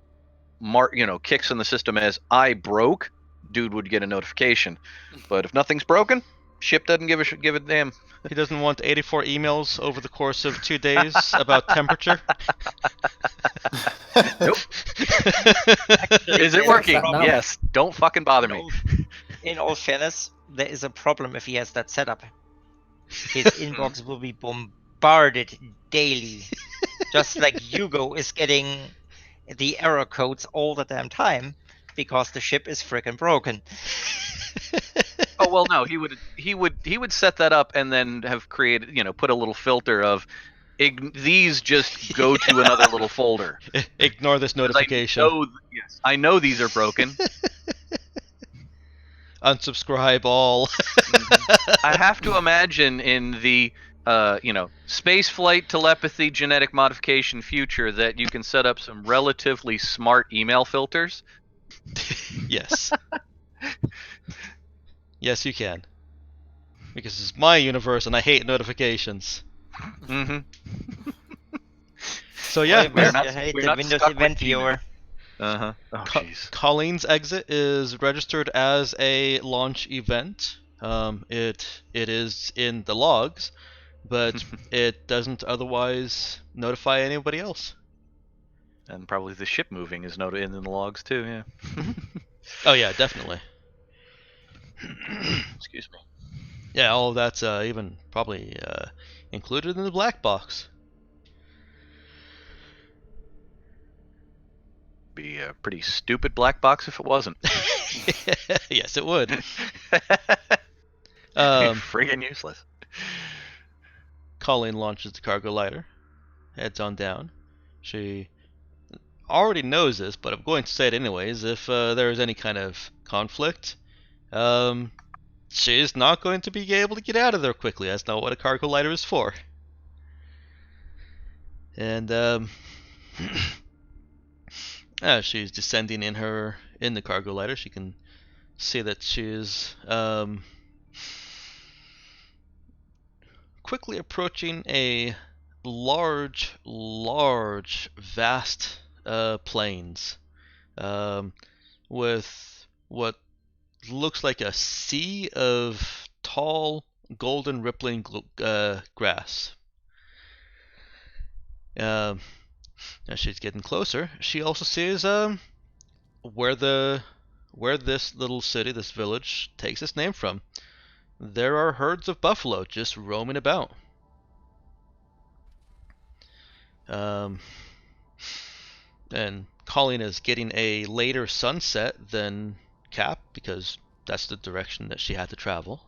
kicks in the system as I broke, dude would get a notification. But if nothing's broken, ship doesn't give a damn. He doesn't want 84 emails over the course of 2 days about temperature. Nope. Is it there's a working? problem. Yes. Don't fucking bother me. In all fairness, there is a problem if he has that set up. His inbox will be bombarded daily. Just like Hugo is getting the error codes all the damn time because the ship is freaking broken. Oh well, no. He would set that up and then have created, put a little filter of these just go to another little folder. Ignore this notification. I know these are broken. Unsubscribe all. I have to imagine in the space flight telepathy genetic modification future that you can set up some relatively smart email filters. Yes. Yes, you can. Because it's my universe and I hate notifications. Mm-hmm. So yeah, I hate the Windows event viewer. Uh-huh. Oh, jeez. Colleen's exit is registered as a launch event. It is in the logs, but it doesn't otherwise notify anybody else. And probably the ship moving is noted in the logs too, yeah. Oh yeah, definitely. Excuse me. Yeah, all of that's even probably included in the black box. Be a pretty stupid black box if it wasn't. Yes, it would. Friggin' useless. Colleen launches the cargo lighter, heads on down. She already knows this, but I'm going to say it anyways. If there is any kind of conflict, she's not going to be able to get out of there quickly. That's not what a cargo lighter is for. And as she's descending in the cargo lighter, she can see that she's quickly approaching a large, vast plains with what looks like a sea of tall, golden, rippling grass. As she's getting closer, she also sees where this little city, this village, takes its name from. There are herds of buffalo just roaming about. And Colleen is getting a later sunset than Cap because that's the direction that she had to travel.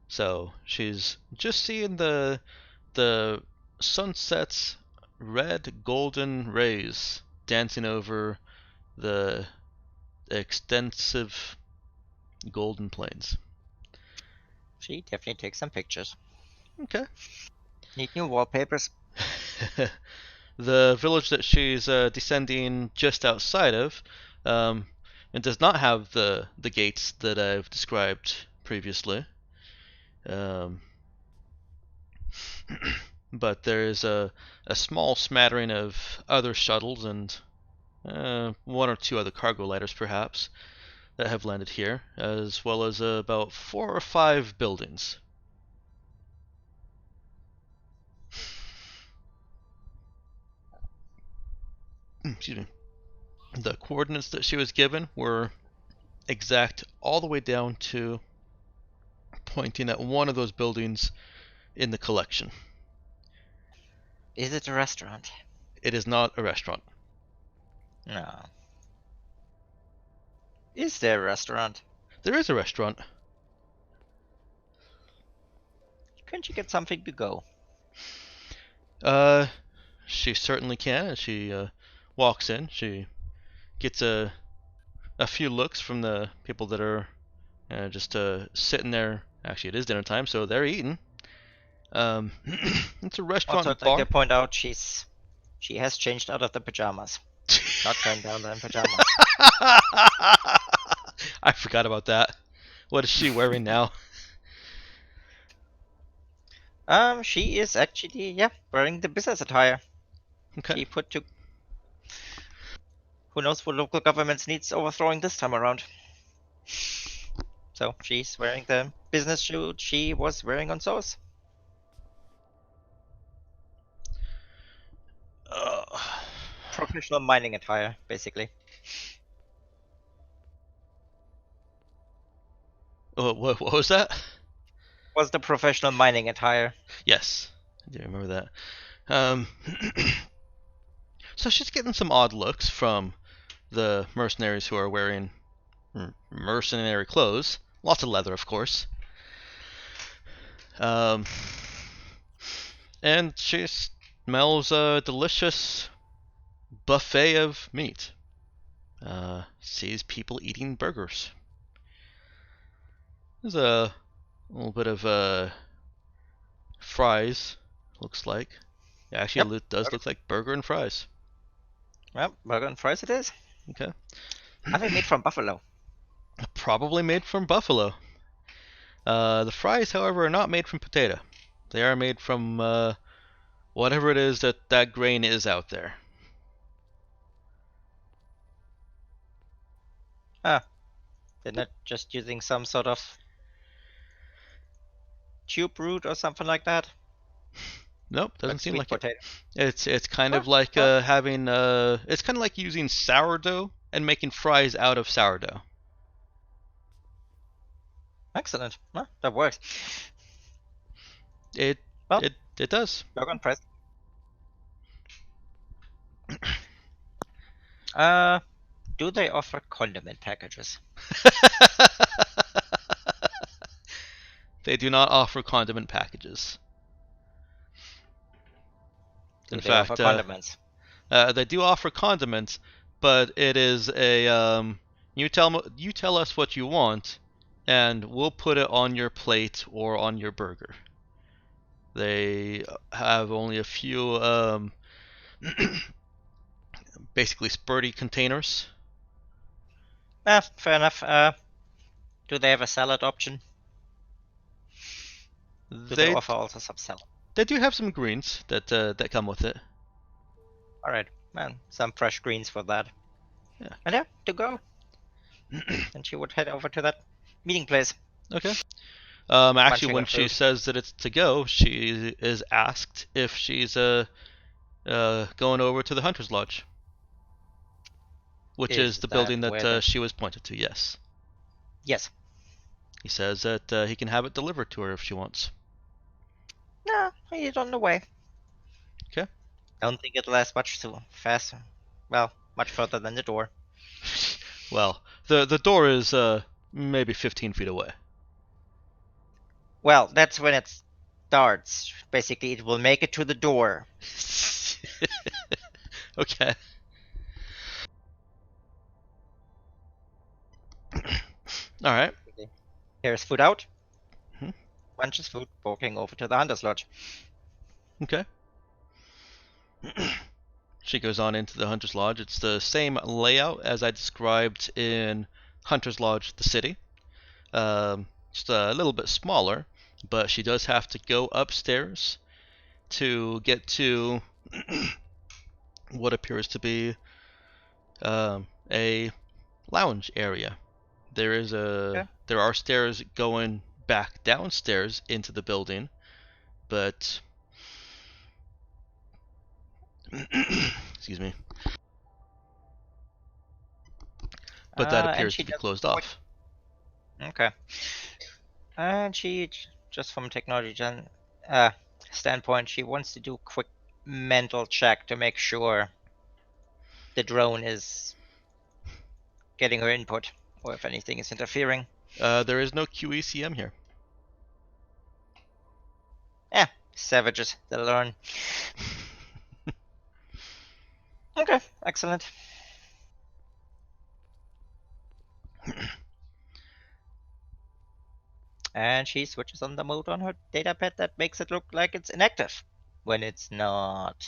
So she's just seeing the sunset's red golden rays dancing over the extensive golden plains. She definitely takes some pictures. Okay. Need new wallpapers. The village that she's descending just outside of, it does not have the gates that I've described previously. But there is a small smattering of other shuttles and one or two other cargo lighters, perhaps, that have landed here, as well as about 4 or 5 buildings. Excuse me. The coordinates that she was given were exact all the way down to pointing at one of those buildings in the collection. Is it a restaurant? It is not a restaurant. No. Is there a restaurant? There is a restaurant. Couldn't you get something to go? She certainly can, as she walks in. She gets a few looks from the people that are just sitting there. Actually, it is dinner time, so they're eating. It's a restaurant Also, and I'd like bar. to point out she has changed out of the pajamas. Not turned down the pajamas. I forgot about that. What is she wearing now? She is actually wearing the business attire. Okay. She put to. Who knows what local governments needs overthrowing this time around? So she's wearing the business suit she was wearing on Source. Professional mining attire, basically. What was that? Was the professional mining attire. Yes, I do remember that. So she's getting some odd looks from the mercenaries who are wearing mercenary clothes. Lots of leather, of course. And she smells a delicious buffet of meat. Sees people eating burgers. There's a little bit of fries, looks like. Yeah, actually, Yep. it does look like burger and fries. Well, burger and fries it is. Okay. Are they made from buffalo? Probably made from buffalo. The fries, however, are not made from potato. They are made from whatever it is that grain is out there. They're not just using some sort of tube root or something like that? Nope, doesn't Like seem sweet like potato. it. It's kind of Huh, like huh. having it's kind of like using sourdough and making fries out of sourdough. Excellent. Well, that works. It Well- it does. Burger and fries. Do they offer condiment packages? They do not offer condiment packages. Do In they offer fact, condiments? they do offer condiments, but it is a you tell us what you want, and we'll put it on your plate or on your burger. They have only a few basically spurty containers. Fair enough. Do they have a salad option? Do they They offer also some salad? they do have some greens that come with it. Alright, man, some fresh greens for that. Yeah. And yeah, to go. And she would head over to that meeting place. Okay. Actually, Munching when on she food. says that it's to go, she is asked if she's going over to the Hunter's Lodge, which is the that building where that the- she was pointed to. Yes. Yes. He says that he can have it delivered to her if she wants. No, he's on the way. Okay. Don't think it'll last much too fast. Well, much further than the door. Well, the door is maybe 15 feet away. Well, that's when it starts. Basically, it will make it to the door. Okay. All right. Here's food out. Mhm. Munches food, walking over to the Hunter's Lodge. Okay. She goes on into the Hunter's Lodge. It's the same layout as I described in Hunter's Lodge, the city. Just a little bit smaller, but she does have to go upstairs to get to what appears to be a lounge area. There are stairs going back downstairs into the building, but excuse me. But that And appears she to be does closed quick- off. Okay. And she, just from a technology standpoint, she wants to do a quick mental check to make sure the drone is getting her input, or if anything is interfering. There is no QECM here. Savages, they'll learn. Okay. Excellent. And she switches on the mode on her datapad that makes it look like it's inactive, when it's not.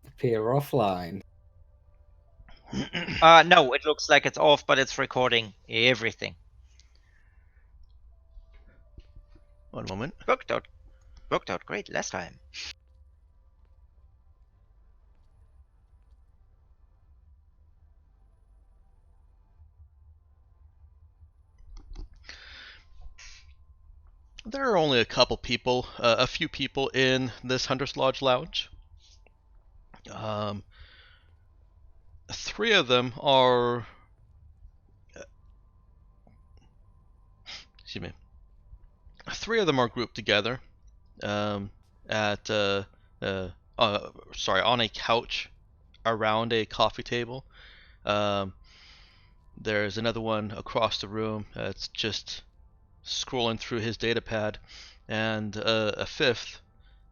Appear offline. No, it looks like it's off, but it's recording everything. One moment. Worked out great last time. There are only a couple people, a few people in this Hunter's Lodge lounge. Three of them are. Excuse me. Three of them are grouped together at on a couch around a coffee table. There's another one across the room that's just scrolling through his datapad, and a fifth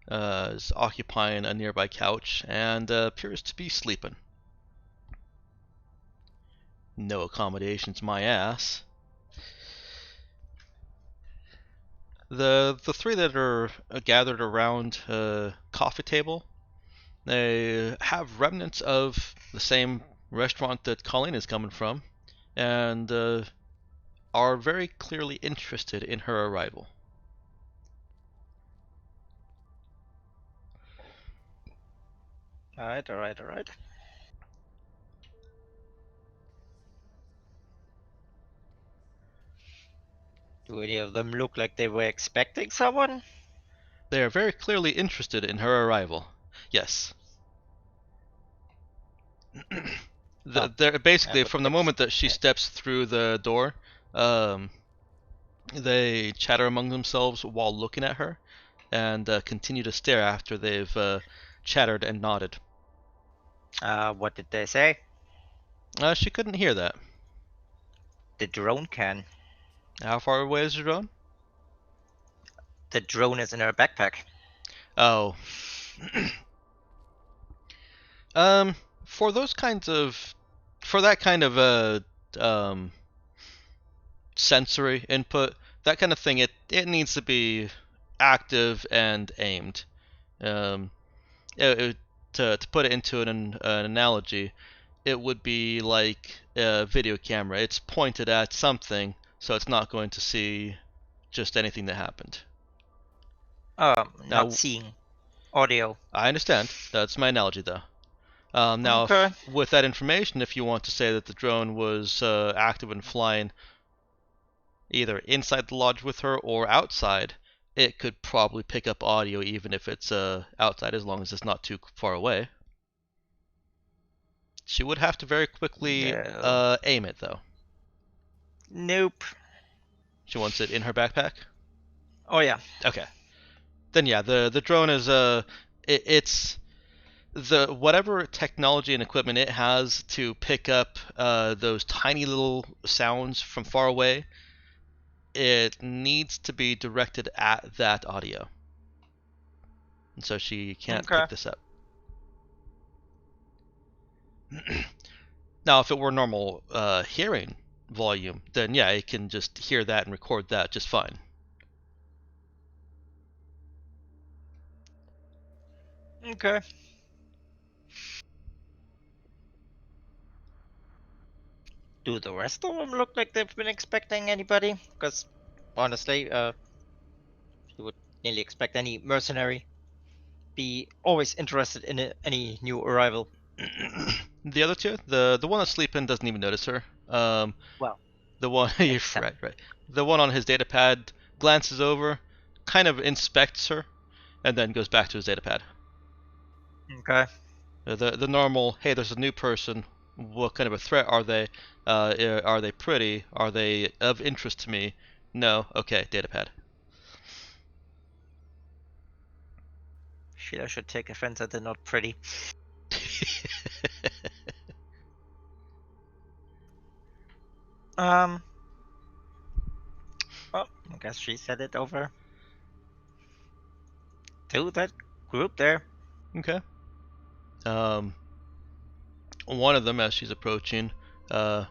is occupying a nearby couch and appears to be sleeping. No accommodations, my ass. The three that are gathered around a coffee table, they have remnants of the same restaurant that Colleen is coming from, and are very clearly interested in her arrival. Alright. Do any of them look like they were expecting someone? They are very clearly interested in her arrival. Yes. They're basically, from the moment that she steps through the door, they chatter among themselves while looking at her, and continue to stare after they've chattered and nodded. What did they say? She couldn't hear that. The drone can. How far away is the drone? The drone is in her backpack. Oh. For those kinds of, for that kind of sensory input, that kind of thing, it needs to be active and aimed. To put it into an analogy, it would be like a video camera. It's pointed at something, so it's not going to see just anything that happened. Now- Not seeing audio. I understand. That's my analogy, though. Now, Okay. with that information, if you want to say that the drone was active and flying either inside the lodge with her or outside, it could probably pick up audio even if it's outside, as long as it's not too far away. She would have to very quickly No. aim it, though. Nope. She wants it in her backpack? Oh yeah. Okay. Then yeah, the drone is it's the whatever technology and equipment it has to pick up those tiny little sounds from far away. It needs to be directed at that audio, and so she can't Okay. pick this up. Now, if it were normal hearing volume, then yeah, it can just hear that and record that just fine. Okay. Do the rest of them look like they've been expecting anybody? Because honestly, you would nearly expect any mercenary be always interested in any new arrival. The other two, the one that's sleeping doesn't even notice her. Well, the one except- right. The one on his datapad glances over, kind of inspects her, and then goes back to his datapad. Okay. The normal, hey, there's a new person. What kind of a threat are they? Are they pretty? Are they of interest to me? No. Okay, datapad. Sheila should take offense that they're not pretty. Well, I guess she said it over to that group there. Okay. Um, One of them, as she's approaching, kind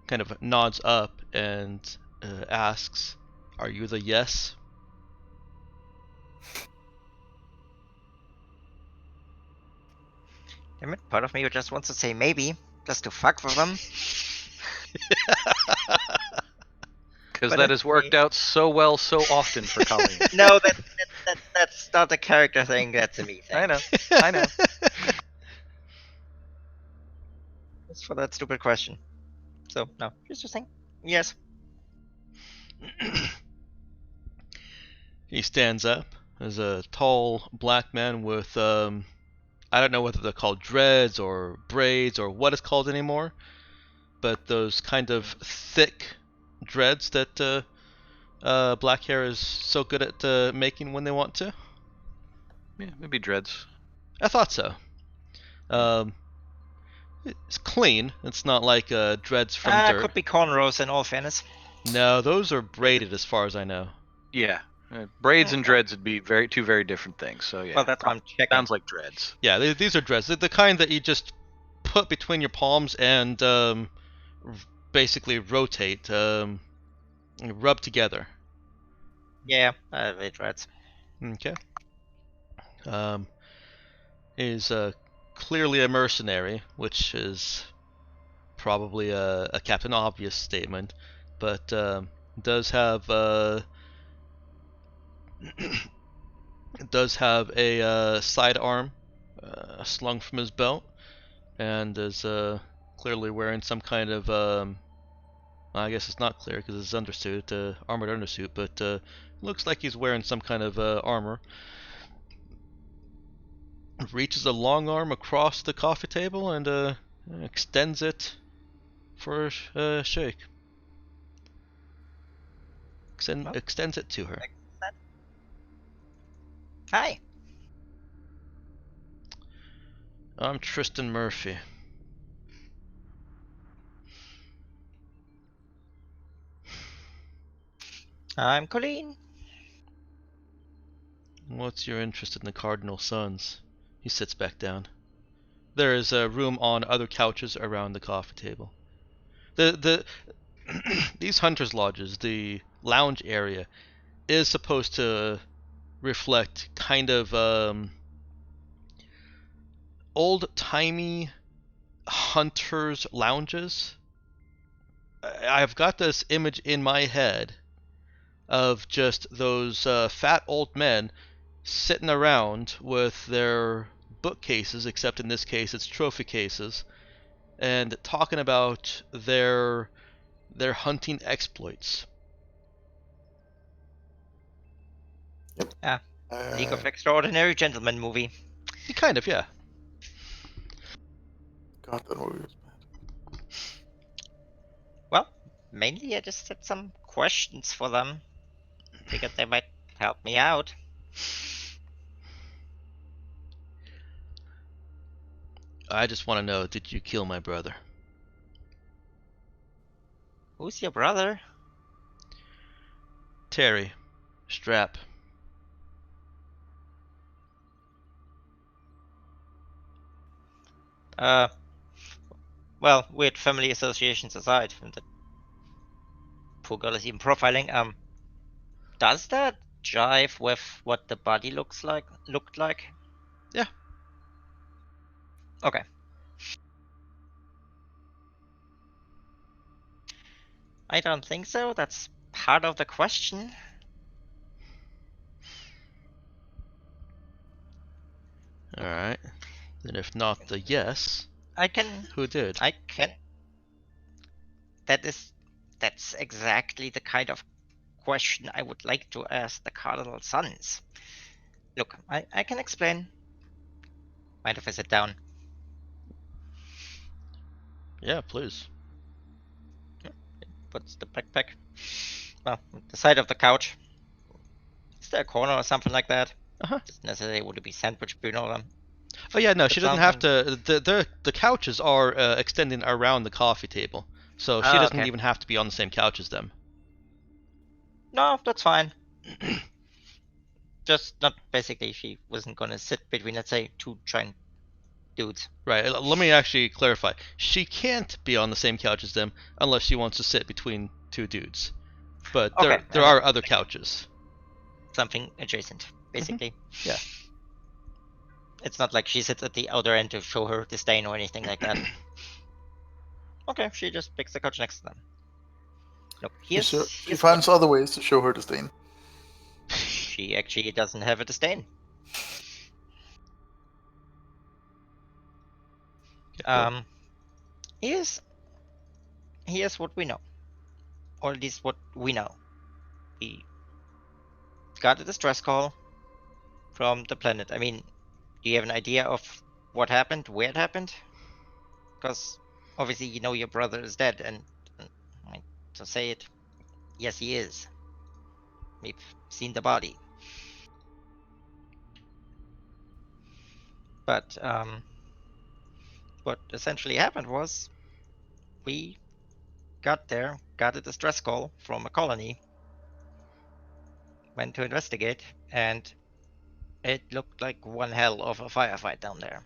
of nods up and asks, "Are you the yes?" Damn it, part of me just wants to say maybe, just to fuck with them. Because But that has worked out so well so often for Colleen. No, that's not a character thing, that's a me thing. I know. I know. Just for that stupid question. So, no, she's just saying yes. He stands up as a tall black man with I don't know whether they're called dreads or braids or what it's called anymore, but those kind of thick dreads that black hair is so good at making when they want to. Yeah, maybe dreads. I thought so. It's clean. It's not like dreads from dirt. Could be cornrows in all fairness. No, those are braided as far as I know. Yeah. Braids and dreads would be two very different things. So yeah. Well, that's what I'm checking. Sounds like dreads. Yeah, these are dreads. They're the kind that you just put between your palms and basically rotate, rub together. Yeah, they dreads. Okay. Is clearly a mercenary, which is probably a Captain Obvious statement, but does have does have a sidearm slung from his belt, and is clearly wearing some kind of I guess it's not clear because it's undersuit, armored undersuit, but looks like he's wearing some kind of armor. Reaches a long arm across the coffee table and extends it for a shake. Extends it to her. Hi. I'm Tristan Murphy. I'm Colleen. What's your interest in the Cardinal Sons? He sits back down. There is room on other couches around the coffee table. The these hunters' lodges, the lounge area, is supposed to reflect kind of old-timey hunters' lounges. I've got this image in my head of just those fat old men sitting around with their bookcases, except in this case it's trophy cases, and talking about their hunting exploits. League of Extraordinary Gentlemen movie. Kind of, yeah. God, that movie was bad. Well, mainly I just had some questions for them. Figured they might help me out. I just want to know, did you kill my brother? Who's your brother? Terry. Strap. Well, weird family associations aside, and the poor girl is even profiling. Does that jive with what the body looked like? Yeah. Okay. I don't think so. That's part of the question. Alright. Then if not the yes, I can. who did? I can. That's exactly the kind of question I would like to ask the Cardinal Sons. Look, I can explain. Mind if I sit down? Yeah, please. Puts the backpack, well, the side of the couch. Is there a corner or something like that? Uh-huh. Doesn't necessarily would it be sandwich between all of them. Oh yeah, no, she doesn't have something- to. The couches are extending around the coffee table, so she Oh, doesn't okay. even have to be on the same couch as them. No, that's fine. Just not basically she wasn't gonna sit between, let's say, two giant dudes. Right. Let me actually clarify. She can't be on the same couch as them unless she wants to sit between two dudes. But Okay, there I are mean, other couches. something adjacent, basically. Yeah. It's not like she sits at the other end to show her disdain or anything like that. Okay, she just picks the couch next to them. No, She finds other ways to show her disdain. She actually doesn't have a disdain. Here's what we know, or at least what we know. We got a distress call from the planet. I mean, do you have an idea of what happened, where it happened? Because obviously you know your brother is dead, and to say it, yes, he is. We've seen the body. But what essentially happened was we got there, got a distress call from a colony, went to investigate, and it looked like one hell of a firefight down there.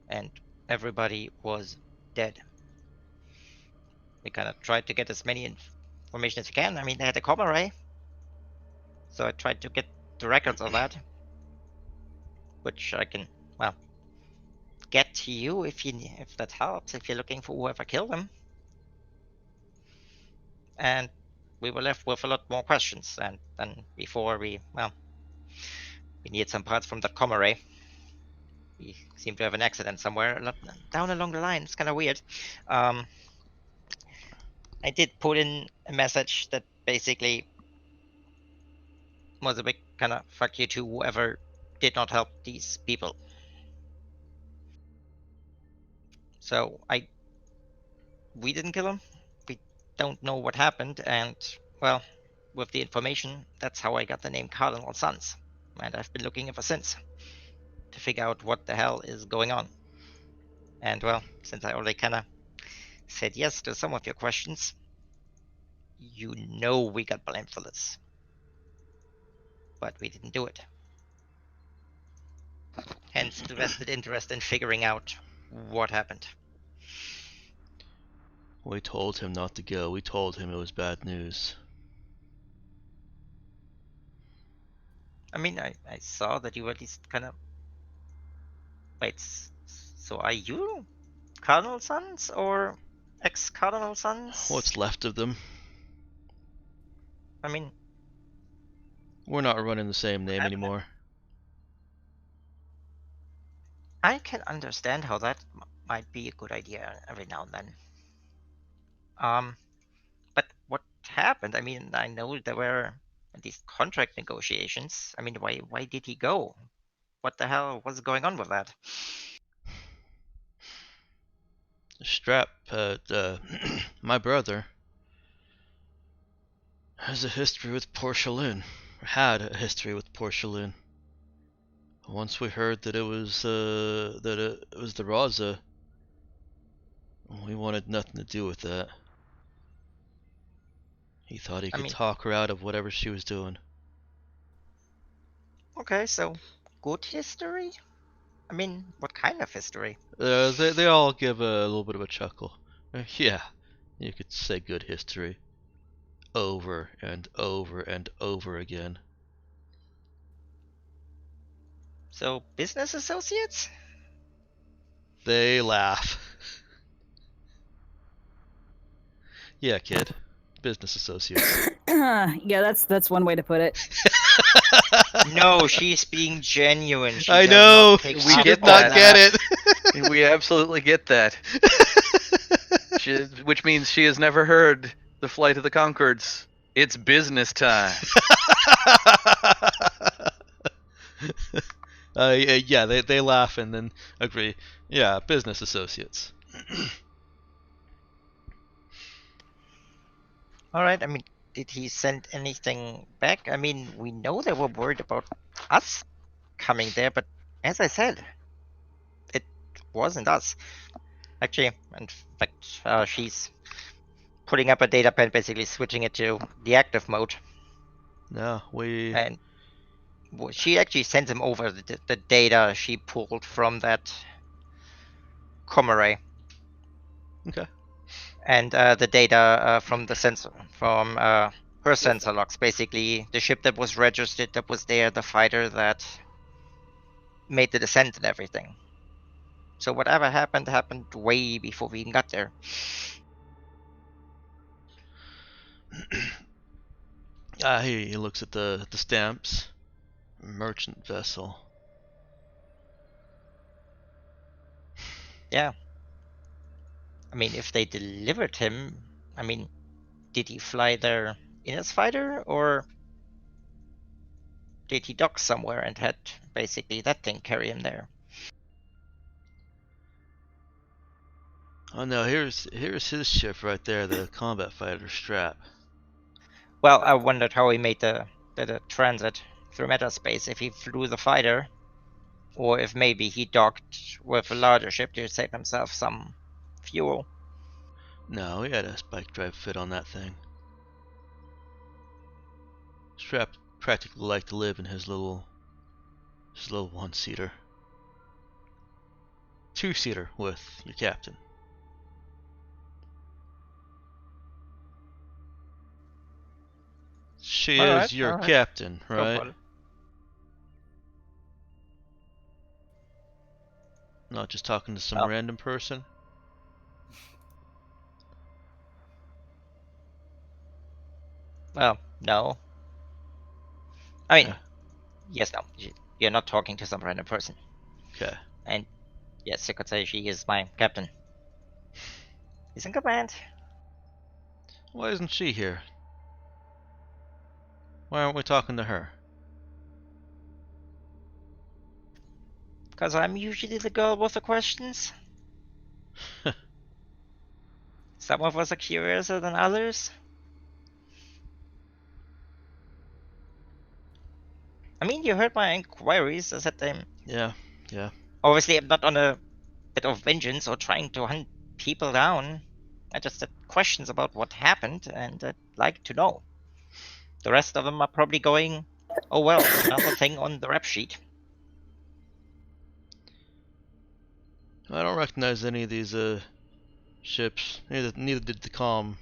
And everybody was dead. We kind of tried to get as many information as we can. I mean, they had a coma ray, so I tried to get the records of that, which I can, well, get to you if that helps. If you're looking for whoever killed them. And we were left with a lot more questions, and then before we need some parts from the coma ray. We seem to have an accident somewhere down along the line. It's kind of weird. I did put in a message that basically was a big kind of fuck you to whoever did not help these people. So we didn't kill him. We don't know what happened, and well, with the information, that's how I got the name Cardinal Sons, and I've been looking ever since to figure out what the hell is going on. And well, since I already kind of said yes to some of your questions, you know we got blamed for this, but we didn't do it. Hence the vested interest in figuring out what happened. We told him not to go. We told him it was bad news. I mean, I saw that you were at least kind of... Wait, so are you Cardinal Sons or ex-Cardinal Sons? What's left of them? I mean... We're not running the same name anymore. I can understand how that might be a good idea every now and then. But what happened? I mean, I know there were these contract negotiations. I mean, why did he go? What the hell was going on with that? Strap, my brother has a history with porcelain. Had a history with porcelain. Once we heard that it was the Raza, we wanted nothing to do with that. He thought he could talk her out of whatever she was doing. Okay, so good history? I mean, what kind of history? They all give a little bit of a chuckle. Yeah, you could say good history. Over and over and over again. So, business associates? They laugh. Yeah, kid. Business associates. Yeah, that's one way to put it. No, she's being genuine. She I does know. not take We shit did for not that. get it. We absolutely get that. Which means she has never heard the Flight of the Conchords. It's business time. Yeah, they laugh and then agree. Yeah, business associates. All right. I mean, did he send anything back? I mean, we know they were worried about us coming there, but as I said, it wasn't us. Actually, in fact, she's putting up a data pen, basically switching it to the active mode. No, And she actually sent him over the data she pulled from that Comaray. Okay. And the data from the sensor, from her sensor logs, basically the ship that was registered, that was there, the fighter that made the descent and everything. So whatever happened way before we even got there. He looks at the stamps. Merchant vessel. Yeah. I mean, if they delivered him, I mean, did he fly there in his fighter, or did he dock somewhere and had basically that thing carry him there? Oh no, here's his ship right there, the combat fighter strap. Well, I wondered how he made the transit through metaspace, if he flew the fighter, or if maybe he docked with a larger ship to save himself some fuel. No, he had a spike drive fit on that thing. Strap practically like to live in his little one-seater. Two-seater with your captain. She is your All right. captain, Go right? for it. Not just talking to some Oh. random person. Well, no. I mean, Yeah. yes, no. You're not talking to some random person. Okay. And yes, you could say she is my captain. He's in command. Why isn't she here? Why aren't we talking to her? Because I'm usually the girl with the questions. Some of us are curiouser than others. I mean, you heard my inquiries. I said I'm Yeah. obviously I'm not on a bit of vengeance or trying to hunt people down. I just had questions about what happened, and I'd like to know. The rest of them are probably going, oh well, another thing on the rap sheet. I don't recognize any of these ships. Neither did the comm.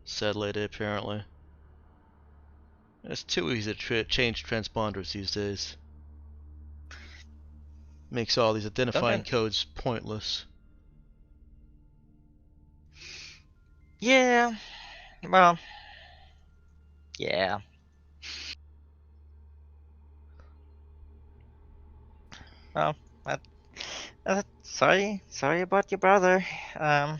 Said lady apparently. It's too easy to change transponders these days. Makes all these identifying codes pointless. Yeah, well, yeah. Well, sorry about your brother. Damn,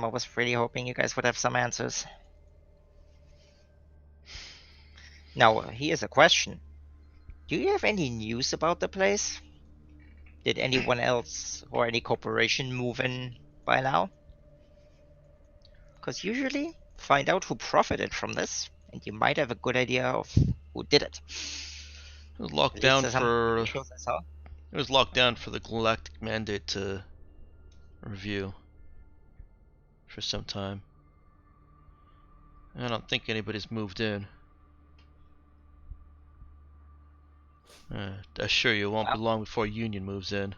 I was really hoping you guys would have some answers. Now, here's a question. Do you have any news about the place? Did anyone else or any corporation move in by now? Because usually, find out who profited from this, and you might have a good idea of who did it. It was locked At least down there's some for. pictures I saw. It was locked down for the Galactic Mandate to review for some time. I don't think anybody's moved in. I assure you, it won't be Wow. long before Union moves in.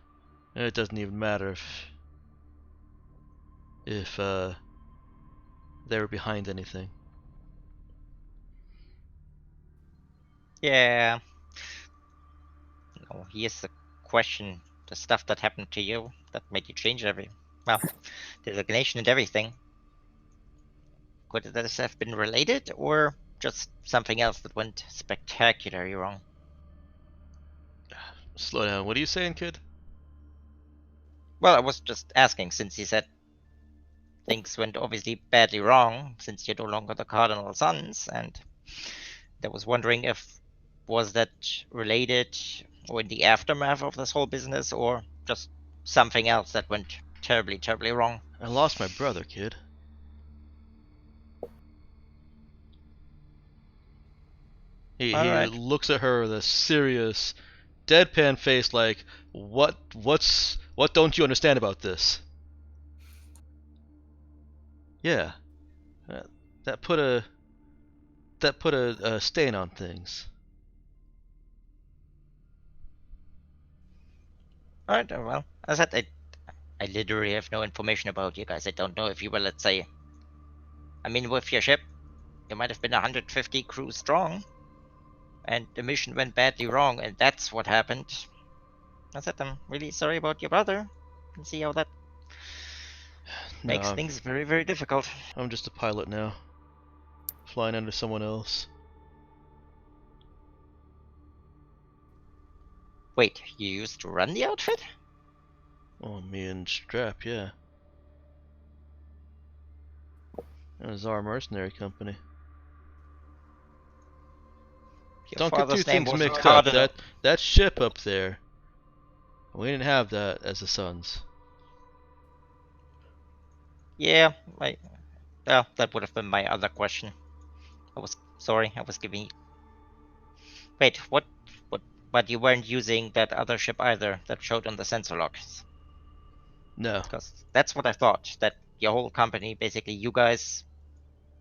And it doesn't even matter if they were behind anything. Yeah. No, here's the question. The stuff that happened to you that made you change designation and everything. Could this have been related, or just something else that went spectacularly wrong? Slow down. What are you saying, kid? Well, I was just asking, since you said things went obviously badly wrong, since you're no longer the Cardinal Sons, and I was wondering if was that related or in the aftermath of this whole business, or just something else that went terribly, terribly wrong. I lost my brother, kid. He All right. looks at her with a serious, deadpan face, like, what don't you understand about this? Yeah, uh, that put a stain on things. Alright, well, as I said, I literally have no information about you guys. I don't know if you were, let's say, I mean, with your ship, you might have been 150 crew strong, and the mission went badly wrong, and that's what happened. I said, I'm really sorry about your brother. And see how that makes No, things very, very difficult. I'm just a pilot now, flying under someone else. Wait, you used to run the outfit? Oh, me and Strap, yeah. It was our mercenary company. Your Don't get two father's name things wasn't mixed up. Cardinal. That ship up there, we didn't have that as the Sons. Yeah, that would have been my other question. I was sorry, I was giving. Wait, what? But you weren't using that other ship either that showed on the sensor logs. No. Because that's what I thought. That your whole company, basically, you guys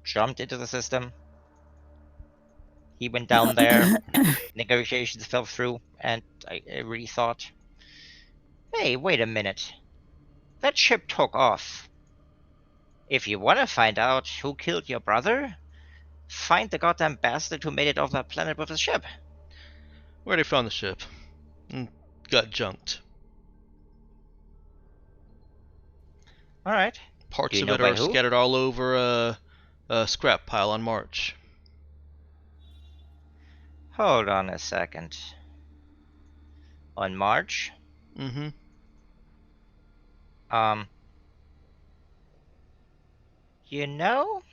jumped into the system. He went down there. Negotiations fell through, and I really thought, hey, wait a minute. That ship took off. If you want to find out who killed your brother, find the goddamn bastard who made it off that planet with his ship. We already found the ship. And got junked. Alright. Do Parts you of know it by are who? scattered all over a scrap pile on March. Hold on a second. On March? Mm-hmm. Um, you know,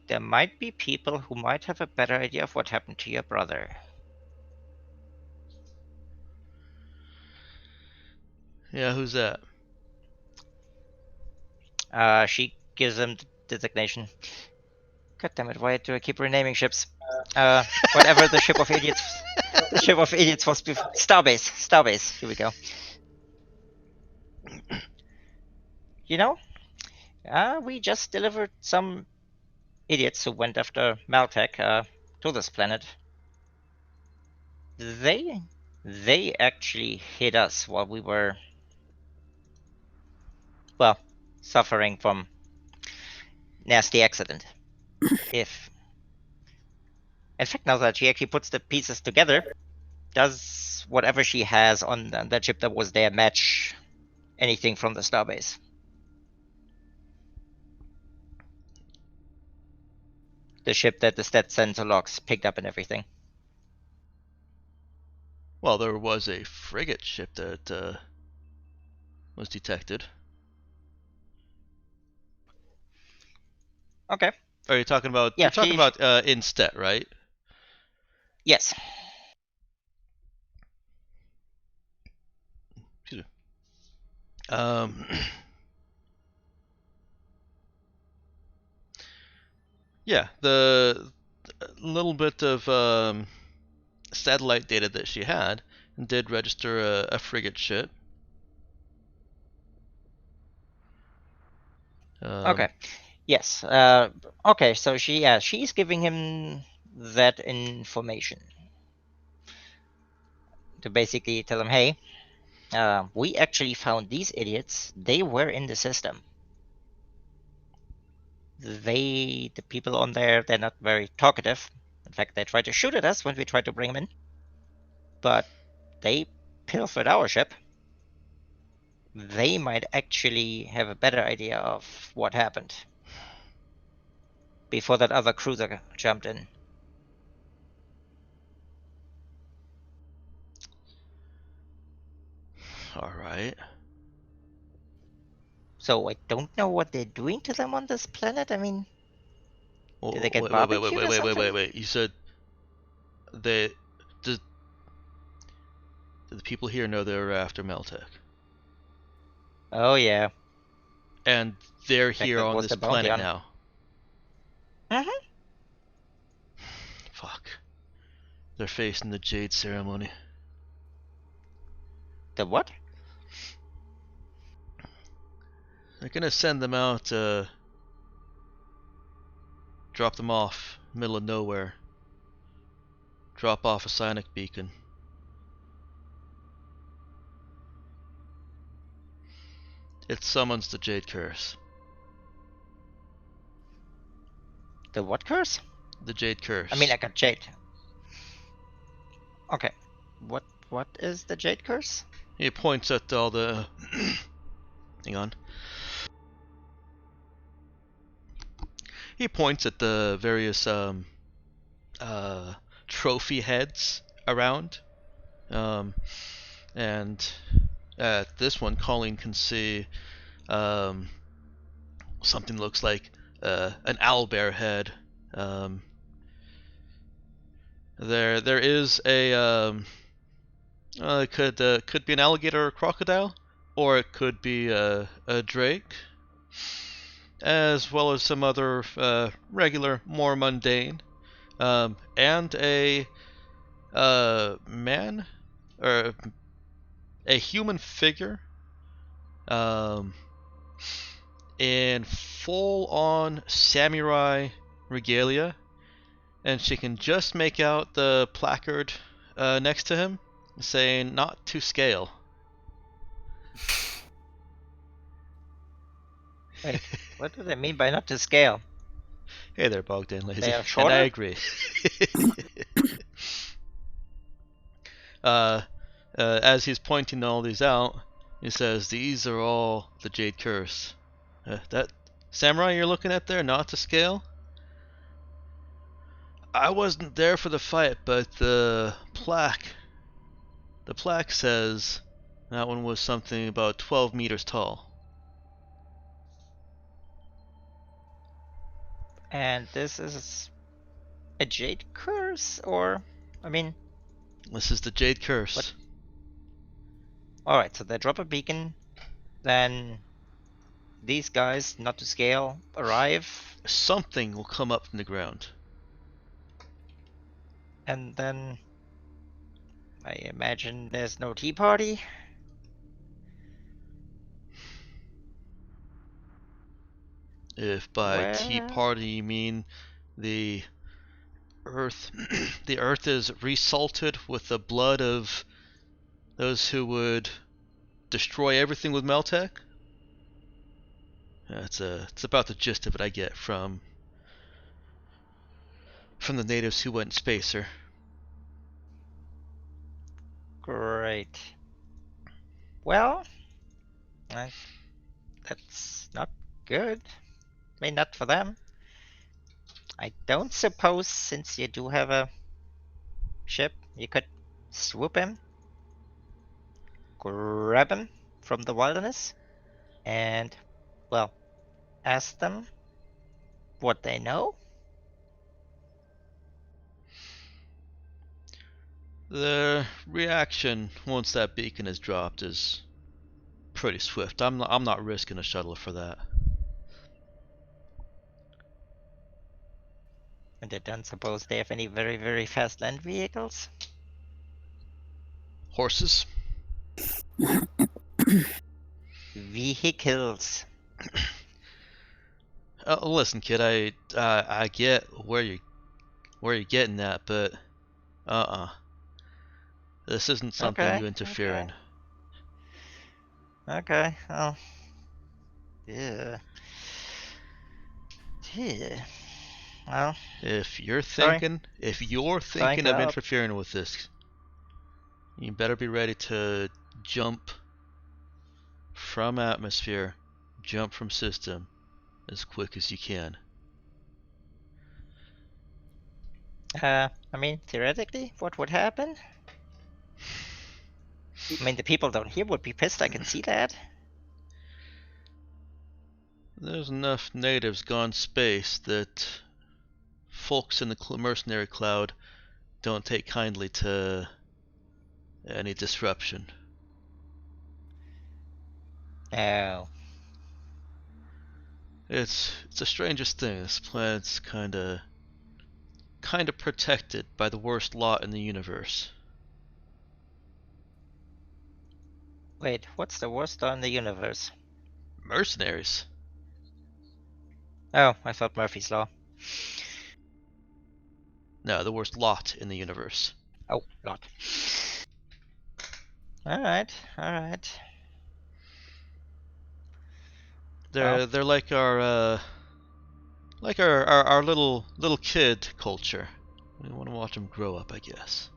there might be people who might have a better idea of what happened to your brother. Yeah, who's that? She gives him the designation. God damn it, why do I keep renaming ships? Whatever the ship of idiots. The ship of idiots was before. Starbase. Starbase. Here we go. You know, we just delivered some idiots who went after Maltech to this planet. They actually hit us while we were, well, suffering from nasty accident. If in fact, now that she actually puts the pieces together, does whatever she has on that ship that was there match anything from the starbase? The ship that the stat sensor logs picked up and everything. Well, there was a frigate ship that was detected. Okay. Are you talking about? Yeah. You're talking about Instead, right? Yes. Excuse me. Yeah, the little bit of satellite data that she had did register a frigate ship. Okay. Yes. Okay. So she's giving him that information to basically tell him, hey, we actually found these idiots. They were in the system. The people on there, they're not very talkative. In fact, they tried to shoot at us when we tried to bring them in. But they pilfered our ship. They might actually have a better idea of what happened before that other cruiser jumped in. All right. So I don't know what they're doing to them on this planet. I mean, did they get barbecued or something? Wait. You said they did the people here know they're after Meltech, Oh yeah. and they're In fact, here that on was this the bounty planet on. now. Mm-hmm. Fuck. They're facing the Jade ceremony. The what? They're gonna send them out. Drop them off, middle of nowhere. Drop off a sonic beacon. It summons the Jade Curse. The what curse? The Jade Curse. I mean, I got jade. Okay. What is the jade curse? He points at all the. Hang on. He points at the various trophy heads around, and at this one, Colleen can see something looks like an owlbear head. There is a could be an alligator or a crocodile, or it could be a drake, as well as some other regular, more mundane, and a man or a human figure in full-on samurai regalia, and she can just make out the placard next to him saying "not to scale." Wait, what do they mean by not to scale? Hey there, Bogdan Lazy. They are And shorter? I agree. As he's pointing all these out, he says, "These are all the Jade Curse." That samurai you're looking at there, not to scale? I wasn't there for the fight, but the plaque says that one was something about 12 meters tall. And this is a jade curse, or I mean, This is the Jade Curse. What? all right. So they drop a beacon, then these guys, not to scale, arrive, Something will come up from the ground. and then I imagine there's no tea party. If by tea Well- party you mean the earth the earth is resalted with the blood of those who would destroy everything with Meltech. It's about the gist of it I get from the natives who went spacer. Great. Well, that's not good. I mean, not for them. I don't suppose, since you do have a ship, you could swoop him, grab him from the wilderness, and, well, ask them what they know? The reaction once that beacon is dropped is pretty swift. I'm not risking a shuttle for that. And I don't suppose they have any very, very fast land vehicles? Horses. Vehicles. Listen, kid, I get where you're getting at, but this isn't something Okay, you interfere okay. in. Okay, well. Yeah. Yeah. Well, If you're Sorry. thinking Trying to of help. interfering with this, you better be ready to jump from atmosphere, jump from system as quick as you can. I mean, theoretically, what would happen? I mean, the people down here would be pissed, I can see that. There's enough natives gone space that folks in the mercenary cloud don't take kindly to any disruption. Oh. It's the strangest thing. This planet's kinda protected by the worst lot in the universe. Wait, what's the worst law in the universe? Mercenaries. Oh, I thought Murphy's Law. No, the worst lot in the universe. Oh, lot. Alright, alright. They're like our little kid culture. We want to watch them grow up, I guess.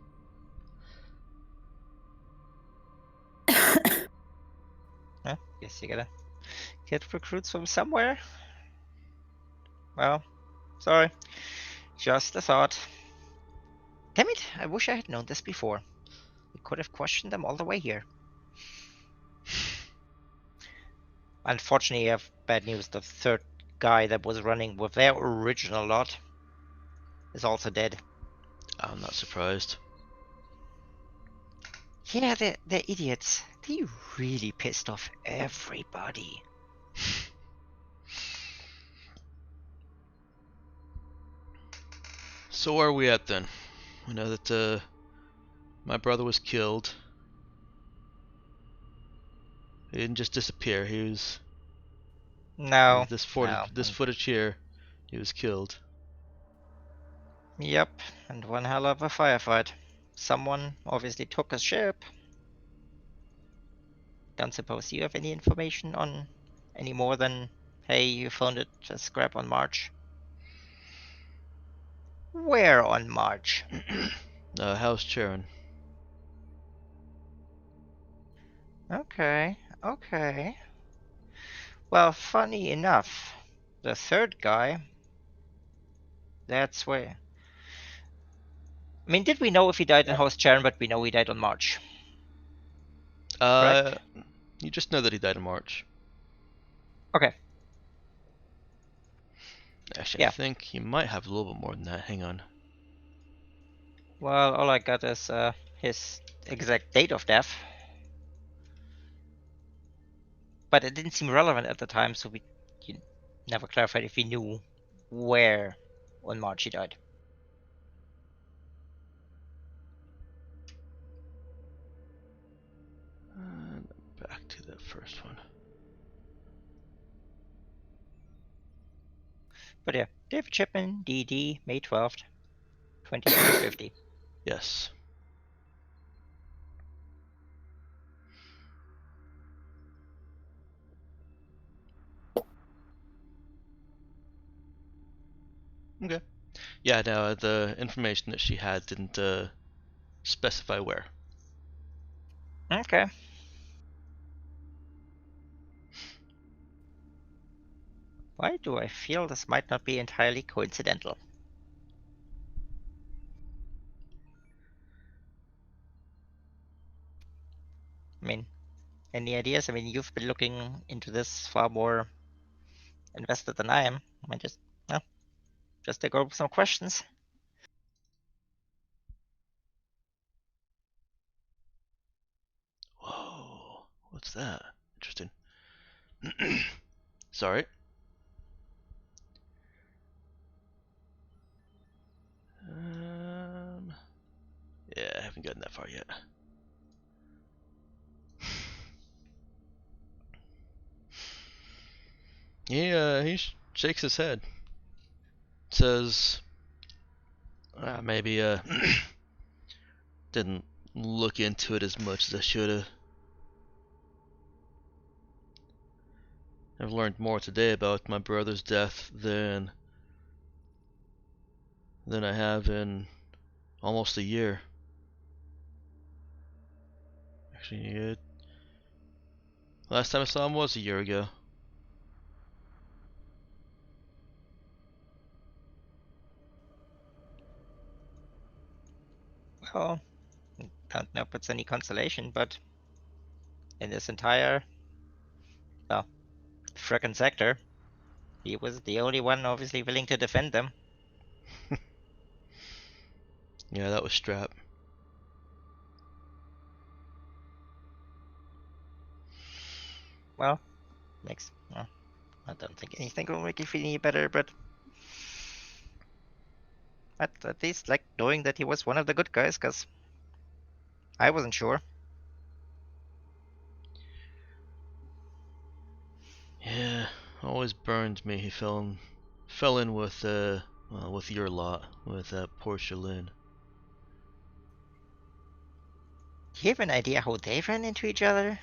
Guess you gotta get recruits from somewhere. Well, sorry. Just a thought. Damn it, I wish I had known this before. We could have questioned them all the way here. Unfortunately, I have bad news. The third guy that was running with their original lot is also dead. I'm not surprised. Yeah, they're idiots. They really pissed off everybody. So where are we at then? We know that my brother was killed. He didn't just disappear. He was No. this No. footage here. He was killed. Yep, and one hell of a firefight. Someone obviously took a ship. Don't suppose you have any information on any more than, hey, you found it a scrap on March? Where on March? How's Charon? Okay, okay. Well, funny enough, the third guy, that's where. I mean, did we know if he died in House Charon, but we know he died on March? Correct? You just know that he died in March. Okay. Actually, Yeah. I think he might have a little bit more than that. Hang on. Well, all I got is his exact date of death. But it didn't seem relevant at the time, so we never clarified if we knew where on March he died. Back to that first one. But yeah, David Chipman, DD, May 12th, 2350. Yes. Okay. Yeah, no, the information that she had didn't specify where. Okay. Why do I feel this might not be entirely coincidental? I mean, any ideas? I mean, you've been looking into this far more invested than I am. I just to go over some questions. Whoa, what's that? Interesting. Sorry. Yeah, I haven't gotten that far yet. He shakes his head. Says, maybe didn't look into it as much as I should have. I've learned more today about my brother's death than I have in almost a year. Actually, last time I saw him was a year ago. Well, don't know if it's any consolation, but in this entire, well, frickin' sector, he was the only one obviously willing to defend them. Yeah, that was Strap. Well, I don't think anything will make you feel any better, but at least like knowing that he was one of the good guys, because I wasn't sure. Yeah, always burned me. He fell in with your lot, with poor Shalyn. Do you have an idea how they ran into each other?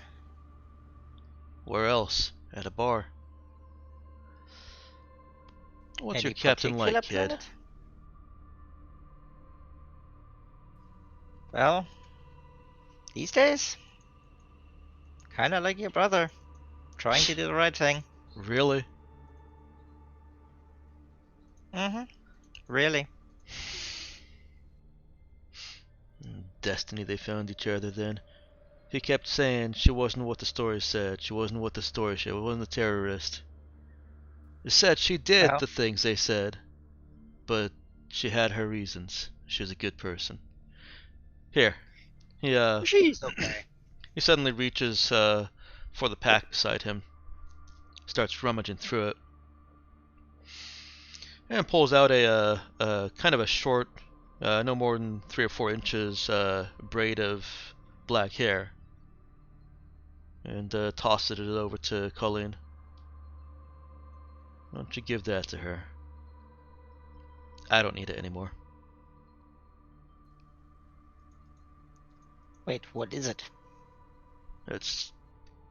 Where else? At a bar. What's your Any captain particular like, kid? planet? Well, these days, kind of like your brother, trying to do the right thing. Really? Mm-hmm. Really. Destiny they found each other then. He kept saying she wasn't what the story said. She wasn't what the story said. She wasn't a terrorist. It said she did Well, the things they said, but she had her reasons. She was a good person. Here, he she's okay. he suddenly reaches for the pack beside him, starts rummaging through it, and pulls out a kind of a short, no more than 3 or 4 inches braid of black hair, and tosses it over to Colleen. Why don't you give that to her? I don't need it anymore. Wait, what is it? It's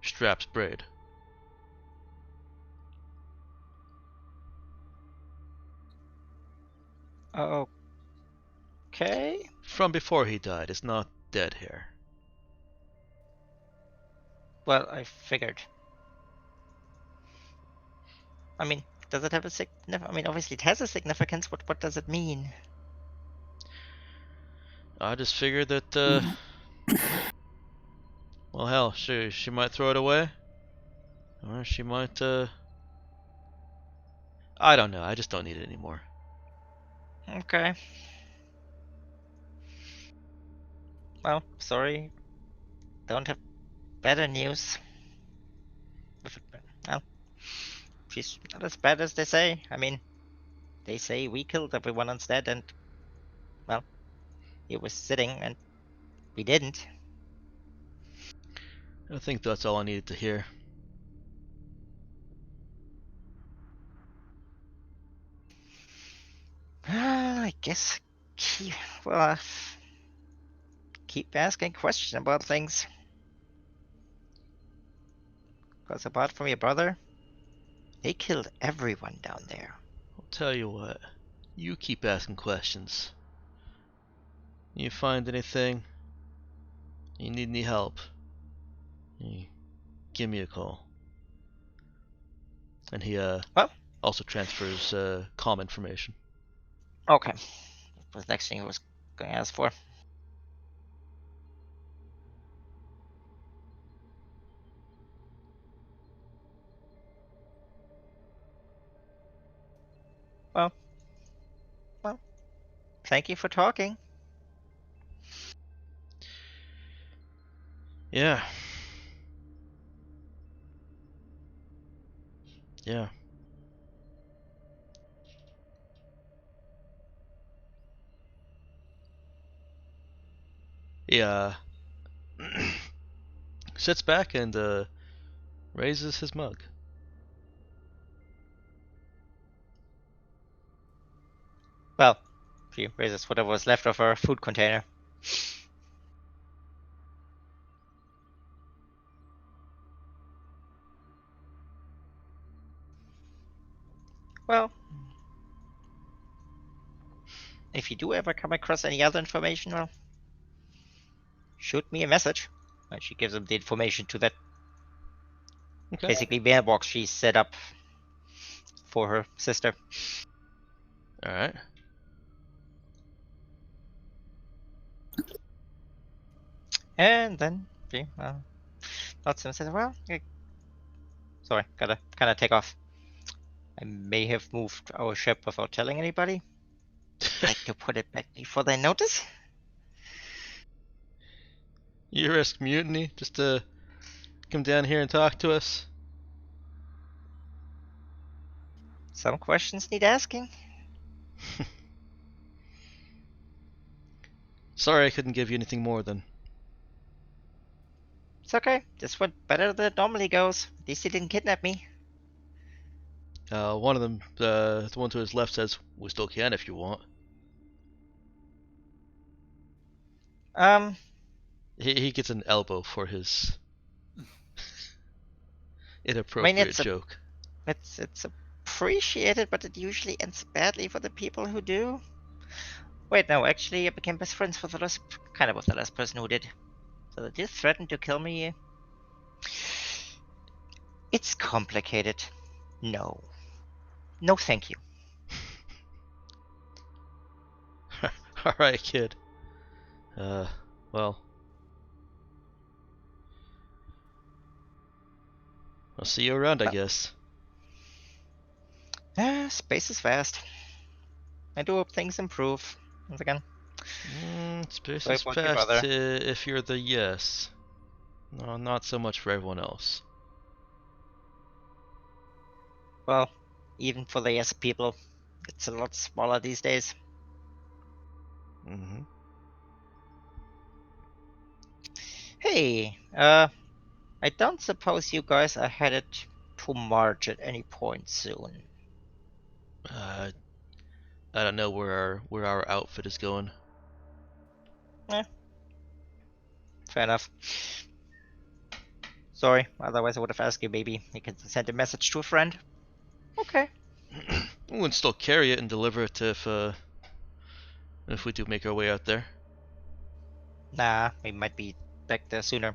Strap's braid. Okay. From before he died. It's not dead hair. Well, I figured. I mean, does it have a significance? I mean, obviously it has a significance. What does it mean? I just figured that, well, hell, she might throw it away, or she might, I don't know. I just don't need it anymore. Okay. Well, sorry. Don't have better news. Well, she's not as bad as they say. I mean, they say we killed everyone instead, and well, he was sitting, and we didn't. I think that's all I needed to hear. I guess keep well, keep asking questions about things. Because apart from your brother, they killed everyone down there. I'll tell you what. You keep asking questions. You find anything? You need any help? You give me a call. And he Well, also transfers comm information. okay. That was the next thing I was going to ask for. Well, thank you for talking. Yeah. Yeah. He sits back and raises his mug. Well, she raises whatever was left of her food container. Well, if you do ever come across any other information, well, shoot me a message. And she gives him the information to that Okay. basically mailbox she set up for her sister. All right. And then she nods and says, "Well, sorry, gotta kind of take off. I may have moved our ship without telling anybody. Like to put it back before they notice." You risk mutiny just to come down here and talk to us? Some questions need asking. Sorry I couldn't give you anything more than. It's okay. This went better than it normally goes. At least he didn't kidnap me. One of them, the one to his left says, we still can if you want. He gets an elbow for his I mean, inappropriate joke. it's a appreciate it, but it usually ends badly for the people who do. Wait, no, actually, I became best friends with the last, kind of with the last person who did. So they did threaten to kill me. It's complicated. No. No, thank you. Alright, kid. Well. I'll see you around, I guess. Space is vast. I do hope things improve. Once again. Space Sorry is about your fast brother. if you're the yes. No, not so much for everyone else. Well, even for the yes people, it's a lot smaller these days. Mm-hmm. Hey, I don't suppose you guys are headed to March at any point soon. I don't know where our outfit is going. Fair enough. Sorry, otherwise I would have asked you. Maybe you can send a message to a friend. Okay. We can still carry it and deliver it if we do make our way out there. Nah, we might be back there sooner.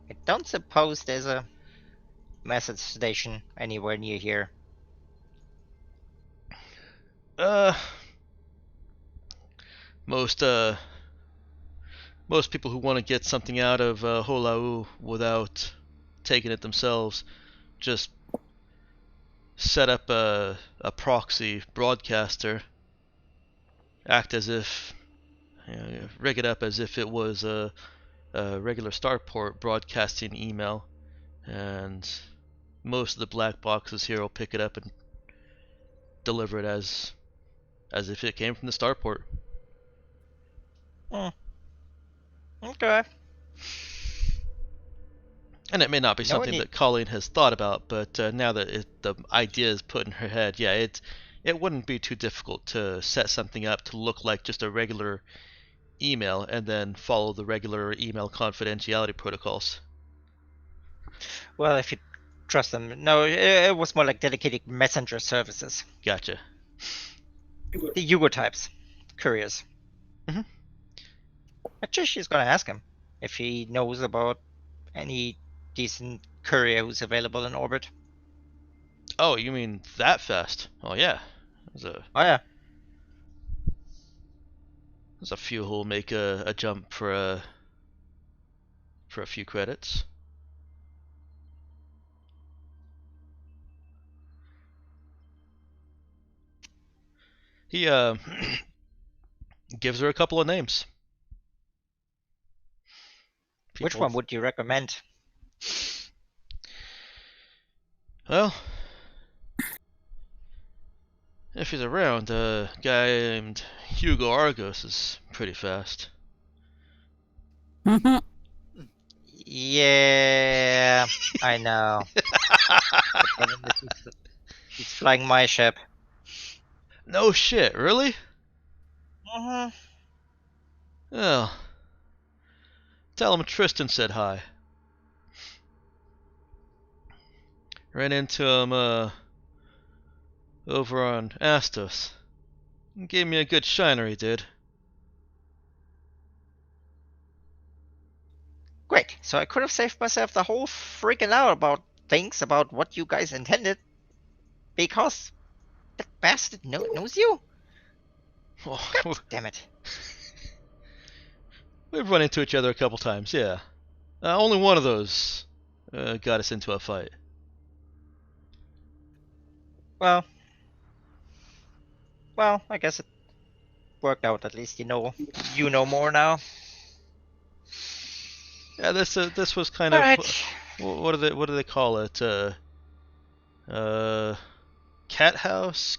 I don't suppose there's a message station anywhere near here. Uh, most people who want to get something out of Holau without taking it themselves just set up a proxy broadcaster, act as if, rig it up as if it was a regular starport broadcasting email, and most of the black boxes here will pick it up and deliver it as if it came from the starport. Okay. And it may not be No something need. that Colleen has thought about, but now that the idea is put in her head, yeah, it wouldn't be too difficult to set something up to look like just a regular email and then follow the regular email confidentiality protocols. Well, if you trust them. No, it was more like dedicated messenger services. Gotcha. The Yugo types. Couriers. Mhm. Actually, she's gonna ask him if he knows about any decent courier who's available in orbit. Oh, you mean that fast? Oh yeah. There's Oh yeah. a few who'll make a jump for a few credits. He gives her a couple of names. Which one would you recommend? Well, if he's around, a guy named Hugo Argos is pretty fast. Yeah, I know. The problem is he's flying my ship. No shit, really? Mm-hmm. Oh. Tell him Tristan said hi. Ran into him, over on Astos. Gave me a good shiner, he did. Great. So I could have saved myself the whole freaking hour about things about what you guys intended. Because that bastard knows you? God damn it. We've run into each other a couple times, yeah. Only one of those got us into a fight. Well, I guess it worked out. At least you know more now. Yeah, this was kind All of right. what do they call it? Cat house,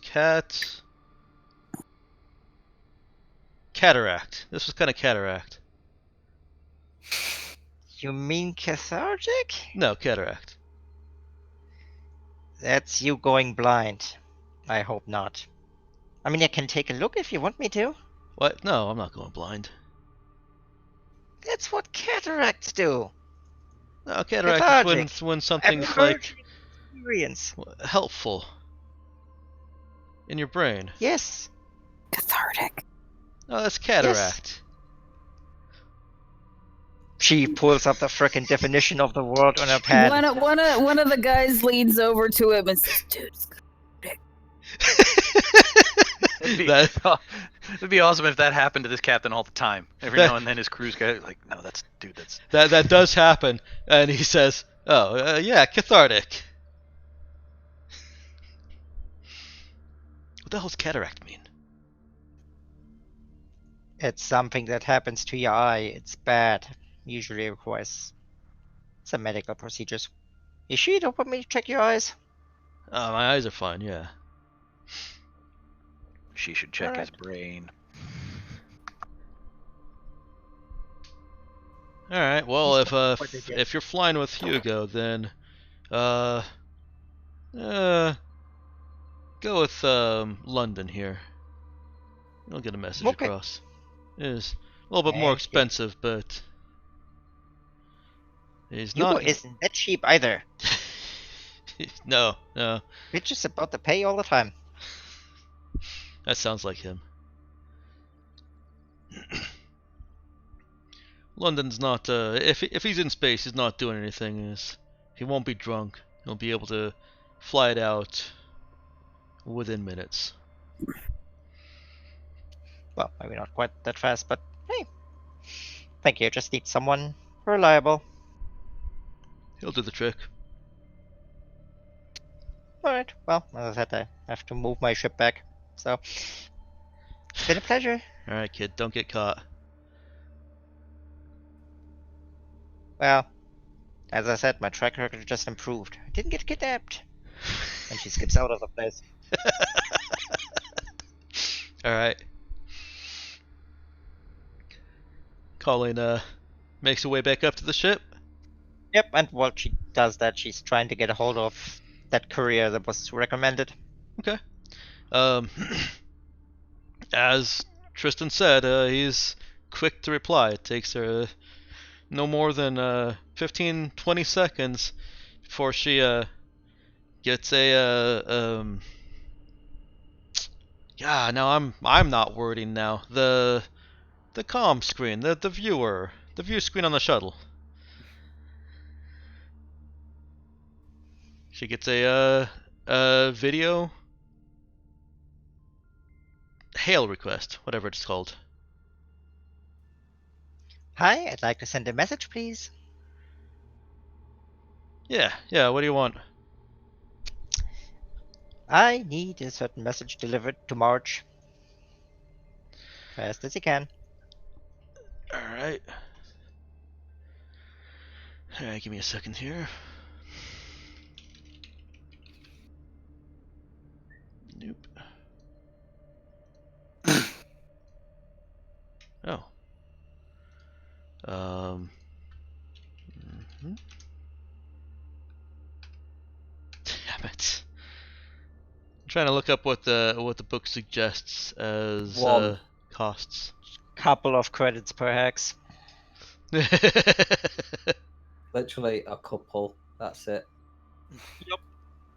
cataract. This was kind of cataract. You mean cathartic? No, cataract. That's you going blind. I hope not. I mean, I can take a look if you want me to. What? No, I'm not going blind. That's what cataracts do. No, cataract Cathartic. is when I've something's heard like experience. helpful. in your brain. Yes. Cathartic. Oh, that's cataract. She pulls up the frickin' definition of the word on her pad. One of the guys leans over to him and says, "Dude, it's That- It'd be awesome if that happened to this captain all the time. Every now and then his crew's guy like, no, that's that does happen, and he says, "Oh, yeah, cathartic." What the hell's cataract mean? It's something that happens to your eye. It's bad. Usually requires some medical procedures. You sure you don't want me to check your eyes? My eyes are fine. Yeah. She should check his Alright. brain. All right. Well, What did you- if you're flying with Hugo, then go with London here. You'll get a message Okay. across. It is a little bit more Thank you. expensive, but he's Hugo not. isn't that cheap either. No. We're just about to pay all the time. That sounds like him. London's not. If he's in space, he's not doing anything. He won't be drunk. He'll be able to fly it out within minutes. Well, maybe not quite that fast, but hey. Thank you. Just need someone reliable. He'll do the trick. Alright, well, as I said, I have to move my ship back. So, it's been a pleasure. All right, kid. Don't get caught. Well, as I said, my track record just improved. I didn't get kidnapped. And she skips out of the place. All right. Colleen makes her way back up to the ship. Yep, and while she does that, she's trying to get a hold of that courier that was recommended. Okay. As Tristan said, he's quick to reply. It takes her no more than 15-20 seconds before she gets a yeah. Now I'm not wording now. The comm screen, the view screen on the shuttle. She gets a video hail request, whatever it's called. Hi, I'd like to send a message, please. Yeah. What do you want? I need a certain message delivered to March. Fast as you can. All right. Give me a second here. Nope. Oh. Damn it. I'm trying to look up what the book suggests as One. costs. Couple of credits per hex. Literally a couple. That's it.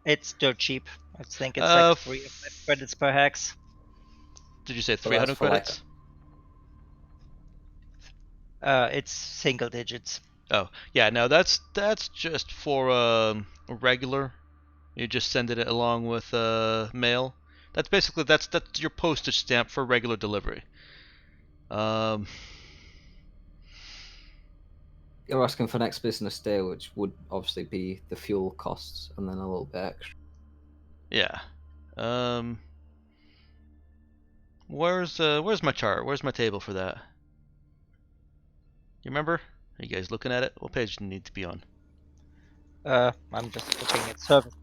It's dirt cheap. I think it's Uh, like 3 or 5 credits per hex. Did you say So 300 that's for, like, credits? It's single digits. Oh, yeah, no, that's just for regular. You just send it along with mail. That's basically that's your postage stamp for regular delivery. You're asking for next business day, which would obviously be the fuel costs and then a little bit extra. Yeah. Where's my chart? Where's my table for that? You remember? Are you guys looking at it? What page do you need to be on? I'm just looking at service.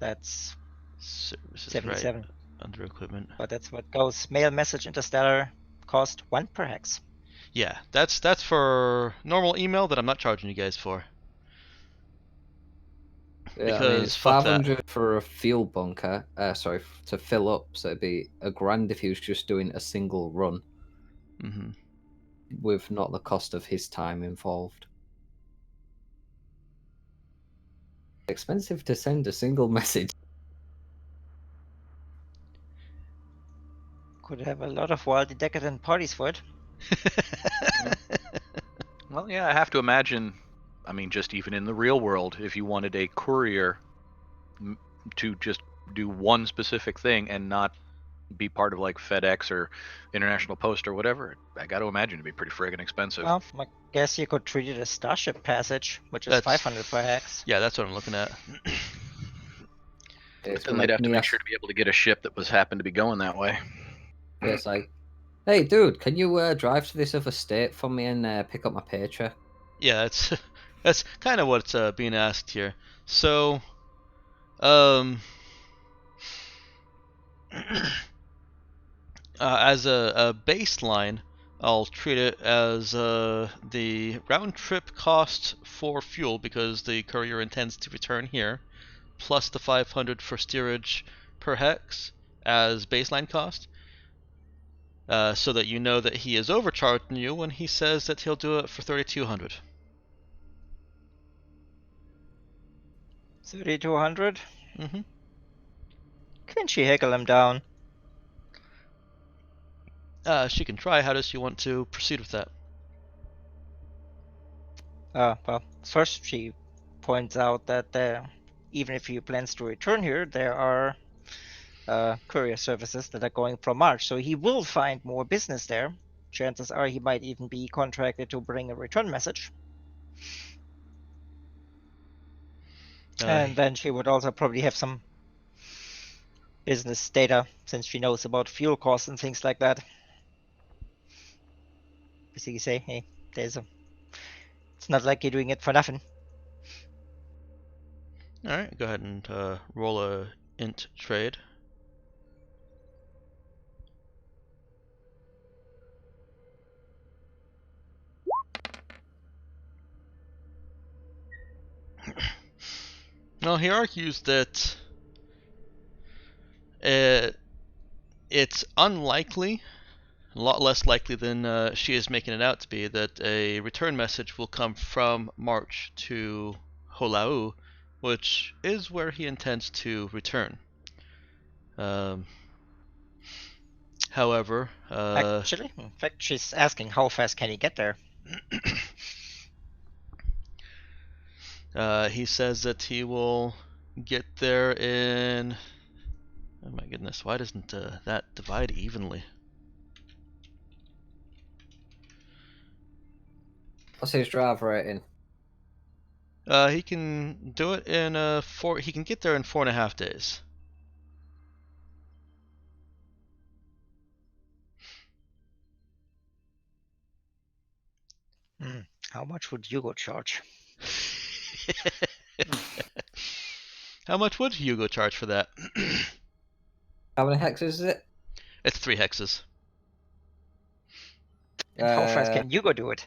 That's Services, 77. right? Under equipment. But that's what goes. Mail message interstellar cost 1 per hex. Yeah, that's for normal email that I'm not charging you guys for. Yeah, I mean, Because it's fuck that. 500 for a fuel bunker. Sorry, to fill up. So it'd be $1,000 if he was just doing a single run, Mm-hmm. with not the cost of his time involved. Expensive to send a single message. Could have a lot of wildly decadent parties for it. Well, yeah, I have to imagine. I mean, just even in the real world, if you wanted a courier to just do one specific thing and not be part of like FedEx or International Post or whatever, I got to imagine it'd be pretty friggin' expensive. Well, I guess you could treat it as Starship Passage, which is That's 500 per hex. Yeah, that's what I'm looking at. But It's then they'd have to me make ask- sure to be able to get a ship that was happened to be going that way. It's like, hey, dude, can you drive to this other state for me and pick up my paycheck? Yeah, that's kind of what's being asked here. So, um, as a baseline, I'll treat it as the round trip cost for fuel because the courier intends to return here, plus the 500 for steerage per hex as baseline cost. So that you know that he is overcharging you when he says that he'll do it for 3,200. 3,200? Mm-hmm. Can she haggle him down? She can try. How does she want to proceed with that? Well, first she points out that even if he plans to return here, there are courier services that are going from Mars, so he will find more business there. Chances are he might even be contracted to bring a return message. And then she would also probably have some business data since she knows about fuel costs and things like that. Basically say, hey, it's not like you're doing it for nothing. Alright, go ahead and roll a int trade. Well, he argues that it's unlikely, a lot less likely than she is making it out to be, that a return message will come from March to Holau, which is where he intends to return. However, Actually, in fact, she's asking how fast can he get there. he says that he will get there in... Oh my goodness, why doesn't that divide evenly? What's his drive rating? He can do it in he can get there in 4.5 days. How much would Hugo charge? How much would Hugo charge for that? How many hexes is it? It's 3 hexes. And how fast can Hugo do it?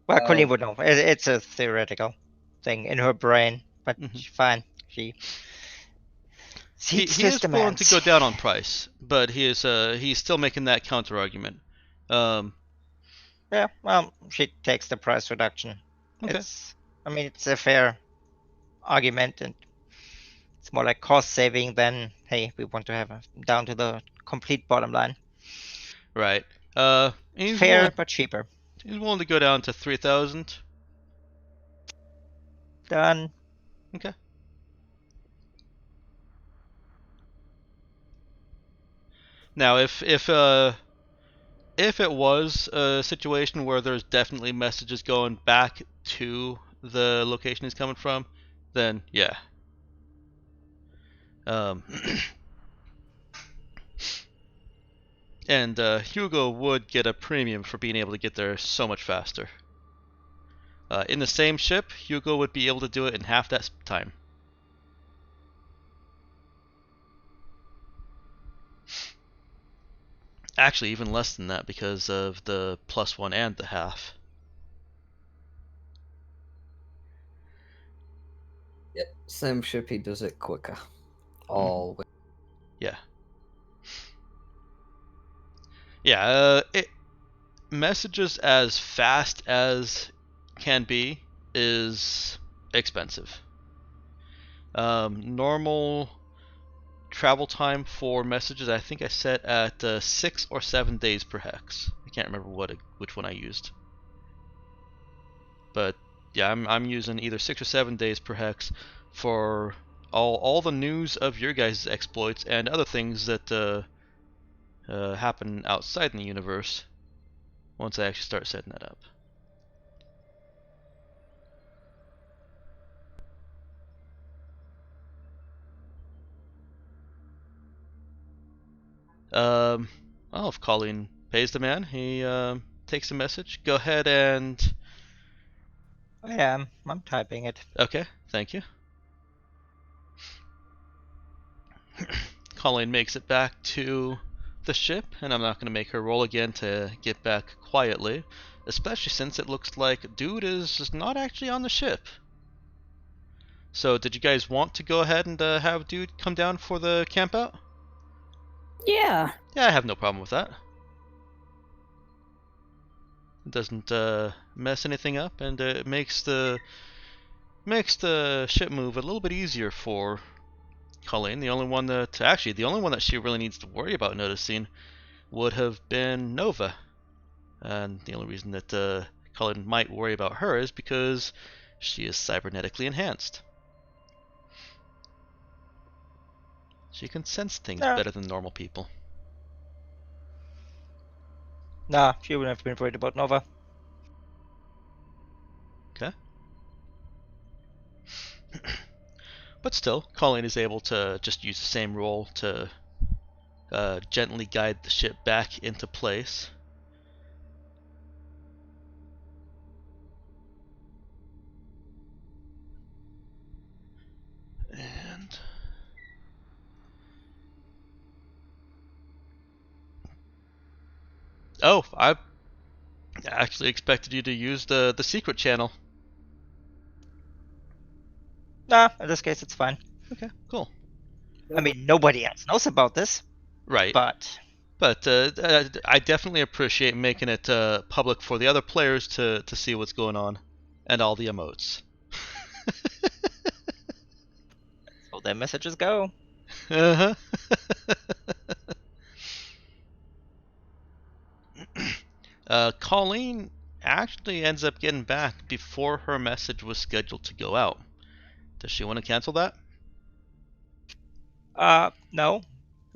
Well, Oh. Colleen would know. It's a theoretical thing in her brain, but fine. He is willing to go down on price, but he's still making that counter argument. Yeah, well, she takes the price reduction. Okay. It's a fair argument, and it's more like cost saving than, hey, we want to have down to the complete bottom line. Right. He's fair but cheaper. He's willing to go down to 3,000. Done. Okay. Now, if it was a situation where there's definitely messages going back to the location he's coming from, then yeah. And Hugo would get a premium for being able to get there so much faster. In the same ship, Hugo would be able to do it in half that time. Actually, even less than that because of the +1 and the half. Yep, same ship, he does it quicker. Always. Yeah. Yeah, messages as fast as can be is expensive. Normal travel time for messages, I think I set at 6 or 7 days per hex. I can't remember which one I used. But yeah, I'm using either 6 or 7 days per hex for all the news of your guys' exploits and other things that happen outside in the universe once I actually start setting that up. Well, if Colleen pays the man, he takes the message. Go ahead and... I am. I'm typing it. Okay, thank you. Colleen makes it back to the ship, and I'm not going to make her roll again to get back quietly, especially since it looks like Dude is not actually on the ship. So, did you guys want to go ahead and have Dude come down for the campout? Yeah. Yeah, I have no problem with that. It doesn't mess anything up, and it makes the ship move a little bit easier for Colleen. The only one that she really needs to worry about noticing would have been Nova. And the only reason that Colleen might worry about her is because she is cybernetically enhanced. She can sense things Nah. better than normal people. Nah, she wouldn't have been worried about Nova. Okay. But still, Colleen is able to just use the same roll to gently guide the ship back into place. And oh, I actually expected you to use the secret channel. Nah, in this case, it's fine. Okay, cool. I mean, nobody else knows about this, Right. but But I definitely appreciate making it public for the other players to see what's going on, and all the emotes. so their messages go. Uh-huh. Colleen actually ends up getting back before her message was scheduled to go out. Does she want to cancel that? No,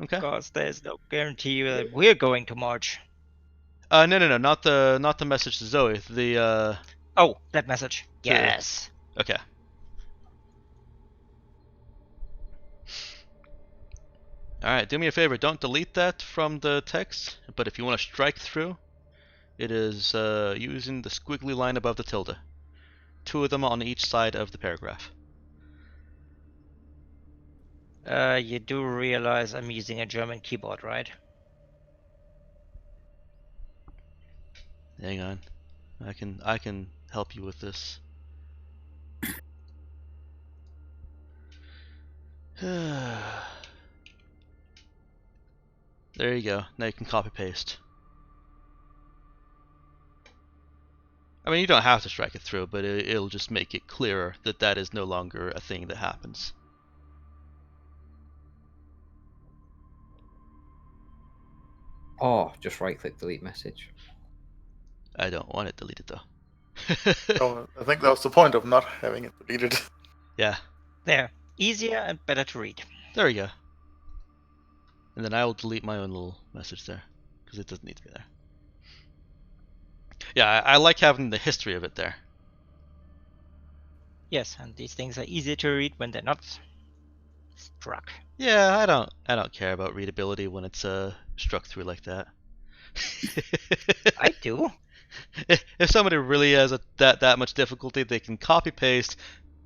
Okay. because there's no guarantee that we're going to March. No, not the message to Zoe. The Oh, that message. To- Yes. okay. Alright, do me a favor, don't delete that from the text, but if you want to strike through, it is using the squiggly line above the tilde. 2 of them on each side of the paragraph. You do realize I'm using a German keyboard, right? Hang on. I can help you with this. There you go. Now you can copy paste. I mean, you don't have to strike it through, but it'll just make it clearer that that is no longer a thing that happens. Oh, just right click delete message. I don't want it deleted though. So I think that was the point of not having it deleted. Yeah, There. Easier and better to read. there we go. And then I will delete my own little message there, because it doesn't need to be there. Yeah, I like having the history of it there. Yes, and these things are easier to read when they're not struck. Yeah, I don't care about readability when it's struck through like that. I do. If somebody really has that much difficulty, they can copy paste,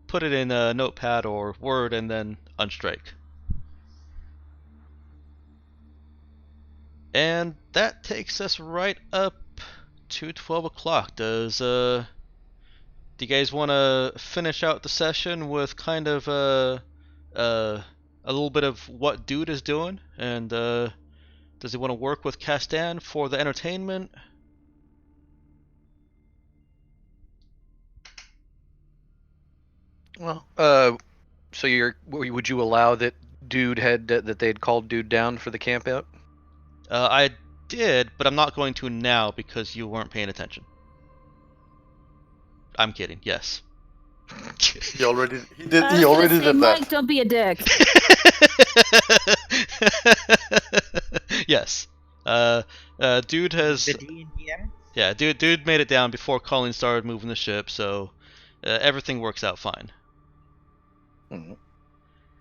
put it in a notepad or Word, and then unstrike. And that takes us right up to 12 o'clock. Do you guys want to finish out the session with kind of a little bit of what Dude is doing, and does he want to work with Castan for the entertainment? Well, So would you allow that dude had that they'd called dude down for the camp out? I did, but I'm not going to now because you weren't paying attention. I'm kidding. Yes. He already I was gonna say, did Mike, that. don't be a dick. Yes. Dude has. The DNDM? Yeah, dude made it down before Colleen started moving the ship, so everything works out fine. Mhm.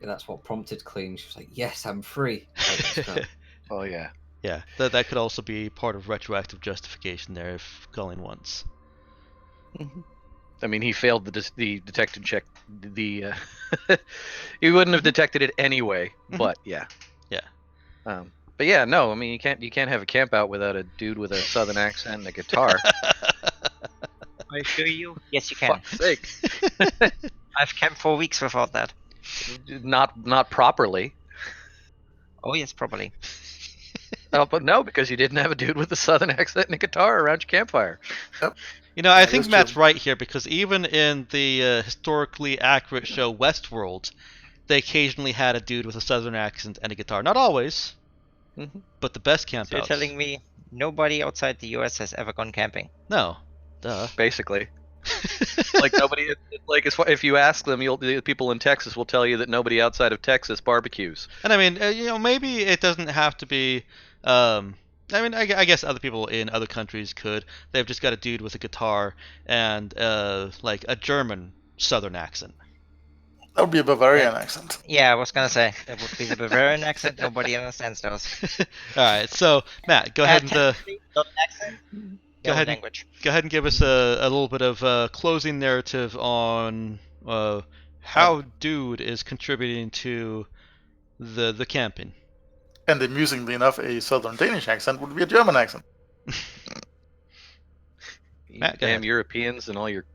Yeah, that's what prompted Clean. She was like, "Yes, I'm free." Like, let's go. Oh yeah. Yeah, that could also be part of retroactive justification there if Colleen wants. I mean, he failed the detection check. The he wouldn't have detected it anyway. Mhm. But yeah. Yeah. But yeah, no. I mean, you can't have a camp out without a dude with a southern accent and a guitar. I assure you, yes, you can. Fuck's sake. I've camped for weeks without that. Not properly. Oh yes, probably. But no, because you didn't have a dude with a southern accent and a guitar around your campfire. You know, I Yeah, think that's Matt's true. right here because even in the historically accurate show Westworld, they occasionally had a dude with a southern accent and a guitar. Not always, Mhm. but the best camp So you're outs. telling me nobody outside the US has ever gone camping? No. Duh. Basically, like nobody. Like if you ask them, the people in Texas will tell you that nobody outside of Texas barbecues. And I mean, you know, maybe it doesn't have to be. I mean, I guess other people in other countries could. They've just got a dude with a guitar and like a German southern accent. That would be a Bavarian accent. Yeah, I was gonna say that would be the Bavarian accent. Nobody understands those. All right, so Matt, go ahead and technically, not an accent. go No ahead language. go ahead and give us a little bit of closing narrative on how dude is contributing to the camping. And amusingly enough, a southern Danish accent would be a German accent. You Matt, go damn ahead. Europeans and all your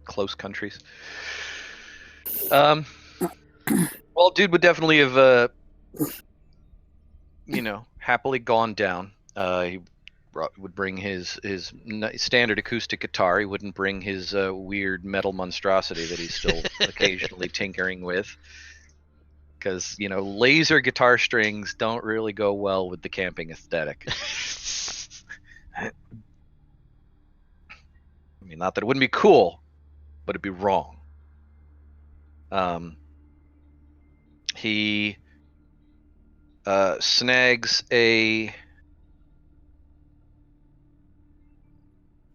close countries. Well, dude would definitely have, happily gone down. He would bring his standard acoustic guitar. He wouldn't bring his weird metal monstrosity that he's still occasionally tinkering with. Because, laser guitar strings don't really go well with the camping aesthetic. I mean, not that it wouldn't be cool, but it'd be wrong. He snags a.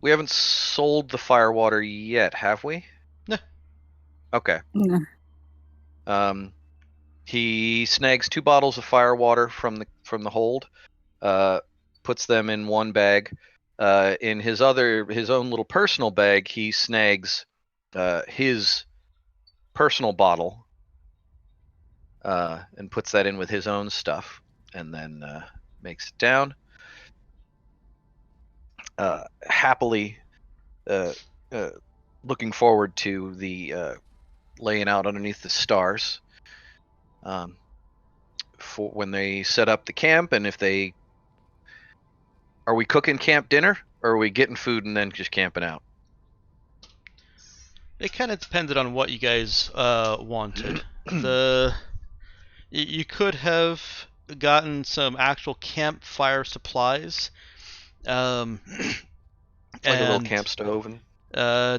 We haven't sold the firewater yet, have we? No. Okay. No. He snags 2 bottles of firewater from the hold, puts them in one bag. In his own little personal bag, he snags his personal bottle and puts that in with his own stuff, and then makes it down. Happily, looking forward to the laying out underneath the stars. For when they set up the camp, and if they are we cooking camp dinner, or are we getting food and then just camping out? It kind of depended on what you guys wanted. You could have gotten some actual campfire supplies. Like a little camp stove and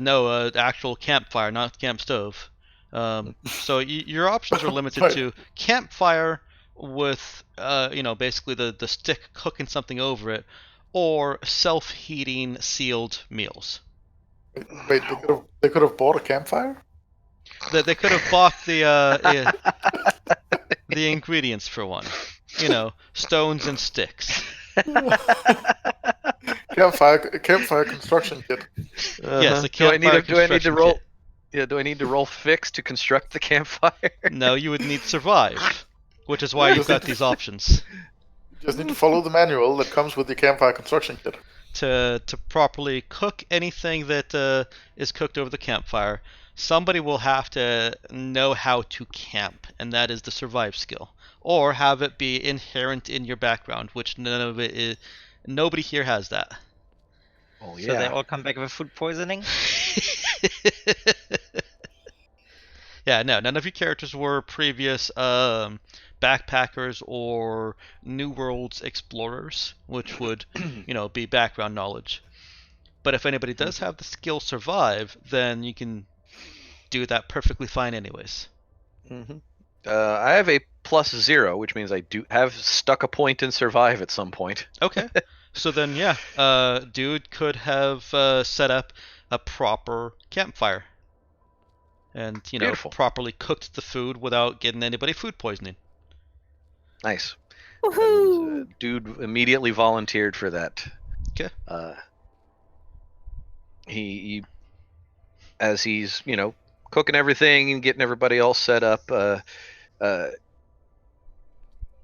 No, actual campfire, not camp stove. So your options are limited to campfire with, basically the stick cooking something over it, or self-heating sealed meals. Wait, they could have bought a campfire? They could have bought the ingredients for one. Stones and sticks. Campfire construction kit. Yes, a do I need campfire to roll? kit. Yeah, do I need to roll fix to construct the campfire? No, you would need survive, which is why you've got these options. You just need to follow the manual that comes with the campfire construction kit. To properly cook anything that is cooked over the campfire, somebody will have to know how to camp, and that is the survive skill, or have it be inherent in your background, which nobody here has that. Oh So they all come back with food poisoning? Yeah, no, none of your characters were previous backpackers or New Worlds explorers, which would, be background knowledge. But if anybody does have the skill survive, then you can do that perfectly fine anyways. Mm-hmm. I have a +0, which means I do have stuck a point in survive at some point. Okay. So then, yeah, dude could have set up a proper campfire and, Beautiful. properly cooked the food without getting anybody food poisoning. Nice. Woohoo! And, dude immediately volunteered for that. Okay. He as he's cooking everything and getting everybody all set up.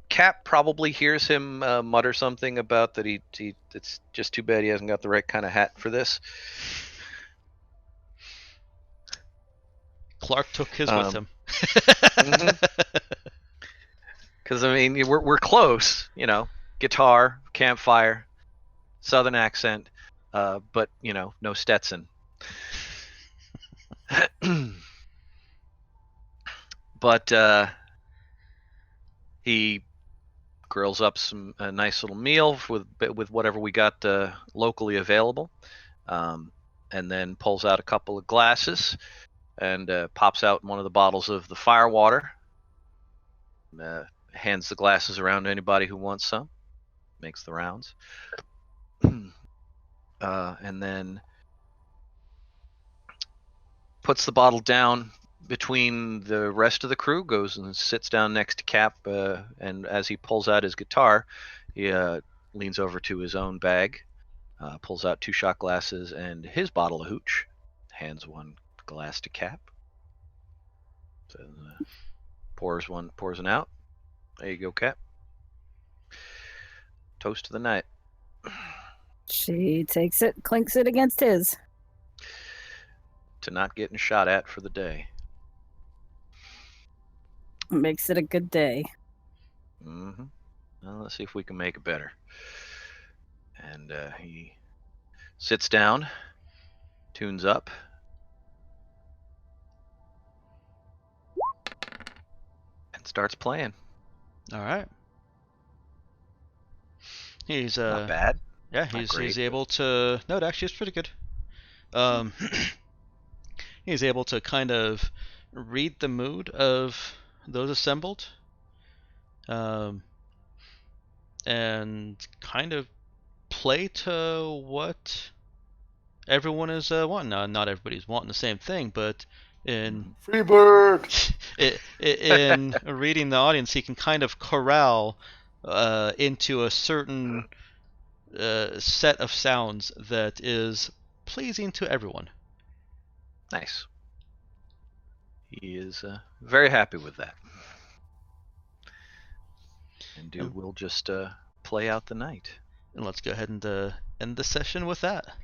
Cap probably hears him mutter something about that. It's just too bad he hasn't got the right kind of hat for this. Clark took his with him. Because I mean, we're close, guitar, campfire, southern accent, but no Stetson. But he grills up a nice little meal with whatever we got locally available, and then pulls out a couple of glasses and pops out one of the bottles of the fire water. Hands the glasses around to anybody who wants some. Makes the rounds. And then puts the bottle down between the rest of the crew, goes and sits down next to Cap, and as he pulls out his guitar, he leans over to his own bag, pulls out 2 shot glasses and his bottle of hooch, hands one glass to Cap, so, pours one out. There you go, Cap. Toast to the night. She takes it, clinks it against his. To not getting shot at for the day. Makes it a good day. Mm-hmm. Well, let's see if we can make it better. And he sits down, tunes up, and starts playing. All right. He's Not bad. Yeah, Not great, he's able to. No, it actually is pretty good. He's able to kind of read the mood of those assembled, and kind of play to what everyone is wanting. Not everybody's wanting the same thing, but in Freebird. in reading the audience, he can kind of corral into a certain set of sounds that is pleasing to everyone. Nice. He is very happy with that. And dude will just play out the night. And let's go ahead and end the session with that.